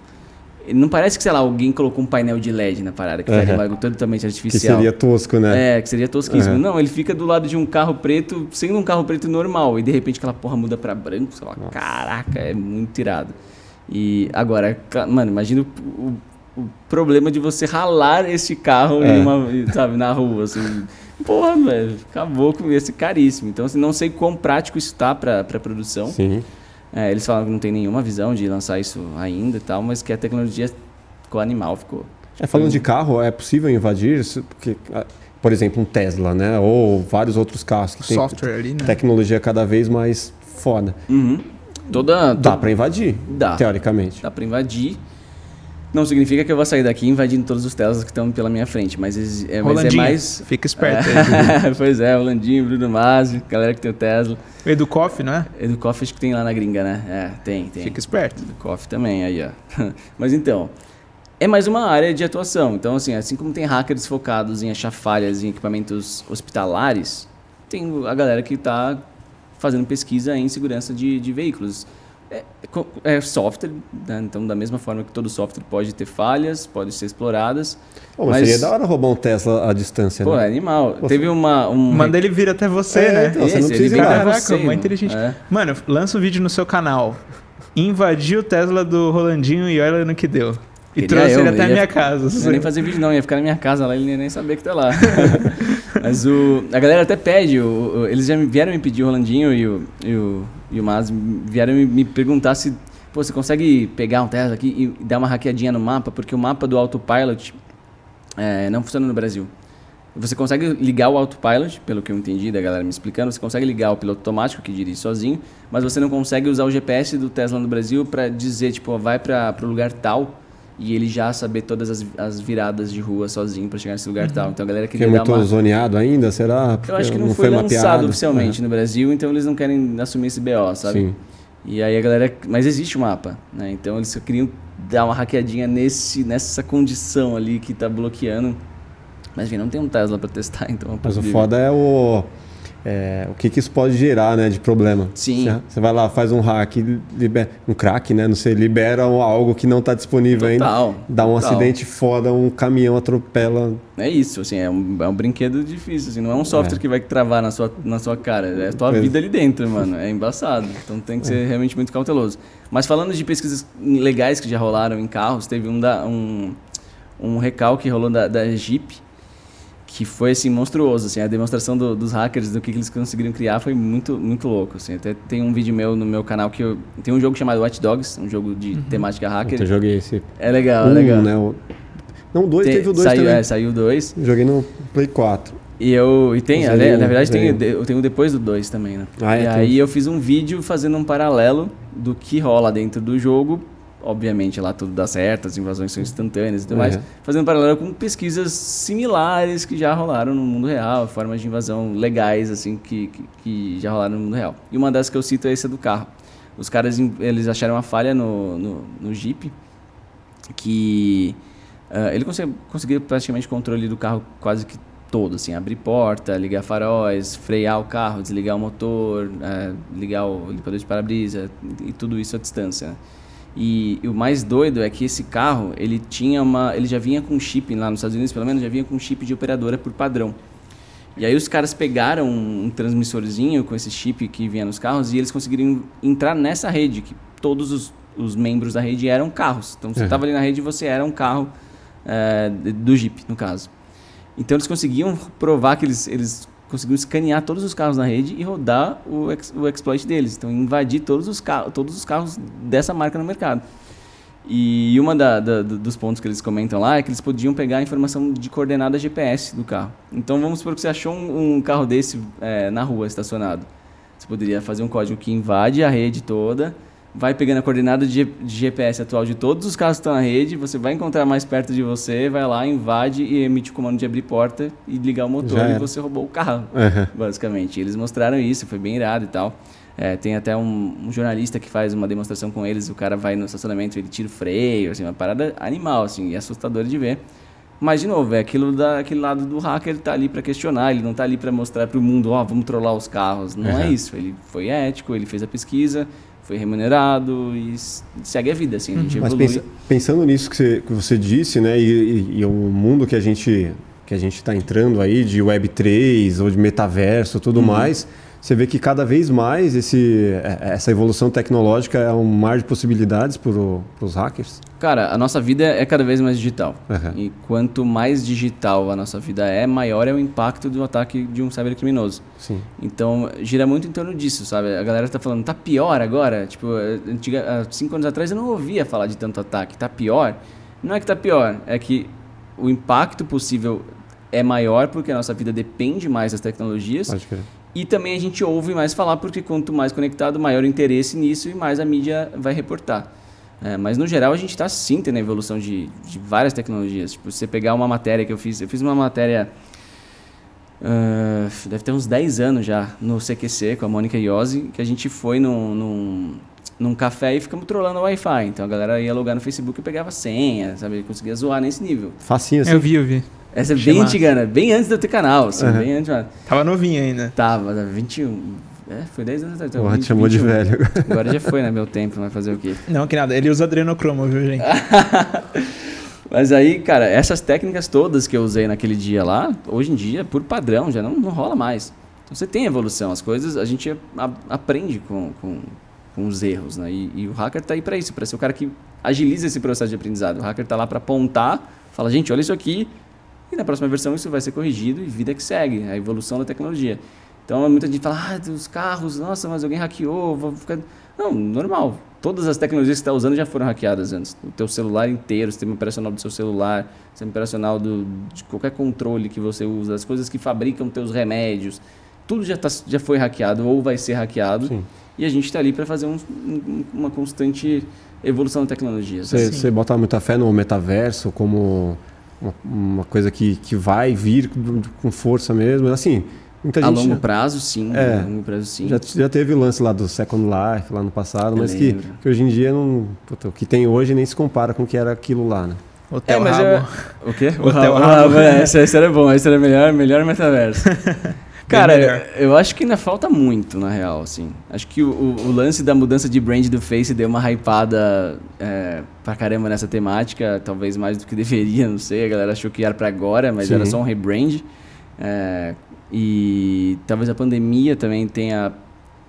não parece que, sei lá, alguém colocou um painel de LED na parada, que faz algo totalmente artificial. Que seria tosco, né? Que seria tosquíssimo. Não, ele fica do lado de um carro preto, sendo um carro preto normal, e de repente aquela porra muda pra branco, sei lá, caraca, é muito irado. E agora, mano, imagina o problema de você ralar esse carro na rua, assim. Porra, velho, acabou com esse caríssimo. Então, assim, não sei quão prático isso tá pra produção. Sim. Eles falaram que não tem nenhuma visão de lançar isso ainda e tal, mas que a tecnologia ficou animal, ficou. Falando de carro, é possível invadir? Porque, por exemplo, um Tesla, né? Ou vários outros carros que tem ali, né? Tecnologia cada vez mais foda. Dá para invadir, teoricamente. Dá para invadir. Não significa que eu vou sair daqui invadindo todos os Teslas que estão pela minha frente, mas é mais... Fica esperto aí. Pois é, Rolandinho, Bruno Masi, galera que tem o Tesla. O Educoff, não é? Educoff acho que tem lá na gringa, né? Tem. Fica esperto. Educoff também, aí ó. Mas então, é mais uma área de atuação. Então, assim como tem hackers focados em achar falhas em equipamentos hospitalares, tem a galera que está fazendo pesquisa em segurança de veículos. É software, né? Então da mesma forma que todo software pode ter falhas, pode ser exploradas. Mas seria da hora roubar um Tesla à distância, né? É animal. Teve Manda ele vir até você, né? Então, você não precisa ir lá. Caraca, muito inteligente. Mano, lança um vídeo no seu canal. Invadiu o Tesla do Rolandinho e olha no que deu. E trouxe ele até a minha casa. Não ia nem fazer vídeo não, ia ficar na minha casa lá, ele nem ia saber que tá lá. Mas a galera até pede, eles já vieram me pedir, o Rolandinho e o Mas vieram me perguntar se você consegue pegar um Tesla aqui e dar uma hackeadinha no mapa, porque o mapa do Autopilot não funciona no Brasil. Você consegue ligar o Autopilot, pelo que eu entendi da galera me explicando, você consegue ligar o piloto automático que dirige sozinho, mas você não consegue usar o GPS do Tesla no Brasil para dizer, tipo, vai para o lugar tal, e ele já saber todas as viradas de rua sozinho para chegar nesse lugar tal. Então a galera queria dar muito zoneado ainda, será? Porque eu acho que não foi lançado oficialmente no Brasil, então eles não querem assumir esse BO, sabe? Sim. E aí a galera... Mas existe o mapa, né? Então eles só queriam dar uma hackeadinha nessa condição ali que tá bloqueando. Mas enfim, não tem um Tesla para testar, então... Mas o foda o que isso pode gerar, né, de problema. Sim. Você vai lá, faz um hack, um crack, né, não sei, libera algo que não está disponível ainda. Dá um acidente foda, um caminhão atropela. É isso, assim, é um brinquedo difícil, assim, não é um software que vai travar na sua cara, é a tua vida ali dentro, mano, é embaçado. Então tem que ser realmente muito cauteloso. Mas falando de pesquisas legais que já rolaram em carros, teve um recalque que rolou da Jeep, que foi, assim, monstruoso, assim, a demonstração dos hackers, do que eles conseguiram criar foi muito, muito louco, assim. Até tem um vídeo meu no meu canal que tem um jogo chamado Watch Dogs, um jogo de temática hacker. Eu joguei esse. É legal, é legal. Né, não, o 2 teve o 2 também. Saiu o 2. Joguei no Play 4. Na verdade eu tenho depois do 2 também, né? Aí eu fiz um vídeo fazendo um paralelo do que rola dentro do jogo. Obviamente lá tudo dá certo, as invasões são instantâneas e tudo mais, fazendo paralelo com pesquisas similares que já rolaram no mundo real, formas de invasão legais assim que já rolaram no mundo real. E uma das que eu cito é essa do carro. Os caras eles acharam uma falha no Jeep que ele conseguia praticamente controle do carro quase que todo, assim, abrir porta, ligar faróis, frear o carro, desligar o motor, ligar o limpador de para-brisa e tudo isso à distância, né? E o mais doido é que esse carro, ele já vinha com chip, lá nos Estados Unidos pelo menos, já vinha com chip de operadora por padrão. E aí os caras pegaram um transmissorzinho com esse chip que vinha nos carros e eles conseguiram entrar nessa rede, que todos os membros da rede eram carros. Então você estava ali na rede e você era um carro do Jeep, no caso. Então eles conseguiam provar que eles conseguiram escanear todos os carros na rede e rodar o exploit deles. Então, invadir todos os carros dessa marca no mercado. E uma dos pontos que eles comentam lá é que eles podiam pegar a informação de coordenada GPS do carro. Então, vamos supor que você achou um carro desse na rua, estacionado. Você poderia fazer um código que invade a rede toda, vai pegando a coordenada de GPS atual de todos os carros que estão na rede, você vai encontrar mais perto de você, vai lá, invade e emite o comando de abrir porta e ligar o motor e você roubou o carro, basicamente. Eles mostraram isso, foi bem irado e tal. Tem até um jornalista que faz uma demonstração com eles, o cara vai no estacionamento, ele tira o freio, assim, uma parada animal, assim, e assustadora de ver. Mas, de novo, aquele lado do hacker, ele tá ali para questionar, ele não tá ali para mostrar para o mundo, vamos trollar os carros. Não é isso, ele foi ético, ele fez a pesquisa, foi remunerado e segue a vida, assim, a gente evolui. Mas pensando nisso que você disse, né, e o mundo que a gente está entrando aí de Web3 ou de metaverso e tudo mais, você vê que cada vez mais essa evolução tecnológica é um mar de possibilidades para os hackers? Cara, a nossa vida é cada vez mais digital. E quanto mais digital a nossa vida maior é o impacto do ataque de um cybercriminoso. Sim. Então, gira muito em torno disso, sabe? A galera tá falando, tá pior agora? Tipo, há 5 anos atrás eu não ouvia falar de tanto ataque. Tá pior? Não é que tá pior, é que o impacto possível é maior porque a nossa vida depende mais das tecnologias. Pode crer. E também a gente ouve mais falar porque quanto mais conectado, maior o interesse nisso e mais a mídia vai reportar. Mas no geral a gente está sim tendo a evolução de várias tecnologias. Tipo, você pegar uma matéria que eu fiz uma matéria, deve ter uns 10 anos já, no CQC com a Mônica Iose, que a gente foi num café e ficamos trolando o Wi-Fi. Então a galera ia logar no Facebook e pegava senha, sabe? Conseguia zoar nesse nível. Facinho assim. Eu vi. Essa é bem antiga, né? Bem antes de eu ter canal, assim, bem antes. Tava novinho ainda. Tava 21. Foi 10 anos atrás. Porra, te chamou 21. De velho. Agora já foi, né? Meu tempo, vai fazer o quê? Não, que nada. Ele usa adrenocromo, viu, gente? Mas aí, cara, essas técnicas todas que eu usei naquele dia lá, hoje em dia, por padrão, já não rola mais. Então você tem evolução. As coisas, a gente aprende com os erros, né? E o hacker tá aí para isso, para ser o cara que agiliza esse processo de aprendizado. O hacker tá lá para apontar, fala, gente, olha isso aqui. E na próxima versão isso vai ser corrigido e vida que segue, a evolução da tecnologia. Então muita gente fala, os carros, nossa, mas alguém hackeou, vou ficar... Não, normal. Todas as tecnologias que você está usando já foram hackeadas antes. O teu celular inteiro, o sistema operacional do seu celular, o sistema operacional de qualquer controle que você usa, as coisas que fabricam teus remédios, tudo já foi hackeado ou vai ser hackeado. Sim. E a gente está ali para fazer uma constante evolução da tecnologia. Você bota muita fé no metaverso como... uma coisa que vai vir com força mesmo, assim, muita gente... A longo prazo, sim. A longo prazo, sim. Já teve o lance lá do Second Life, lá no passado, mas que hoje em dia, o que tem hoje nem se compara com o que era aquilo lá, né? Hotel Rabo. O quê? Hotel Rabo. Esse era bom, esse era melhor metaverso. Cara, eu acho que ainda falta muito, na real, assim. Acho que o lance da mudança de brand do Face deu uma hypada pra caramba nessa temática, talvez mais do que deveria, não sei. A galera achou que era pra agora, mas era só um rebrand. E talvez a pandemia também tenha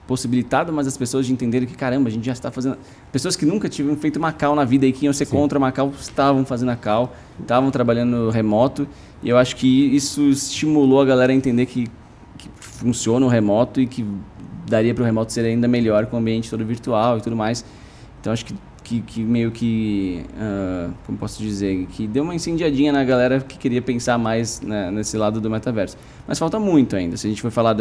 possibilitado mais as pessoas de entenderem que, caramba, a gente já está fazendo... Pessoas que nunca tinham feito uma call na vida e que iam ser contra a Macau, estavam fazendo a call, estavam trabalhando remoto. E eu acho que isso estimulou a galera a entender que funciona o remoto e que daria para o remoto ser ainda melhor com o ambiente todo virtual e tudo mais. Então acho que meio que, como posso dizer, que deu uma incendiadinha na galera que queria pensar mais, né, nesse lado do metaverso. Mas falta muito ainda. Se a gente for falar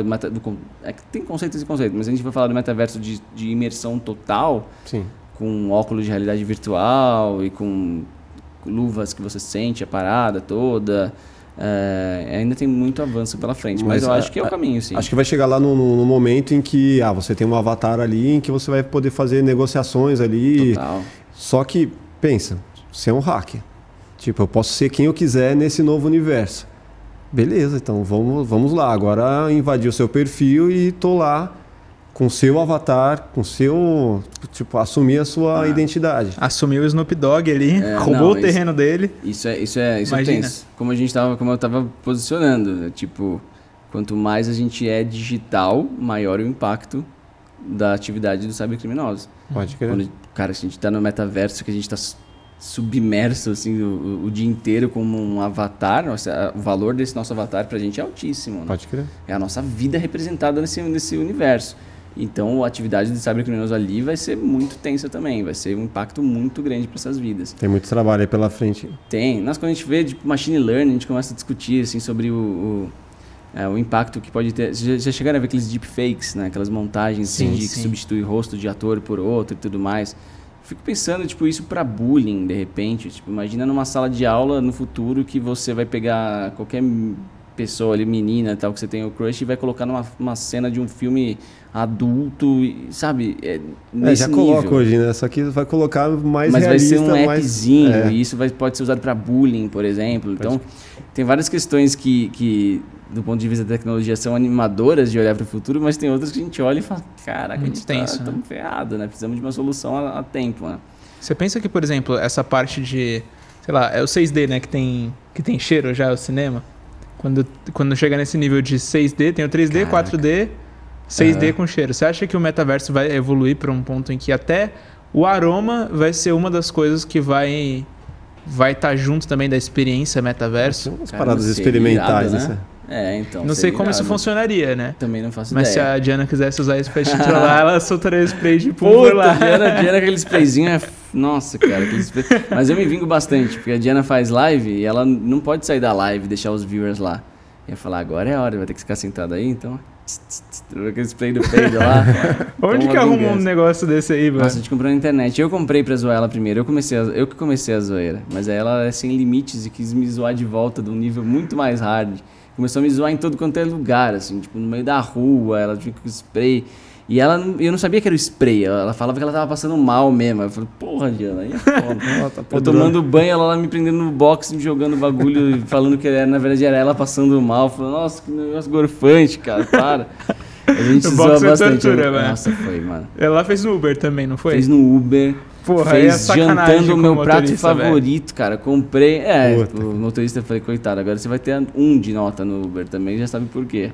tem conceitos e conceitos, mas se a gente for falar do metaverso de imersão total, com óculos de realidade virtual e com luvas que você sente a parada toda... ainda tem muito avanço pela frente, mas eu acho que é o caminho, sim. Acho que vai chegar lá no momento em que você tem um avatar ali, em que você vai poder fazer negociações ali. Total. Só que, pensa, você é um hacker. Tipo, eu posso ser quem eu quiser nesse novo universo. Beleza, então vamos lá. Agora invadir o seu perfil e tô lá com o seu avatar, com o seu... Tipo, assumir a sua identidade. Assumiu o Snoop Dogg ali, roubou o terreno dele. Isso é tenso. Como eu tava posicionando, né? Tipo, quanto mais a gente é digital, maior o impacto da atividade dos cybercriminosos. Pode crer. Cara, se a gente tá no metaverso, que a gente tá submerso assim, o dia inteiro como um avatar, o valor desse nosso avatar pra gente é altíssimo. Né? Pode crer. É a nossa vida representada nesse universo. Então, a atividade de cybercriminoso ali vai ser muito tensa também. Vai ser um impacto muito grande para essas vidas. Tem muito trabalho aí pela frente. Tem. Quando a gente vê tipo, machine learning, a gente começa a discutir assim, sobre o impacto que pode ter. Vocês já chegaram a ver aqueles deepfakes, né? Aquelas montagens que substituem rosto de ator por outro e tudo mais. Fico pensando, tipo, isso para bullying, de repente. Tipo, imagina numa sala de aula no futuro que você vai pegar qualquer pessoa ali, menina tal, que você tem o crush e vai colocar numa cena de um filme adulto, sabe? Nesse já nível. coloca hoje, né? Só que vai colocar mais mas realista. Mas vai ser um appzinho e isso pode ser usado para bullying, por exemplo. Então, tem várias questões que, do ponto de vista da tecnologia, são animadoras de olhar para o futuro, mas tem outras que a gente olha e fala, caraca, a gente tá ferrado, né? Precisamos de uma solução a tempo, né? Você pensa que, por exemplo, essa parte de, sei lá, é o 6D, né? Que tem cheiro já, o cinema. Quando chega nesse nível de 6D, tem o 3D, caraca. 4D, 6D com cheiro. Você acha que o metaverso vai evoluir para um ponto em que até o aroma vai ser uma das coisas que vai estar junto também da experiência metaverso? As paradas experimentais, irado, né? Então. Não sei como isso funcionaria, né? Também não faço ideia. Mas se a Diana quisesse usar isso pra te controlar, ela soltaria spray de pulver lá. Diana, aquele sprayzinho Nossa, cara, aquele spray... Mas eu me vingo bastante, porque a Diana faz live e ela não pode sair da live e deixar os viewers lá. Eu ia falar, agora é a hora, vai ter que ficar sentado aí, então... Aquele spray do peido lá. Onde que arruma um negócio desse aí, mano? Nossa, a gente comprou na internet. Eu comprei pra zoar ela primeiro. Eu que comecei a zoeira. Mas aí ela é sem limites e quis me zoar de volta de um nível muito mais hard. Começou a me zoar em todo quanto é lugar, assim, tipo, no meio da rua, ela tinha com spray. E eu não sabia que era o spray, ela falava que ela tava passando mal mesmo. Eu falei, porra, Diana, aí é foda. Eu tomando banho, ela lá me prendendo no box, me jogando bagulho, falando que na verdade era ela passando mal. Eu falei, nossa, que negócio gorfante, cara, para. A gente se zoa bastante. Nossa, foi, mano. Ela fez no Uber também, não foi? Fez no Uber. Porra, fez jantando o meu prato favorito, cara. Comprei. O motorista, eu falei, coitado, agora você vai ter 1 de nota no Uber também, já sabe por quê.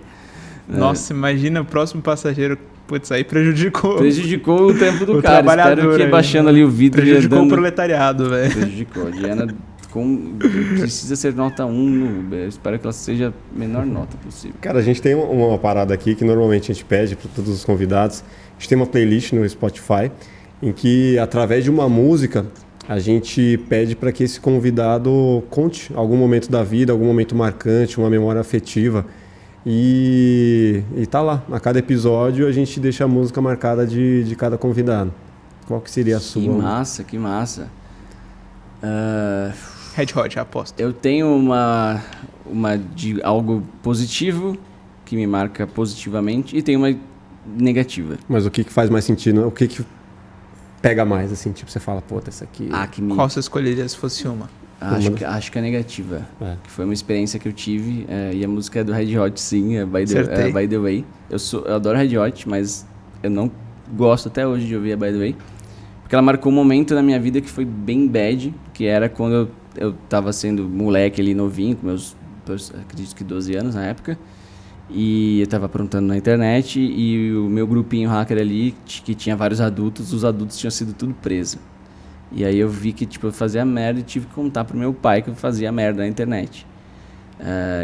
Nossa, imagina o próximo passageiro. Putz, aí prejudicou. Prejudicou o tempo do cara. Espero que baixando ali o vidro. Prejudicou o proletariado, velho. Prejudicou. A Diana precisa ser nota 1 no Uber. Espero que ela seja a menor nota possível. Cara, a gente tem uma parada aqui que normalmente a gente pede para todos os convidados. A gente tem uma playlist no Spotify em que, através de uma música, a gente pede para que esse convidado conte algum momento da vida, algum momento marcante, uma memória afetiva. E tá lá, a cada episódio a gente deixa a música marcada de cada convidado. Qual que seria a sua? Que massa. Red Hot, aposto. Eu tenho uma de algo positivo, que me marca positivamente, e tenho uma negativa. Mas o que faz mais sentido? O que pega mais, assim? Tipo, você fala, pô, essa aqui... Qual você escolheria se fosse uma? Acho que é Negativa. Que foi uma experiência que eu tive. E a música é do Red Hot, sim, By the Way. Eu adoro Red Hot, mas eu não gosto até hoje de ouvir a By the Way. Porque ela marcou um momento na minha vida que foi bem bad, que era quando eu tava sendo moleque ali, novinho, com meus, acredito que 12 anos na época. E eu tava aprontando na internet e o meu grupinho hacker ali, que tinha vários adultos, os adultos tinham sido tudo presos. E aí eu vi que tipo, eu fazia merda e tive que contar pro meu pai que eu fazia merda na internet.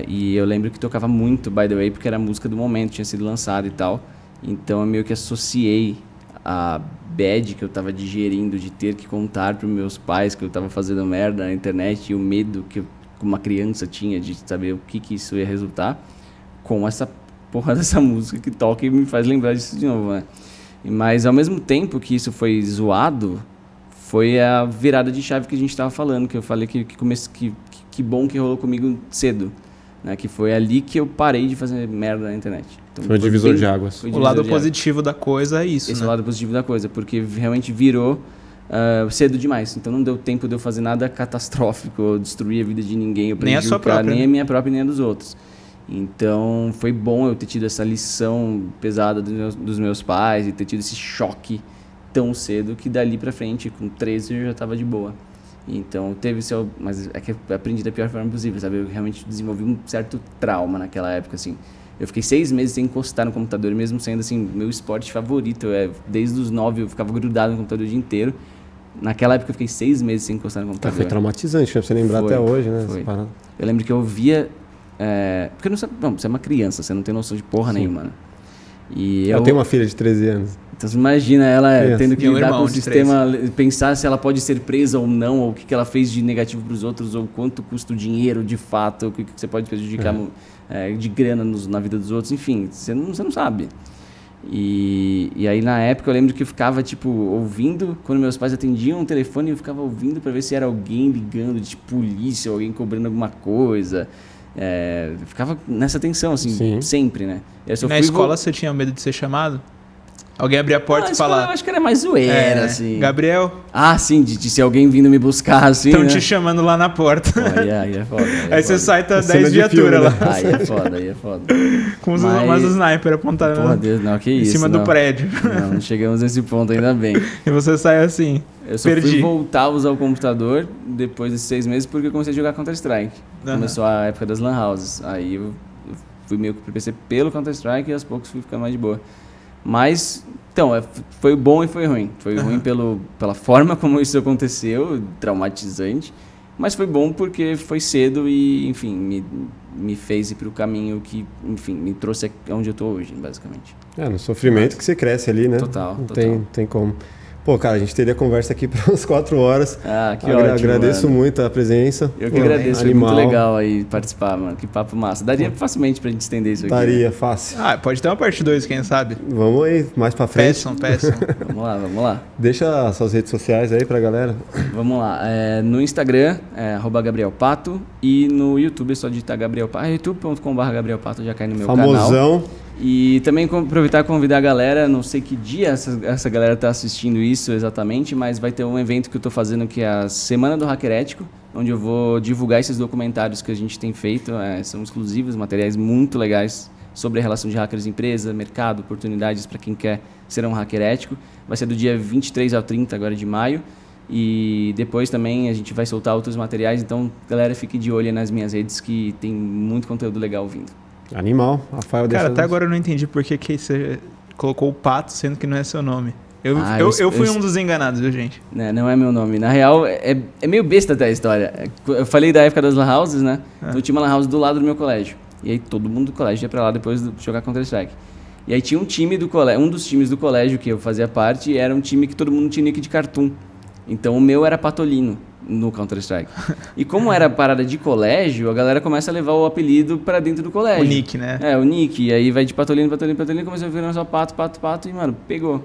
E eu lembro que tocava muito By The Way porque era a música do momento, tinha sido lançada e tal. Então eu meio que associei a bad que eu tava digerindo de ter que contar pros meus pais que eu tava fazendo merda na internet e o medo que uma criança tinha de saber o que isso ia resultar com essa porra dessa música que toca e me faz lembrar disso de novo, né? Mas ao mesmo tempo que isso foi zoado, foi a virada de chave que a gente estava falando, que eu falei que bom que rolou comigo cedo, né? Que foi ali que eu parei de fazer merda na internet. Então, foi um divisor de águas. O lado positivo da coisa é isso, Esse é o lado positivo da coisa, porque realmente virou cedo demais. Então não deu tempo de eu fazer nada catastrófico, ou destruir a vida de ninguém, nem a sua própria, nem a minha própria, nem a dos outros. Então foi bom eu ter tido essa lição pesada dos meus pais e ter tido esse choque tão cedo que dali pra frente, com 13 eu já tava de boa. Então teve seu... Mas é que eu aprendi da pior forma possível, sabe? Eu realmente desenvolvi um certo trauma naquela época, assim. Eu fiquei 6 meses sem encostar no computador, mesmo sendo, assim, meu esporte favorito. Desde os 9 eu ficava grudado no computador o dia inteiro. Naquela época eu fiquei 6 meses sem encostar no computador. Foi traumatizante, pra você lembrar até hoje, né? Eu lembro que eu via... porque não sabe, você é uma criança, você não tem noção de porra nenhuma, né? E eu tenho uma filha de 13 anos. Então você imagina ela tendo que lidar com o sistema, 13. Pensar se ela pode ser presa ou não, ou o que ela fez de negativo para os outros, ou quanto custa o dinheiro de fato, o que você pode prejudicar de grana na vida dos outros, enfim, você não sabe. E aí na época eu lembro que eu ficava tipo ouvindo, quando meus pais atendiam o telefone, eu ficava ouvindo para ver se era alguém ligando de polícia, ou alguém cobrando alguma coisa. Ficava nessa tensão, assim, sempre, né? Na escola você tinha medo de ser chamado? Alguém abrir a porta e falar... Eu acho que era mais zoeira, assim. Gabriel? Ah, sim, de ser alguém vindo me buscar, assim, estão te chamando lá na porta. Aí é foda. Aí você sai, tá 10 viaturas lá. Aí é foda. Com umas sniper apontando porra, Deus, não, que isso, em cima do prédio. Não chegamos nesse ponto, ainda bem. E você sai assim, eu só fui voltar a usar o computador depois desses 6 meses porque eu comecei a jogar Counter-Strike. Começou a época das lan houses. Aí eu fui meio que pro PC pelo Counter-Strike e aos poucos fui ficando mais de boa. Mas, então, foi bom e foi ruim. Foi ruim pela forma como isso aconteceu, traumatizante. Mas foi bom porque foi cedo e, enfim, me fez ir para o caminho que, enfim, me trouxe onde eu estou hoje, basicamente. No sofrimento que você cresce ali, né? Total. Tem como. Pô, cara, a gente teria conversa aqui por umas 4 horas. Que ótimo, agradeço muito a presença. Eu que agradeço, foi muito legal aí participar, mano. Que papo massa. Daria facilmente pra gente estender isso aqui. Daria, fácil. Pode ter uma parte 2, quem sabe? Vamos aí, mais pra frente. Peçam. Vamos lá. Deixa suas redes sociais aí pra galera. Vamos lá. No Instagram, @GabrielPato. E no YouTube é só digitar Gabriel Pato. youtube.com/GabrielPato já cai no meu canal. E também aproveitar e convidar a galera, não sei que dia essa galera está assistindo isso exatamente, mas vai ter um evento que eu estou fazendo que é a Semana do Hacker Ético, onde eu vou divulgar esses documentários que a gente tem feito, são exclusivos, materiais muito legais sobre a relação de hackers empresa, mercado, oportunidades para quem quer ser um hacker ético. Vai ser do dia 23 ao 30 agora de maio. E depois também a gente vai soltar outros materiais, então galera, fique de olho nas minhas redes que tem muito conteúdo legal vindo. Animal. Rafael, cara, até agora eu não entendi por que você colocou o Pato, sendo que não é seu nome. Eu fui um dos enganados, viu, gente? Não é meu nome. Na real, é meio besta até a história. Eu falei da época das lan houses, né? Eu tinha uma lan house do lado do meu colégio. E aí todo mundo do colégio ia pra lá depois de jogar Counter-Strike. E aí tinha um time do colégio, um dos times do colégio que eu fazia parte, era um time que todo mundo tinha nick de cartoon. Então o meu era Patolino no Counter-Strike. E como era parada de colégio, a galera começa a levar o apelido pra dentro do colégio. O nick, né? O nick. E aí vai de Patolino, começou a virar só Pato, e, mano, pegou.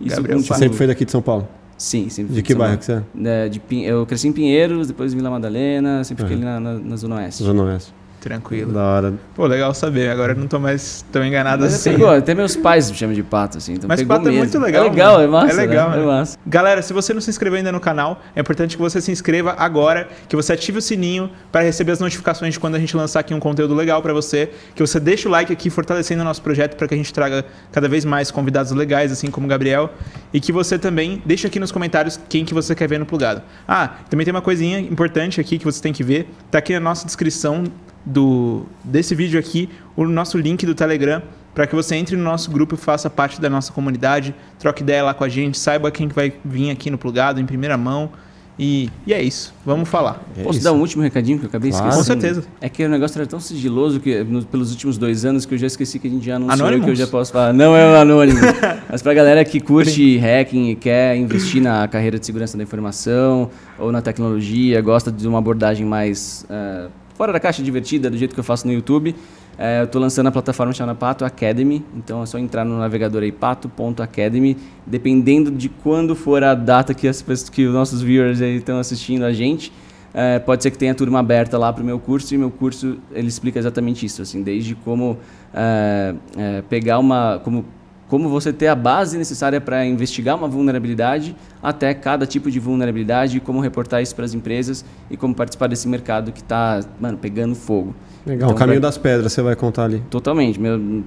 Isso você sempre foi daqui de São Paulo? Sim, sempre. De que bairro que você é? Eu cresci em Pinheiros, depois em Vila Madalena, sempre fiquei ali na Zona Oeste. Zona Oeste. Tranquilo. Da hora. Pô, legal saber. Agora eu não tô mais tão enganado Mas assim. pegou, até meus pais me chamam de Pato, assim. Então Mas pegou Pato mesmo. é muito legal. É legal, mano. é massa. É legal, né? né? É massa. Galera, se você não se inscreveu ainda no canal, é importante que você se inscreva agora, que você ative o sininho para receber as notificações de quando a gente lançar aqui um conteúdo legal para você, que você deixe o like aqui fortalecendo o nosso projeto para que a gente traga cada vez mais convidados legais, assim como o Gabriel, e que você também deixe aqui nos comentários quem que você quer ver no Plugado. Ah, também tem uma coisinha importante aqui que você tem que ver, tá aqui na nossa descrição desse vídeo aqui, o nosso link do Telegram, para que você entre no nosso grupo e faça parte da nossa comunidade, troque ideia lá com a gente, saiba quem que vai vir aqui no Plugado em primeira mão. E é isso, vamos falar. Posso dar um último recadinho que eu acabei esquecendo? Com certeza. É que o negócio era tão sigiloso que pelos últimos 2 anos que eu já esqueci que a gente já anunciou Anonymous? que eu já posso falar. Não é o Anônimo. Mas pra galera que curte hacking e quer investir na carreira de segurança da informação ou na tecnologia, gosta de uma abordagem mais fora da caixa, divertida, do jeito que eu faço no YouTube, eu estou lançando a plataforma chamada Pato Academy, então é só entrar no navegador aí, pato.academy, dependendo de quando for a data que os nossos viewers aí estão assistindo a gente, pode ser que tenha turma aberta lá para o meu curso, e meu curso ele explica exatamente isso, assim, desde como pegar como você ter a base necessária para investigar uma vulnerabilidade até cada tipo de vulnerabilidade, como reportar isso para as empresas e como participar desse mercado que está, pegando fogo. Legal, então, o caminho das pedras você vai contar ali. Totalmente.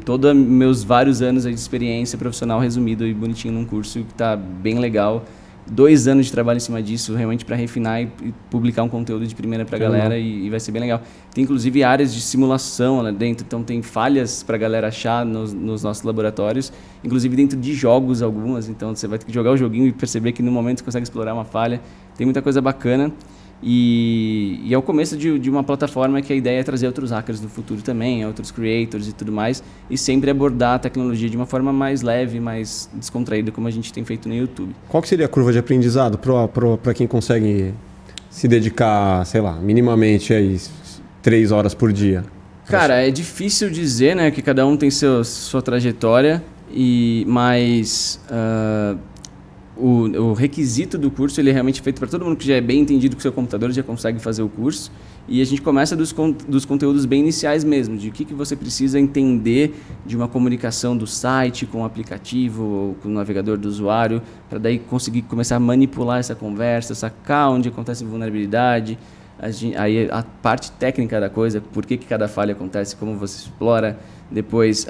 Todos meus vários anos de experiência profissional resumido e bonitinho num curso que está bem legal. 2 anos de trabalho em cima disso, realmente para refinar e publicar um conteúdo de primeira para a galera e vai ser bem legal. Tem inclusive áreas de simulação lá dentro, então tem falhas para a galera achar nos nossos laboratórios, inclusive dentro de jogos algumas, então você vai ter que jogar o joguinho e perceber que no momento você consegue explorar uma falha. Tem muita coisa bacana. E é o começo de uma plataforma que a ideia é trazer outros hackers no futuro também, outros creators e tudo mais, e sempre abordar a tecnologia de uma forma mais leve, mais descontraída, como a gente tem feito no YouTube. Qual que seria a curva de aprendizado para quem consegue se dedicar, sei lá, minimamente aí 3 horas por dia? Cara, é difícil dizer, né, que cada um tem sua trajetória, mas o requisito do curso ele é realmente feito para todo mundo que já é bem entendido com o seu computador, já consegue fazer o curso. E a gente começa dos conteúdos bem iniciais mesmo, de o que você precisa entender de uma comunicação do site com o aplicativo ou com o navegador do usuário, para daí conseguir começar a manipular essa conversa, sacar onde acontece vulnerabilidade, aí a parte técnica da coisa, por que cada falha acontece, como você explora. Depois,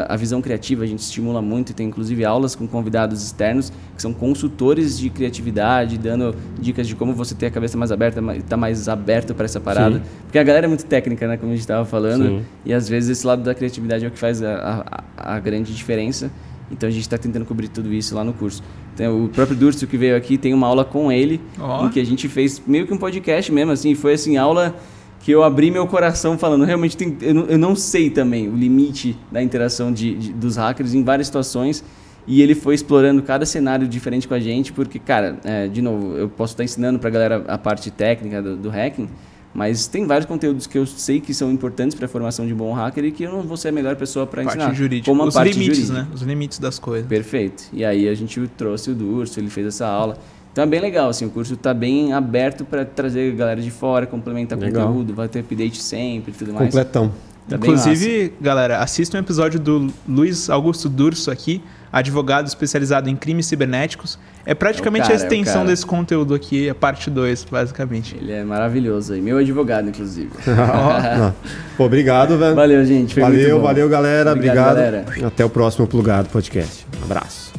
a visão criativa a gente estimula muito e tem inclusive aulas com convidados externos que são consultores de criatividade, dando dicas de como você ter a cabeça mais aberta, estar mais aberto para essa parada. Sim. Porque a galera é muito técnica, né, como a gente estava falando, sim, e às vezes esse lado da criatividade é o que faz a grande diferença. Então a gente está tentando cobrir tudo isso lá no curso. Então, o próprio Durso que veio aqui tem uma aula com ele, em que a gente fez meio que um podcast mesmo, assim, foi assim, aula que eu abri meu coração falando, realmente eu não sei também o limite da interação dos hackers em várias situações, e ele foi explorando cada cenário diferente com a gente, porque, cara, de novo, eu posso estar ensinando para a galera a parte técnica do hacking, mas tem vários conteúdos que eu sei que são importantes para a formação de um bom hacker e que eu não vou ser a melhor pessoa para ensinar. Parte jurídica. Como a Os parte limites, jurídica, né? Os limites das coisas. Perfeito. E aí a gente trouxe o Durso, ele fez essa aula. Então é bem legal, assim, o curso está bem aberto para trazer a galera de fora, complementar conteúdo, vai ter update sempre e tudo mais. Completão. Tá inclusive, galera, assista um episódio do Luiz Augusto Durso aqui, advogado especializado em crimes cibernéticos. É praticamente a extensão desse conteúdo aqui, a parte 2, basicamente. Ele é maravilhoso aí, meu advogado, inclusive. Pô, obrigado, velho. Valeu, gente. Foi muito bom. Valeu, galera. Obrigado, galera. Até o próximo Plugado Podcast. Um abraço.